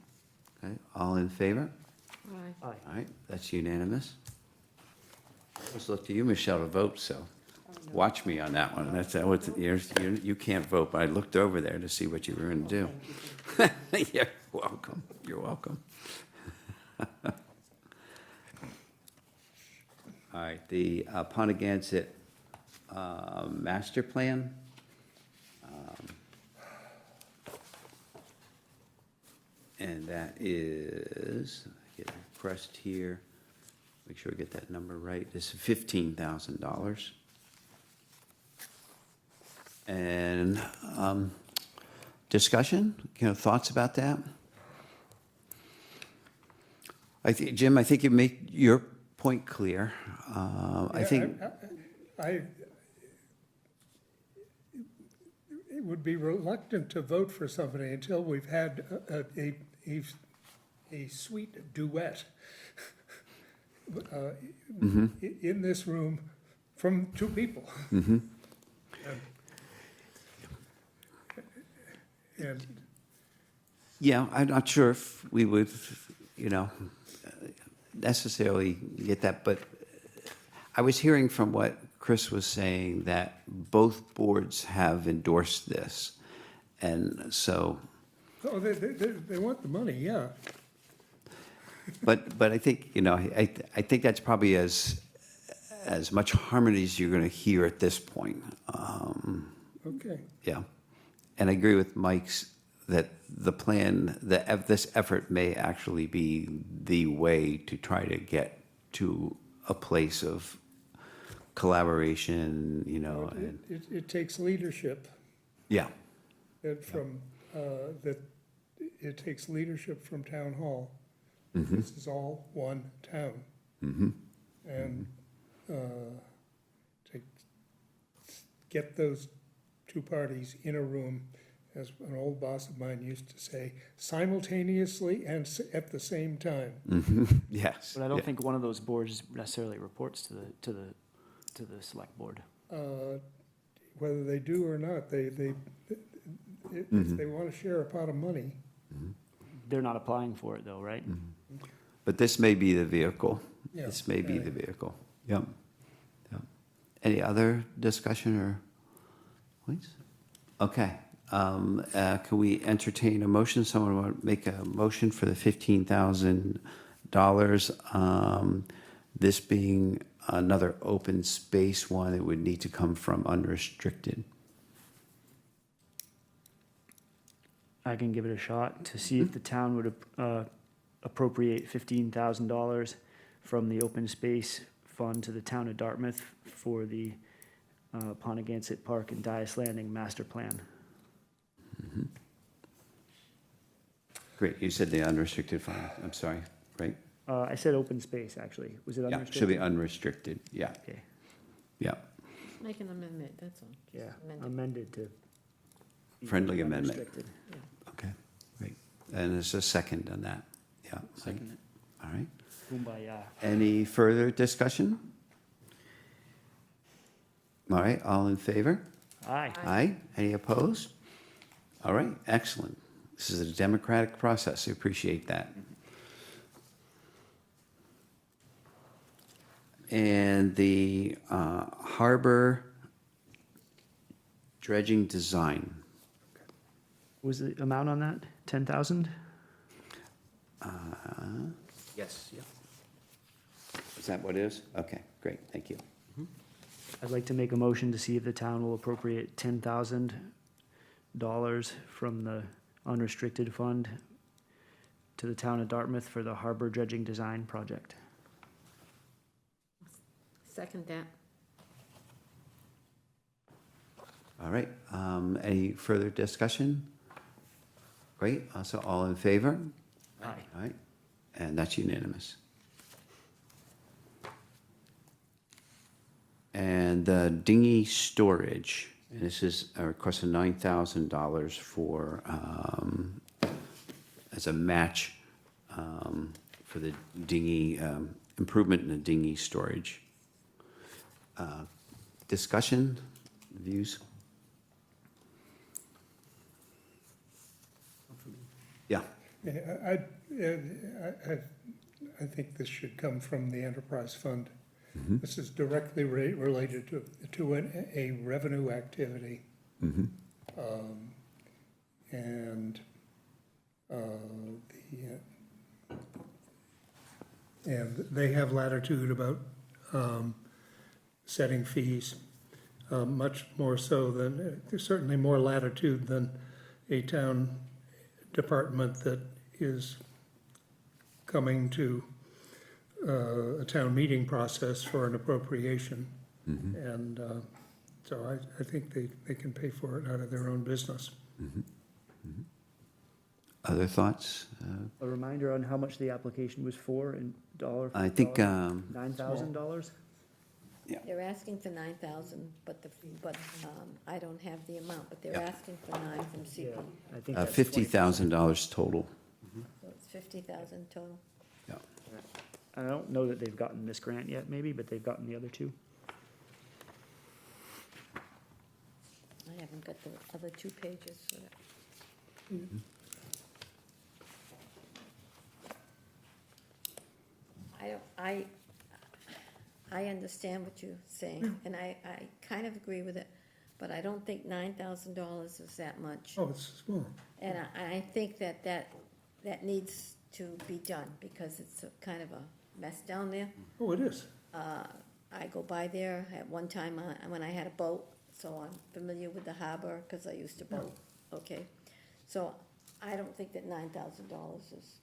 Okay, all in favor? Aye. Aye. All right, that's unanimous. Let's look to you, Michelle, to vote, so watch me on that one. That's, you can't vote, but I looked over there to see what you were going to do. You're welcome, you're welcome. All right, the Poneganyset master plan. And that is, get it pressed here, make sure I get that number right, it's $15,000. And discussion, thoughts about that? I think, Jim, I think you make your point clear. I think, I would be reluctant to vote for somebody until we've had a sweet duet in this room from two people. And yeah, I'm not sure if we would, necessarily get that, but I was hearing from what Chris was saying that both boards have endorsed this. And so, oh, they want the money, yeah. but I think, I think that's probably as much harmony as you're going to hear at this point. Okay. Yeah. And I agree with Mike's that the plan, this effort may actually be the way to try to get to a place of collaboration, and, It takes leadership yeah. that it takes leadership from town hall. This is all one town. And to get those two parties in a room, as an old boss of mine used to say, simultaneously and at the same time. Yes. But I don't think one of those boards necessarily reports to the select board. Whether they do or not, if they want to share a pot of money. They're not applying for it though, right? But this may be the vehicle. Yeah. This may be the vehicle. Yep. Yep. Any other discussion or points? Okay. Can we entertain a motion? Someone want to make a motion for the $15,000? This being another open space one, it would need to come from unrestricted. I can give it a shot to see if the town would appropriate $15,000 from the open space fund to the town of Dartmouth for the Poneganyset Park and Dias Landing master plan. Great, you said the unrestricted fund, I'm sorry, right? I said open space, actually. Was it Yeah, unrestricted? should be unrestricted, yeah, Okay, yeah. Make an amendment, that's all. yeah, Amend it. amended to. be Friendly amendment. unrestricted. Okay, great. And there's a second on that, yeah. Second it. All right. Kumbaya. Any further discussion? All right, all in favor? Aye. Aye. Any opposed? All right, excellent. This is a democratic process. I appreciate that. And the harbor dredging design. Was the amount on that 10,000? Yes, yeah. Is that what it is? Okay, great, thank you. I'd like to make a motion to see if the town will appropriate $10,000 from the unrestricted fund to the town of Dartmouth for the harbor dredging design project. Second that. All right, any further discussion? Great, so all in favor? Aye. All right, and that's unanimous. And the dinghy storage, and this is a request of $9,000 for, as a match for the dinghy, improvement in the dinghy storage. Discussion, views? Yeah, Yeah, I think this should come from the enterprise fund. This is directly related to a revenue activity. And they have latitude about setting fees, much more so than, certainly more latitude than a town department that is coming to a town meeting process for an appropriation. And so I think they can pay for it out of their own business. other thoughts? A reminder on how much the application was for in dollar? I think, $9,000? They're asking for 9,000, but I don't have the amount, but they're Yep. asking for 9 from CP. I think that's $50,000 total. So it's 50,000 total. Yeah. I don't know that they've gotten this grant yet, maybe, but they've gotten the other two. I haven't got the other 2 pages for that. I understand what you're saying, and I kind of agree with it, but I don't think $9,000 is that much. Oh, it's small. And I think that needs to be done, because it's a kind of a mess down there. Oh, it is. I go by there at one time when I had a boat, so I'm familiar with the harbor, because I used to boat, okay? So I don't think that $9,000 is,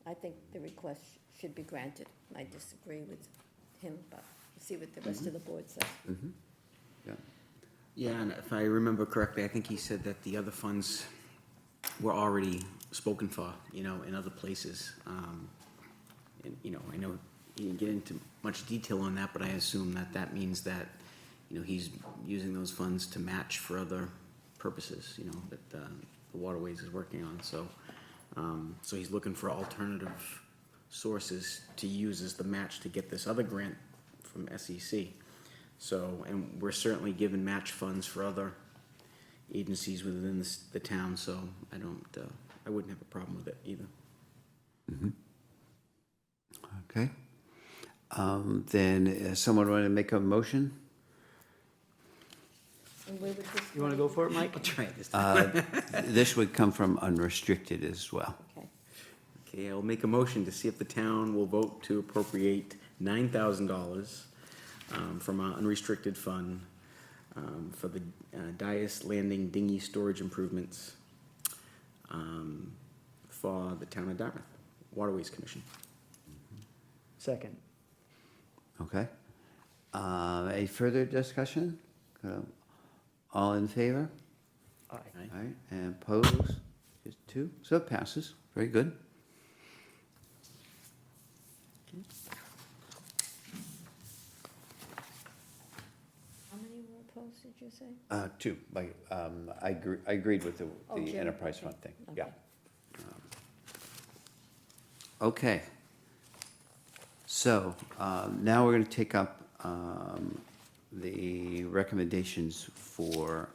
I think the request should be granted. I disagree with him, but see what the rest of the board says. Yeah. Yeah, and if I remember correctly, I think he said that the other funds were already spoken for, in other places. And, I know he didn't get into much detail on that, but I assume that means that, he's using those funds to match for other purposes, that the Waterways is working on. So, so he's looking for alternative sources to use as the match to get this other grant from SEC. So, and we're certainly given match funds for other agencies within the town, so I wouldn't have a problem with it either. Okay. Then someone want to make a motion? And where would this? You want to go for it, Mike? I'll try it this time. This would come from unrestricted as well. Okay. Okay, I'll make a motion to see if the town will vote to appropriate $9,000 from our unrestricted fund for the Dias Landing dinghy storage improvements for the town of Dartmouth Waterways Commission. Second. Okay. Any further discussion? All in favor? Aye. All right, and opposed? Just 2, so it passes. Very good. How many were opposed, did you say? Two, I agreed with Oh, the Jim, enterprise okay, fund thing, okay. yeah. Okay. So, now we're gonna take up, the recommendations for,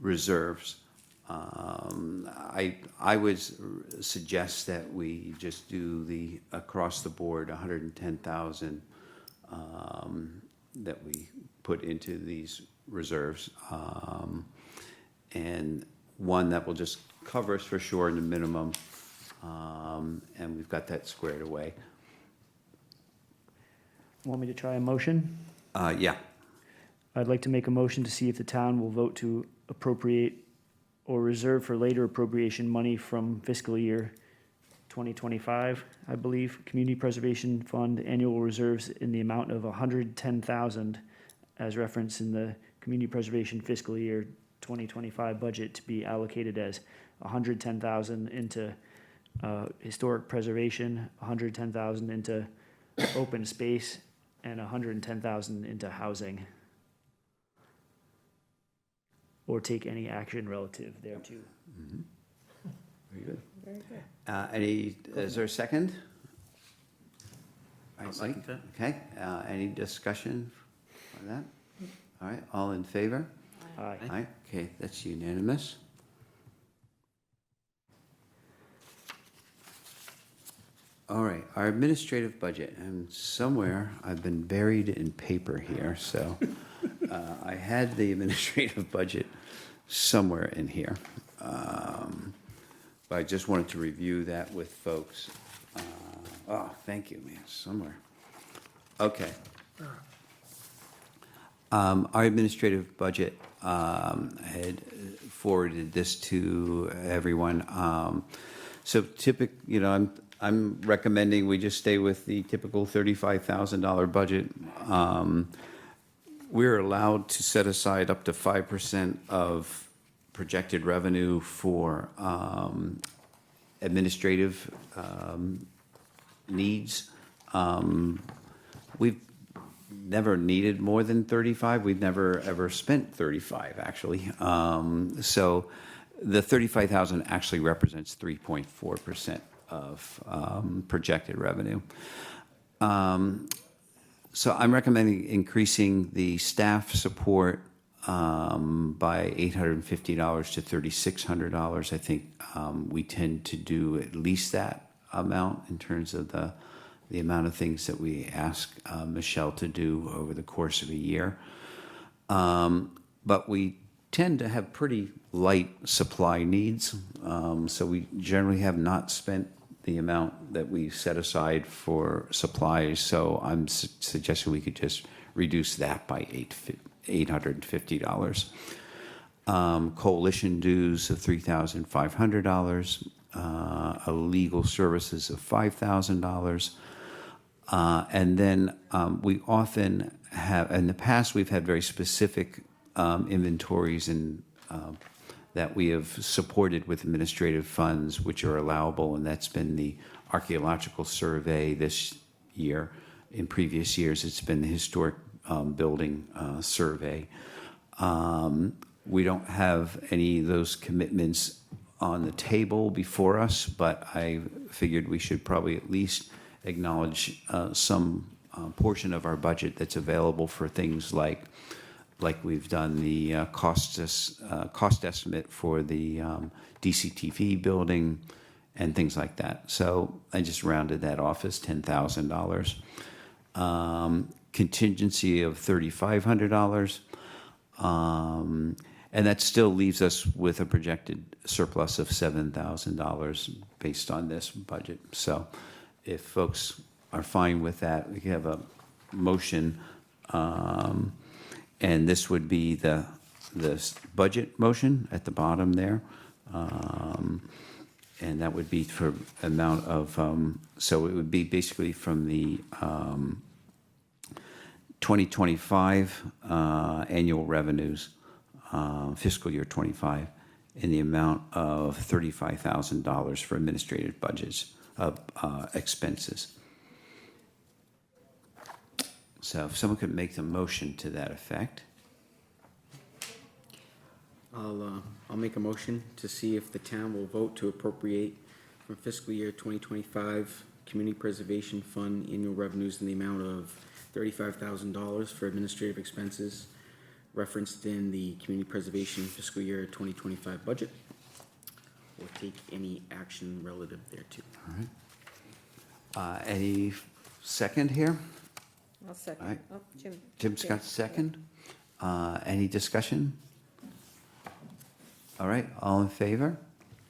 reserves. I would suggest that we just do the, across the board, 110,000, that we put into these reserves. And one that will just cover us for sure in the minimum, and we've got that squared away. Want me to try a motion? Yeah, I'd like to make a motion to see if the town will vote to appropriate or reserve for later appropriation money from fiscal year 2025, I believe, Community Preservation Fund annual reserves in the amount of 110,000 as referenced in the Community Preservation fiscal year 2025 budget to be allocated as 110,000 into historic preservation, 110,000 into open space, and 110,000 into housing. Or take any action relative thereto. very good. Very good. Is there a second? I'll second that. Okay, any discussion on that? All right, all in favor? Aye. Aye, okay, that's unanimous. All right, our administrative budget, and somewhere I've been buried in paper here, so I had the administrative budget somewhere in here. But I just wanted to review that with folks. Oh, thank you, man, somewhere. Okay. Our administrative budget, had forwarded this to everyone. So I'm recommending we just stay with the typical $35,000 budget. We're allowed to set aside up to 5% of projected revenue for administrative needs. We've never needed more than 35. We've never ever spent 35, actually. So the 35,000 actually represents 3.4% of projected revenue. So I'm recommending increasing the staff support by $850 to $3,600. I think we tend to do at least that amount in terms of the amount of things that we ask Michelle to do over the course of a year. But we tend to have pretty light supply needs, so we generally have not spent the amount that we set aside for supplies, so I'm suggesting we could just reduce that by $850. Coalition dues of $3,500, legal services of $5,000. And then we often have, in the past, we've had very specific inventories and that we have supported with administrative funds, which are allowable, and that's been the archaeological survey this year. In previous years, it's been the historic building survey. We don't have any of those commitments on the table before us, but I figured we should probably at least acknowledge some portion of our budget that's available for things like we've done the cost estimate for the DCTV building and things like that. So I just rounded that off as $10,000. Contingency of $3,500. And that still leaves us with a projected surplus of $7,000 based on this budget. So if folks are fine with that, we can have a motion. And this would be the budget motion at the bottom there. And that would be for amount of, so it would be basically from the 2025 annual revenues, fiscal year 25, in the amount of $35,000 for administrative budgets of expenses. So if someone could make the motion to that effect. I'll make a motion to see if the town will vote to appropriate from fiscal year 2025 Community Preservation Fund annual revenues in the amount of $35,000 for administrative expenses referenced in the Community Preservation fiscal year 2025 budget, or take any action relative thereto. All right. Any second here? I'll second. All right. Oh, Jim. Tim Scott, second. Any discussion? All right, all in favor?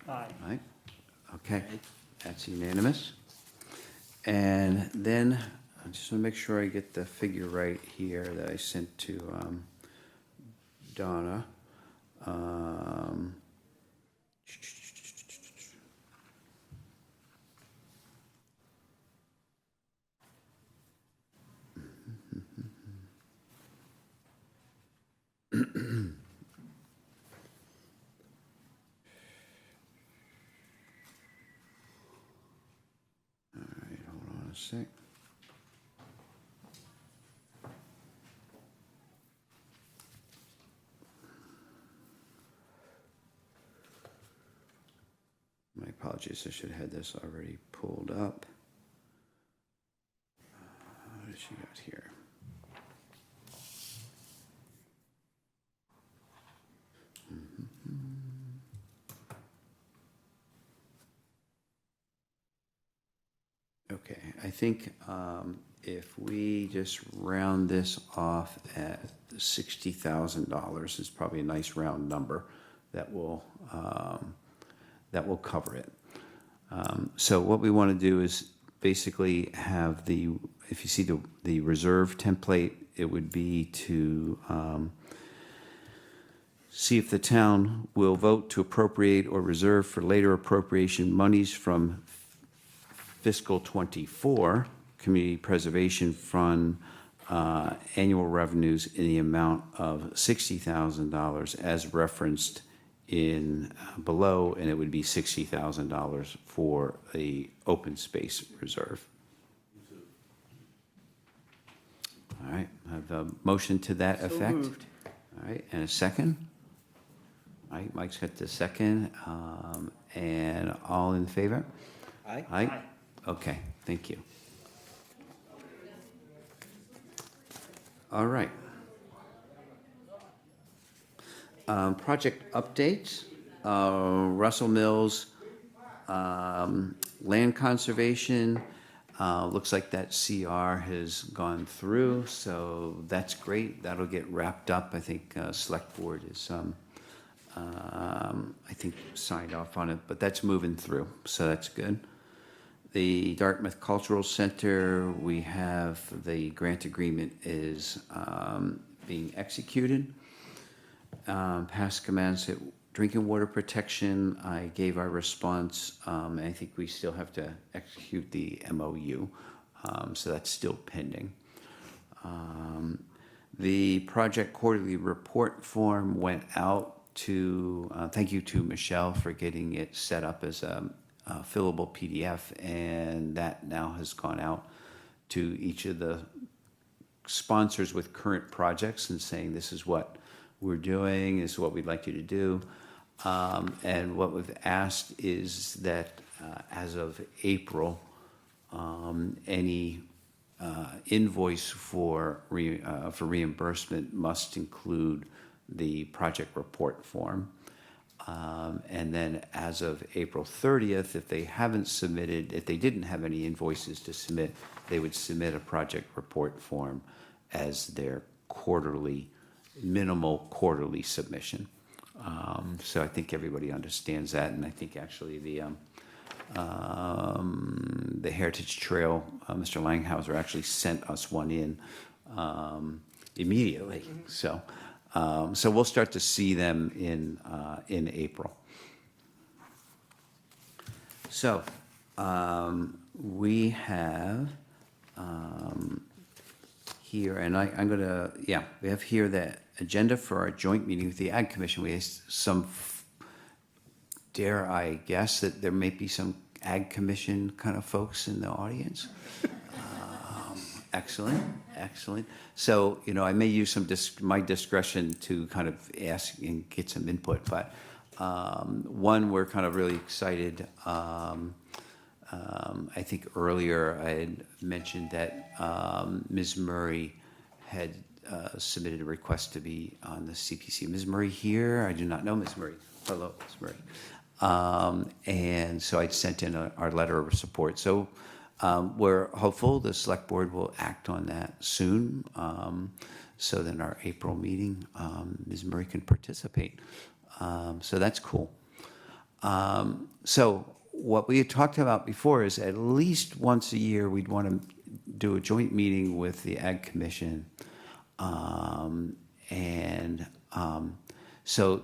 Aye. All right, okay, that's unanimous. And then, I just want to make sure I get the figure right here that I sent to Donna. A sec. My apologies, I should have had this already pulled up. What has she got here? Okay, I think if we just round this off at $60,000 is probably a nice round number that will cover it. So what we want to do is basically have if you see the reserve template, it would be to see if the town will vote to appropriate or reserve for later appropriation monies from fiscal '24 Community Preservation Fund annual revenues in the amount of $60,000 as referenced in below, and it would be $60,000 for the open space reserve. All right, I have a motion to that effect. moved. All right, and a second? All right, Mike's got the second, and all in favor? Aye. Aye? Okay, thank you. All right. Project updates, Russell Mills, land conservation, looks like that CR has gone through, so that's great. That'll get wrapped up. I think Select Board is, I think, signed off on it, but that's moving through, so that's good. The Dartmouth Cultural Center, we have the grant agreement is being executed. Pascomanset drinking water protection, I gave our response, and I think we still have to execute the MOU, so that's still pending. The project quarterly report form went out to, thank you to Michelle for getting it set up as a fillable PDF, and that now has gone out to each of the sponsors with current projects and saying this is what we're doing, this is what we'd like you to do. And what we've asked is that as of April, any invoice for reimbursement must include the project report form. And then as of April 30th, if they haven't submitted, if they didn't have any invoices to submit, they would submit a project report form as their minimal quarterly submission. So I think everybody understands that, and I think actually the Heritage Trail, Mr. Langhauser actually sent us one in immediately. So we'll start to see them in April. So we have here, and I'm gonna, we have here the agenda for our joint meeting with the Ag Commission. We have some dare I guess that there may be some Ag Commission kind of folks in the audience? Excellent, excellent. So, I may use my discretion to kind of ask and get some input, but one, we're kind of really excited. I think earlier I had mentioned that Ms. Murray had submitted a request to be on the CPC. Ms. Murray here? I do not know Ms. Murray. Hello, Ms. Murray. And so I sent in our letter of support. So we're hopeful the select board will act on that soon. So then our April meeting, Ms. Murray can participate. So that's cool. So what we had talked about before is at least once a year, we'd want to do a joint meeting with the Ag Commission. So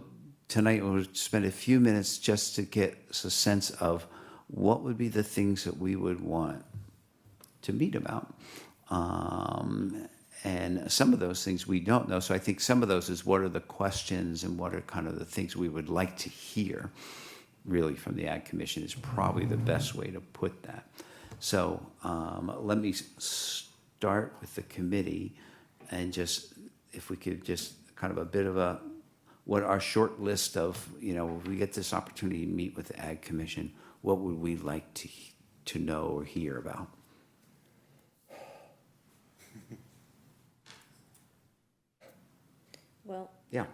tonight we'll spend a few minutes just to get a sense of what would be the things that we would want to meet about. And some of those things we don't know. So I think some of those is what are the questions and what are kind of the things we would like to hear really from the Ag Commission is probably the best way to put that. So let me start with the committee and just, if we could just kind of a bit of what our short list of, if we get this opportunity to meet with the Ag Commission, what would we like to know or hear about? Well, Yeah.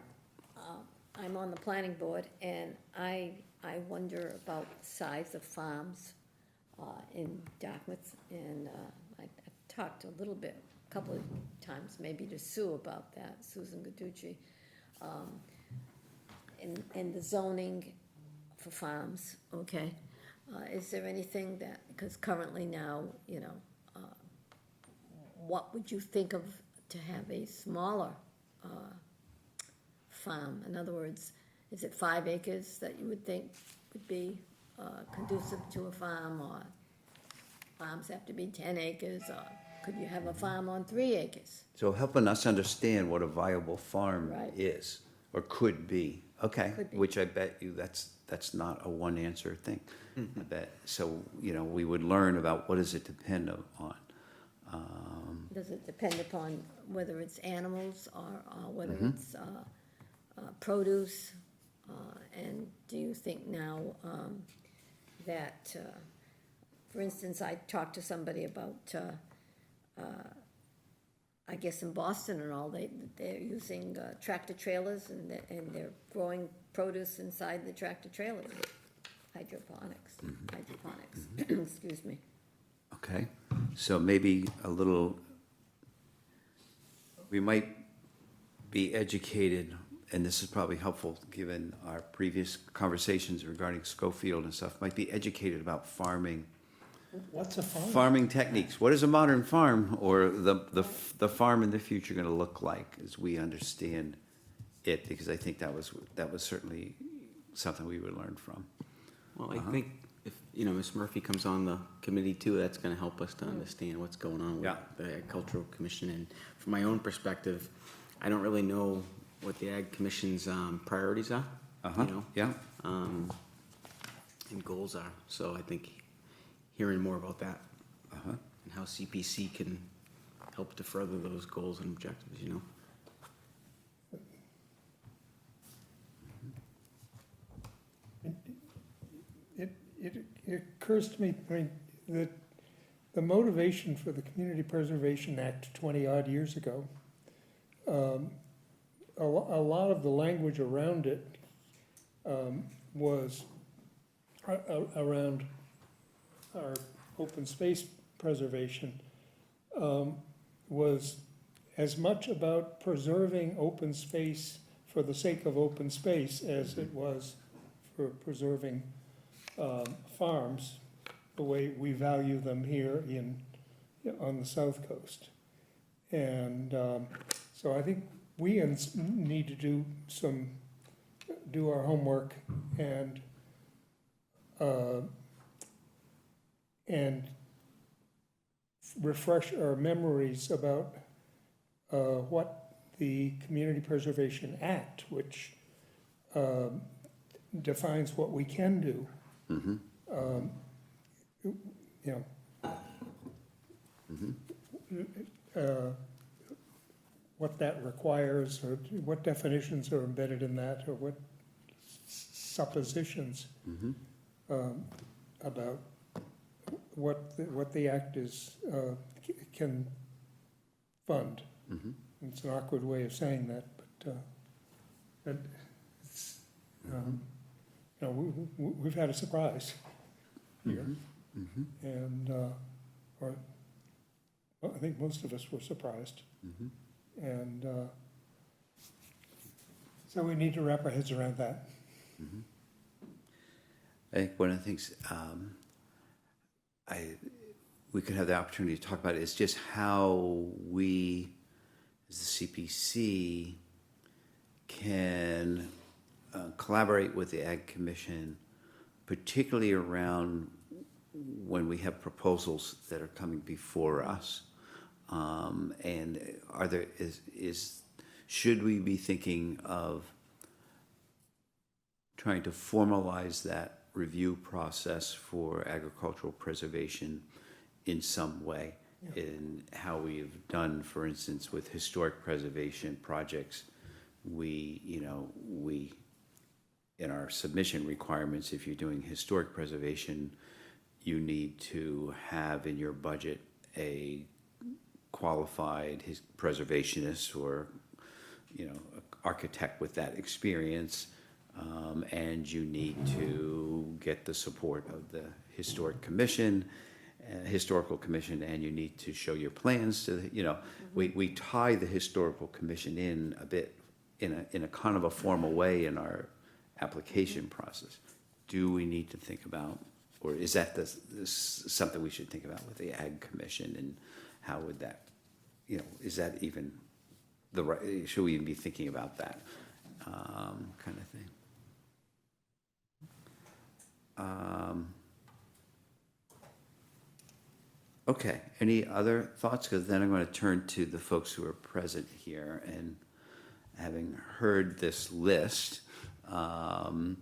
I'm on the planning board, and I wonder about size of farms in Dartmouth, and I've talked a little bit, a couple of times, maybe to Sue about that, Susan Gaducci, and the zoning for farms, okay? Is there anything that, because currently now, what would you think of to have a smaller farm? In other words, is it 5 acres that you would think would be conducive to a farm, or farms have to be 10 acres, or could you have a farm on 3 acres? So helping us understand what a viable farm Right. is or could be. Okay, Could be. which I bet you that's not a one answer thing. I bet. So, we would learn about what does it depend on. Does it depend upon whether it's animals or whether it's produce? And do you think now that, for instance, I talked to somebody about, I guess in Boston and all, they're using tractor trailers and they're growing produce inside the tractor trailers. Hydroponics, excuse me. Okay, so maybe we might be educated, and this is probably helpful given our previous conversations regarding Schofield and stuff, might be educated about farming. What's a farm? Farming techniques. What is a modern farm or the farm in the future going to look like as we understand it? Because I think that was certainly something we would learn from. Well, I think if, Ms. Murphy comes on the committee too, that's gonna help us to understand what's going on with Yeah. the Agricultural Commission. And from my own perspective, I don't really know what the Ag Commission's priorities are, Yeah. and goals are. So I think hearing more about that and how CPC can help to further those goals and objectives, It occurs to me, that the motivation for the Community Preservation Act 20-odd years ago, a lot of the language around it was around our open space preservation, was as much about preserving open space for the sake of open space as it was for preserving farms the way we value them here on the South Coast. And so I think we need to do our homework and refresh our memories about what the Community Preservation Act, which defines what we can do. You know, what that requires, or what definitions are embedded in that, or what suppositions about what the act is, can fund. It's an awkward way of saying that, but it's, you know, we've had a surprise here. And, or, well, I think most of us were surprised. And so we need to wrap our heads around that. I think one of the things we could have the opportunity to talk about is just how we, as the CPC, can collaborate with the Ag Commission, particularly around when we have proposals that are coming before us. And are there, should we be thinking of trying to formalize that review process for agricultural preservation in some way? In how we've done, for instance, with historic preservation projects, we, in our submission requirements, if you're doing historic preservation, you need to have in your budget a qualified preservationist or, architect with that experience, and you need to get the support of the historical commission, and you need to show your plans to, we tie the historical commission in a bit in a kind of a formal way in our application process. Do we need to think about, or is that something we should think about with the Ag Commission, and how would that, is that even the right, should we even be thinking about that kind of thing? Okay, any other thoughts? Because then I'm going to turn to the folks who are present here, and having heard this list. My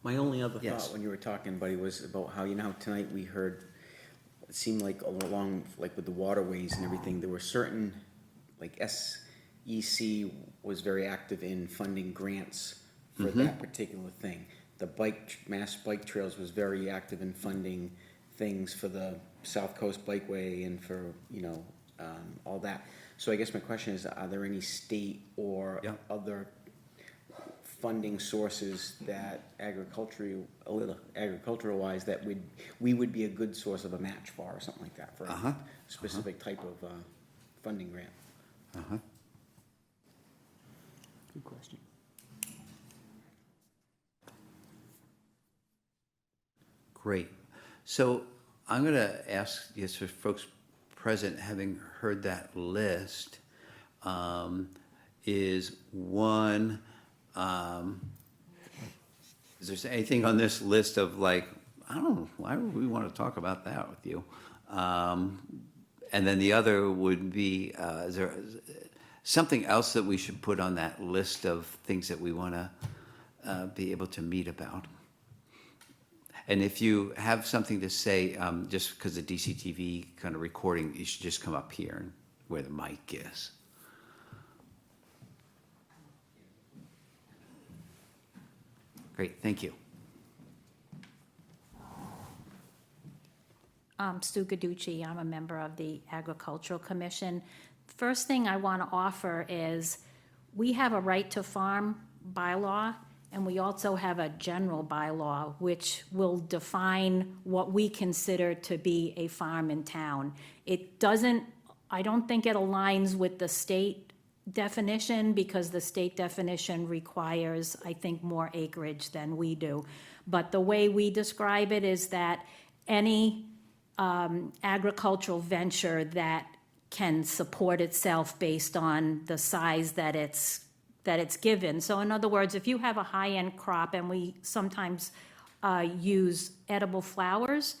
only other Yes. thought when you were talking, buddy, was about how, tonight we heard, it seemed like along, like with the waterways and everything, there were certain, like SEC was very active in funding grants for that particular thing. The Mass Bike Trails was very active in funding things for the South Coast Bikeway and for, all that. So I guess my question is, are there any state or other funding sources that agricultural-wise that we would be a good source of a match for, or something like that, for a specific type of funding grant? Good question. Great. So I'm going to ask, yes, for folks present, having heard that list, is one, is there anything on this list of like, I don't know, why would we want to talk about that with you? And then the other would be, is there something else that we should put on that list of things that we want to be able to meet about? And if you have something to say, just because the DCTV kind of recording, you should just come up here and where the mic is. Great, thank you. Stu Gaducci, I'm a member of the Agricultural Commission. First thing I want to offer is we have a right to farm bylaw, and we also have a general bylaw which will define what we consider to be a farm in town. I don't think it aligns with the state definition, because the state definition requires, I think, more acreage than we do. But the way we describe it is that any agricultural venture that can support itself based on the size that it's given. So in other words, if you have a high-end crop, and we sometimes use edible flowers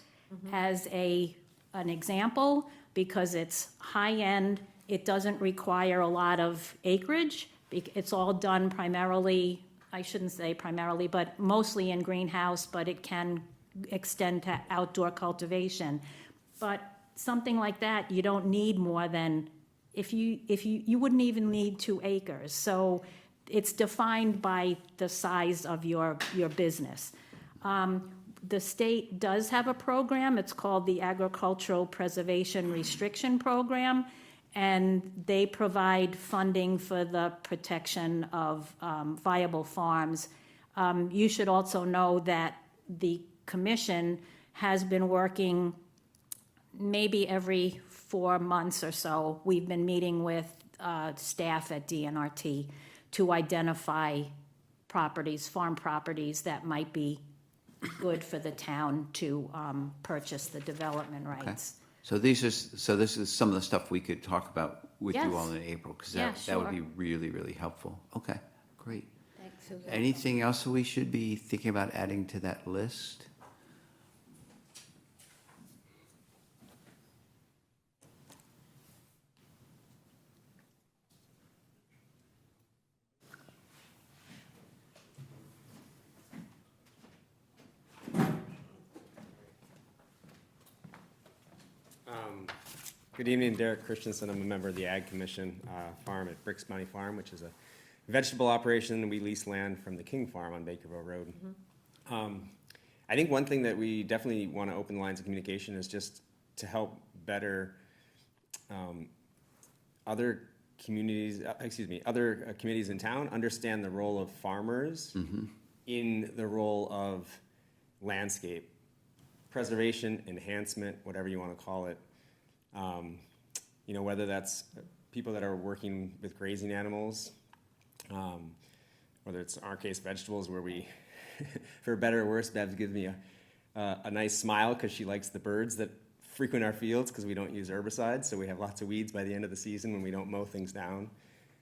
as an example, because it's high-end, it doesn't require a lot of acreage. It's all done primarily I shouldn't say primarily, but mostly in greenhouse, but it can extend to outdoor cultivation. But something like that, you don't need more than, you wouldn't even need 2 acres. So it's defined by the size of your business. The state does have a program. It's called the Agricultural Preservation Restriction Program, and they provide funding for the protection of viable farms. You should also know that the commission has been working maybe every 4 months or so. We've been meeting with staff at DNRT to identify properties, farm properties that might be good for the town to purchase the development rights. So this is some of the stuff we could talk about with you Yes. all in April, because Yeah, that would sure. be really, really helpful. Okay, great. Thanks, Susan. Anything else we should be thinking about adding to that list? Good evening, Derek Christensen. I'm a member of the Ag Commission farm at Bricks Bounty Farm, which is a vegetable operation. We lease land from the King Farm on Bakerville Road. I think one thing that we definitely want to open the lines of communication is just to help better other communities, other committees in town understand the role of farmers in the role of landscape preservation, enhancement, whatever you want to call it. You know, whether that's people that are working with grazing animals, whether it's in our case vegetables, where we, for better or worse, Bev gives me a nice smile because she likes the birds that frequent our fields because we don't use herbicides, so we have lots of weeds by the end of the season when we don't mow things down.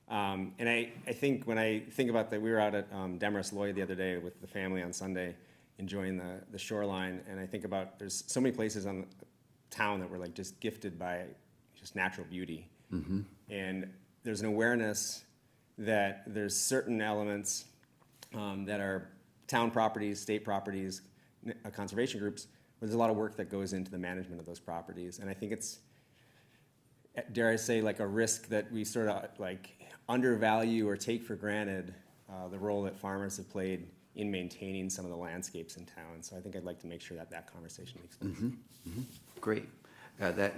And I think when I think about that, we were out at Demarest Lloyd the other day with the family on Sunday enjoying the shoreline, and I think about there's so many places on the town that were like just gifted by just natural beauty. And there's an awareness that there's certain elements that are town properties, state properties, conservation groups, where there's a lot of work that goes into the management of those properties. And I think it's, dare I say, like a risk that we sort of like undervalue or take for granted the role that farmers have played in maintaining some of the landscapes in town. So I think I'd like to make sure that that conversation makes sense. Great. That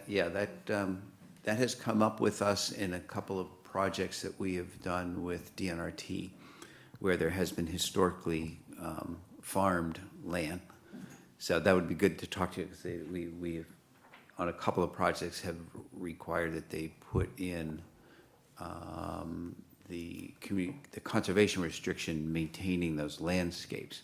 has come up with us in a couple of projects that we have done with DNRT, where there has been historically farmed land. So that would be good to talk to you, because we have, on a couple of projects, have required that they put in the conservation restriction maintaining those landscapes,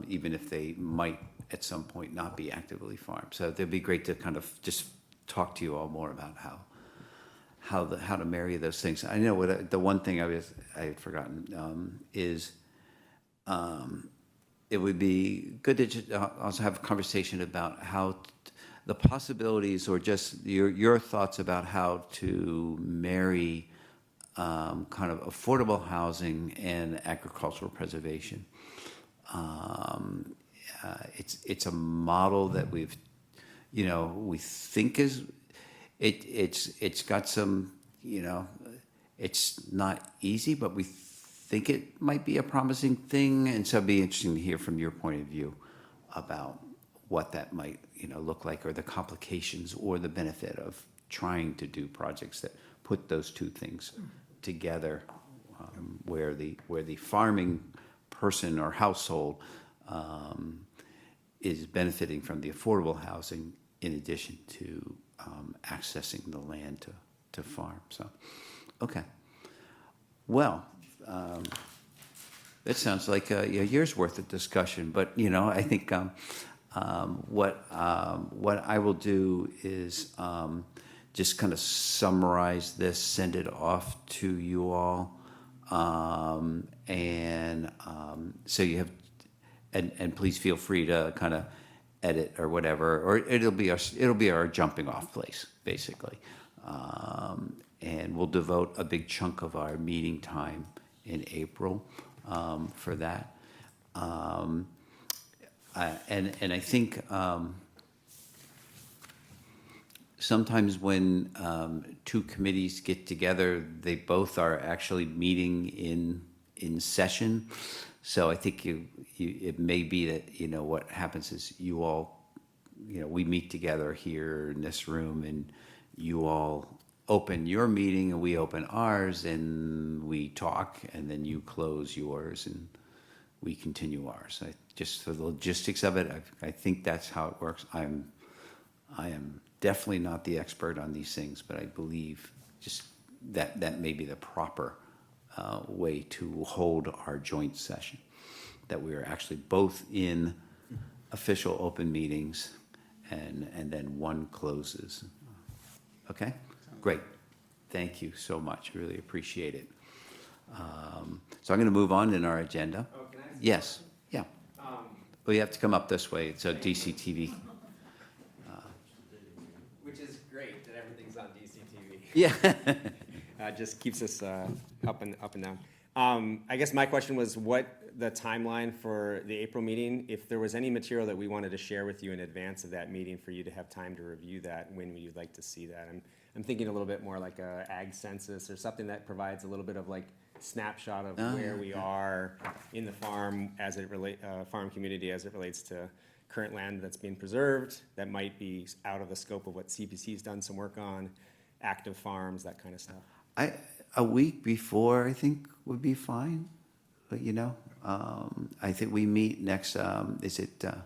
even if they might at some point not be actively farmed. So it'd be great to kind of just talk to you all more about how to marry those things. I know the one thing I had forgotten is it would be good to just also have a conversation about how the possibilities, or just your thoughts about how to marry kind of affordable housing and agricultural preservation. It's a model that we think is, it's got some, it's not easy, but we think it might be a promising thing. And so it'd be interesting to hear from your point of view about what that might, look like, or the complications or the benefit of trying to do projects that put those two things together, where the farming person or household is benefiting from the affordable housing in addition to accessing the land to farm. So, okay. Well, that sounds like a year's worth of discussion, but I think what I will do is just kind of summarize this, send it off to you all, and so you have, and please feel free to kind of edit or whatever, or it'll be our jumping off place, basically, and we'll devote a big chunk of our meeting time in April for that. And I think sometimes when two committees get together, they both are actually meeting in session. So I think it may be that, you know, what happens is you all, you know, we meet together here in this room, and you all open your meeting and we open ours, and we talk, and then you close yours and we continue ours. Just for the logistics of it, I think that's how it works. I am definitely not the expert on these things, but I believe just that may be the proper way to hold our joint session, that we are actually both in official open meetings, and then one closes. Okay? Great. Thank you so much. Really appreciate it. So I'm going to move on in our agenda. Oh, can I ask a Yes. Yeah. Well, you have to come up this way. It's a DCTV. Which is great that everything's on DCTV. Yeah. Just keeps us up and down. I guess my question was what the timeline for the April meeting, if there was any material that we wanted to share with you in advance of that meeting for you to have time to review that, when you'd like to see that. I'm thinking a little bit more like a ag census or something that provides a little bit of like snapshot of where we are in the farm as it farm community as it relates to current land that's being preserved that might be out of the scope of what CPC's done some work on, active farms, that kind of stuff. A week before, I think, would be fine. But, you know, I think we meet next, is it the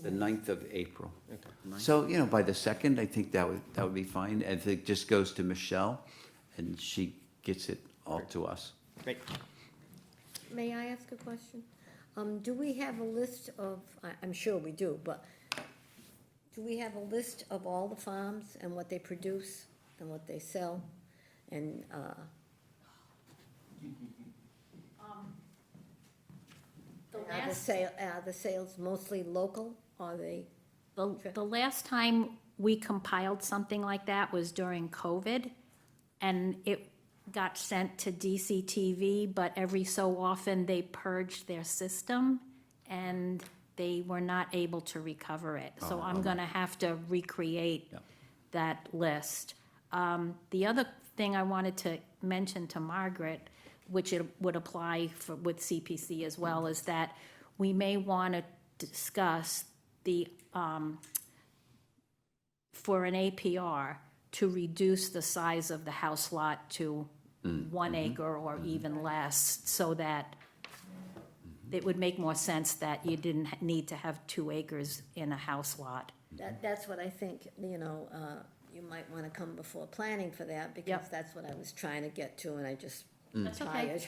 9th of April? Okay. So, you know, by the 2nd, I think that would be fine. And if it just goes to Michelle, and she gets it all to us. Great. May I ask a question? Do we have a list of, I'm sure we do, but do we have a list of all the farms and what they produce and what they sell? And, are the sales mostly local? Are they? The last time we compiled something like that was during COVID, and it got sent to DCTV, but every so often they purged their system, and they were not able to recover it. So I'm gonna have to recreate that list. The other thing I wanted to mention to Margaret, which it would apply with CPC as well, is that we may want to discuss the, for an APR, to reduce the size of the house lot to 1 acre or even less, so that it would make more sense that you didn't need to have 2 acres in a house lot. That's what I think, you know, you might want to come before planning for that, because that's what I was trying to get to, and I just That's okay. tired.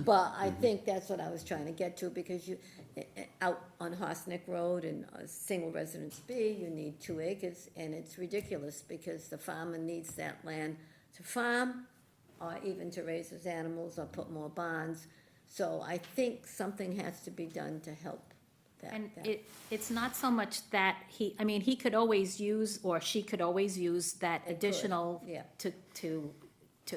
But I think that's what I was trying to get to, because you, out on Hosnick Road and single residence B, you need 2 acres, and it's ridiculous, because the farmer needs that land to farm, or even to raise his animals, or put more barns. So I think something has to be done to help that. And it's not so much that he could always use, or she could always use that additional to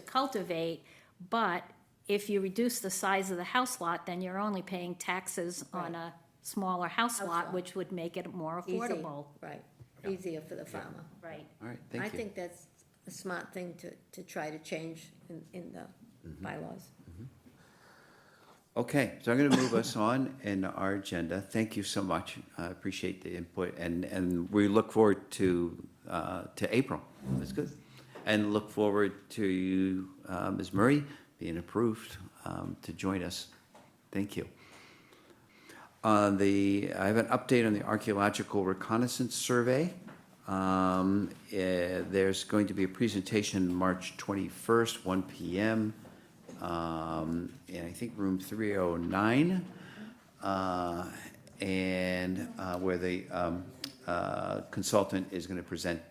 cultivate, but if you reduce the size of the house lot, then you're only paying taxes on a smaller house lot, which would make it more affordable. Right, easier for the farmer. Right. All right, thank you. I think that's a smart thing to try to change in the bylaws. Okay, so I'm going to move us on in our agenda. Thank you so much. I appreciate the input, and we look forward to April. That's good. And look forward to you, Ms. Murray, being approved to join us. Thank you. I have an update on the archaeological reconnaissance survey. There's going to be a presentation March 21st, 1 p.m. And I think room 309, and where the consultant is going to present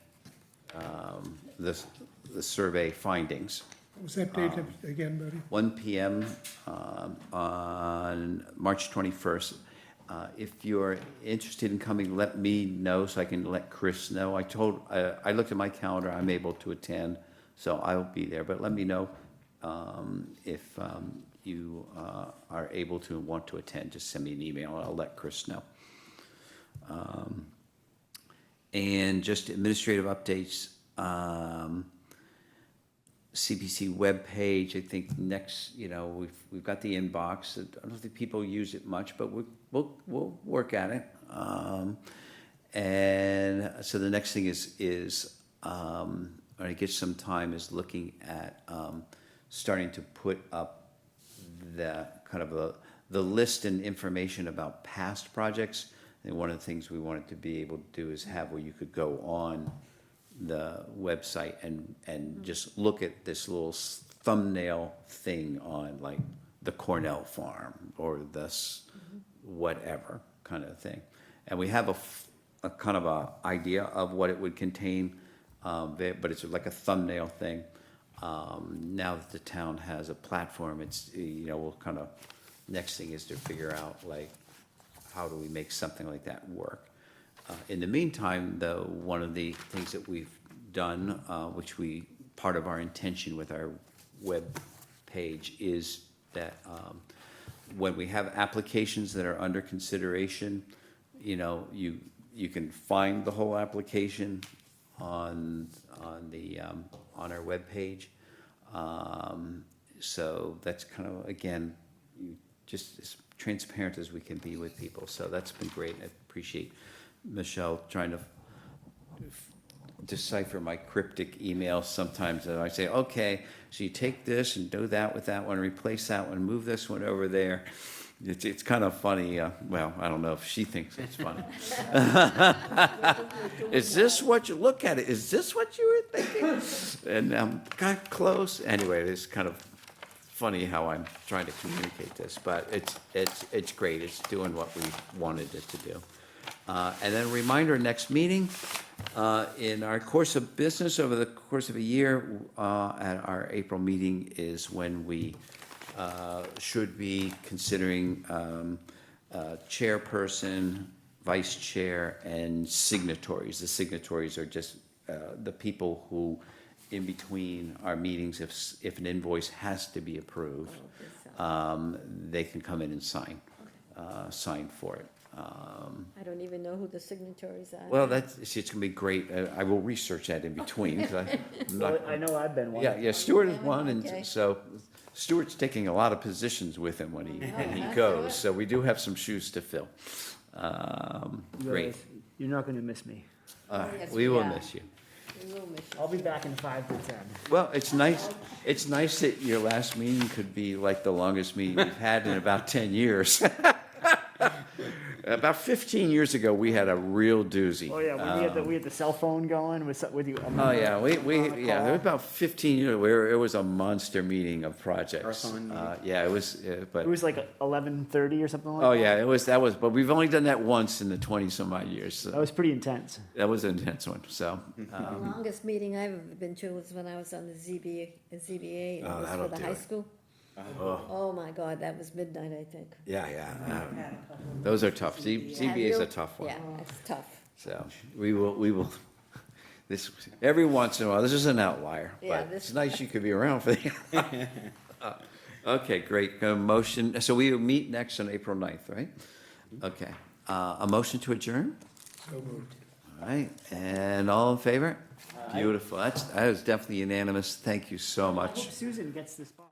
the survey findings. What was that date again, buddy? 1 p.m. On March 21st. If you're interested in coming, let me know so I can let Chris know. I looked at my calendar, I'm able to attend, so I'll be there, but let me know if you are able to and want to attend, just send me an email, and I'll let Chris know. And just administrative updates, CPC webpage, I think next, we've got the inbox. I don't think people use it much, but we'll work at it. And so the next thing is when I get some time, is looking at starting to put up the kind of the list and information about past projects. And one of the things we wanted to be able to do is have where you could go on the website and just look at this little thumbnail thing on like the Cornell farm or this whatever kind of thing. And we have a kind of a idea of what it would contain, but it's like a thumbnail thing. Now that the town has a platform, it's, we'll kind of, next thing is to figure out like, how do we make something like that work? In the meantime, though, one of the things that we've done, which part of our intention with our web page is that when we have applications that are under consideration, you can find the whole application on our web page. So that's kind of, again, just as transparent as we can be with people. So that's been great. I appreciate Michelle trying to decipher my cryptic emails sometimes. And I say, okay, so you take this and do that with that one, replace that one, move this one over there. It's kind of funny. Well, I don't know if she thinks it's funny. Is this what you look at it? Is this what you were thinking? And I'm kind of close. Anyway, it's kind of funny how I'm trying to communicate this, but it's great. It's doing what we wanted it to do. And then a reminder, next meeting, in our course of business over the course of a year, at our April meeting is when we should be considering chairperson, vice chair, and signatories. The signatories are just the people who, in between our meetings, if an invoice has to be approved, they can come in and sign for it. I don't even know who the signatories are. Well, it's gonna be great. I will research that in between. 'Cause I'm not- I know I've been one. Yeah, Stuart is one, Okay. and so Stuart's taking a lot of positions with him when he goes, so we do have some shoes to fill. Great. You're not gonna miss me. Yes, We will are. miss you. We will miss you. I'll be back in 5 to 10. Well, it's nice that your last meeting could be like the longest meeting we've had in about 10 years. About 15 years ago, we had a real doozy. Oh, yeah, when we had the cell phone going with you. Oh, yeah, there was about 15 years where it was a monster meeting of projects. Yeah, it was, but. It was like 11:30 or something like that. Oh, yeah, that was, but we've only done that once in the 20-some odd years. So That was pretty intense. that was an intense one, so. The longest meeting I've ever been to was when I was on the ZBA, and it was that'll for the do high it. school. Oh, my God, that was midnight, I think. Yeah. Those are tough. ZBA is a tough one. Yeah, it's tough. So we will, every once in a while, this is an outlier, Yeah, but it's nice you could be around for the. Okay, great. Motion, so we will meet next on April 9th, right? Okay. A motion to adjourn? So moved. All right, and all in favor? Beautiful. That was definitely unanimous. Thank you so I much. hope Susan gets this spot.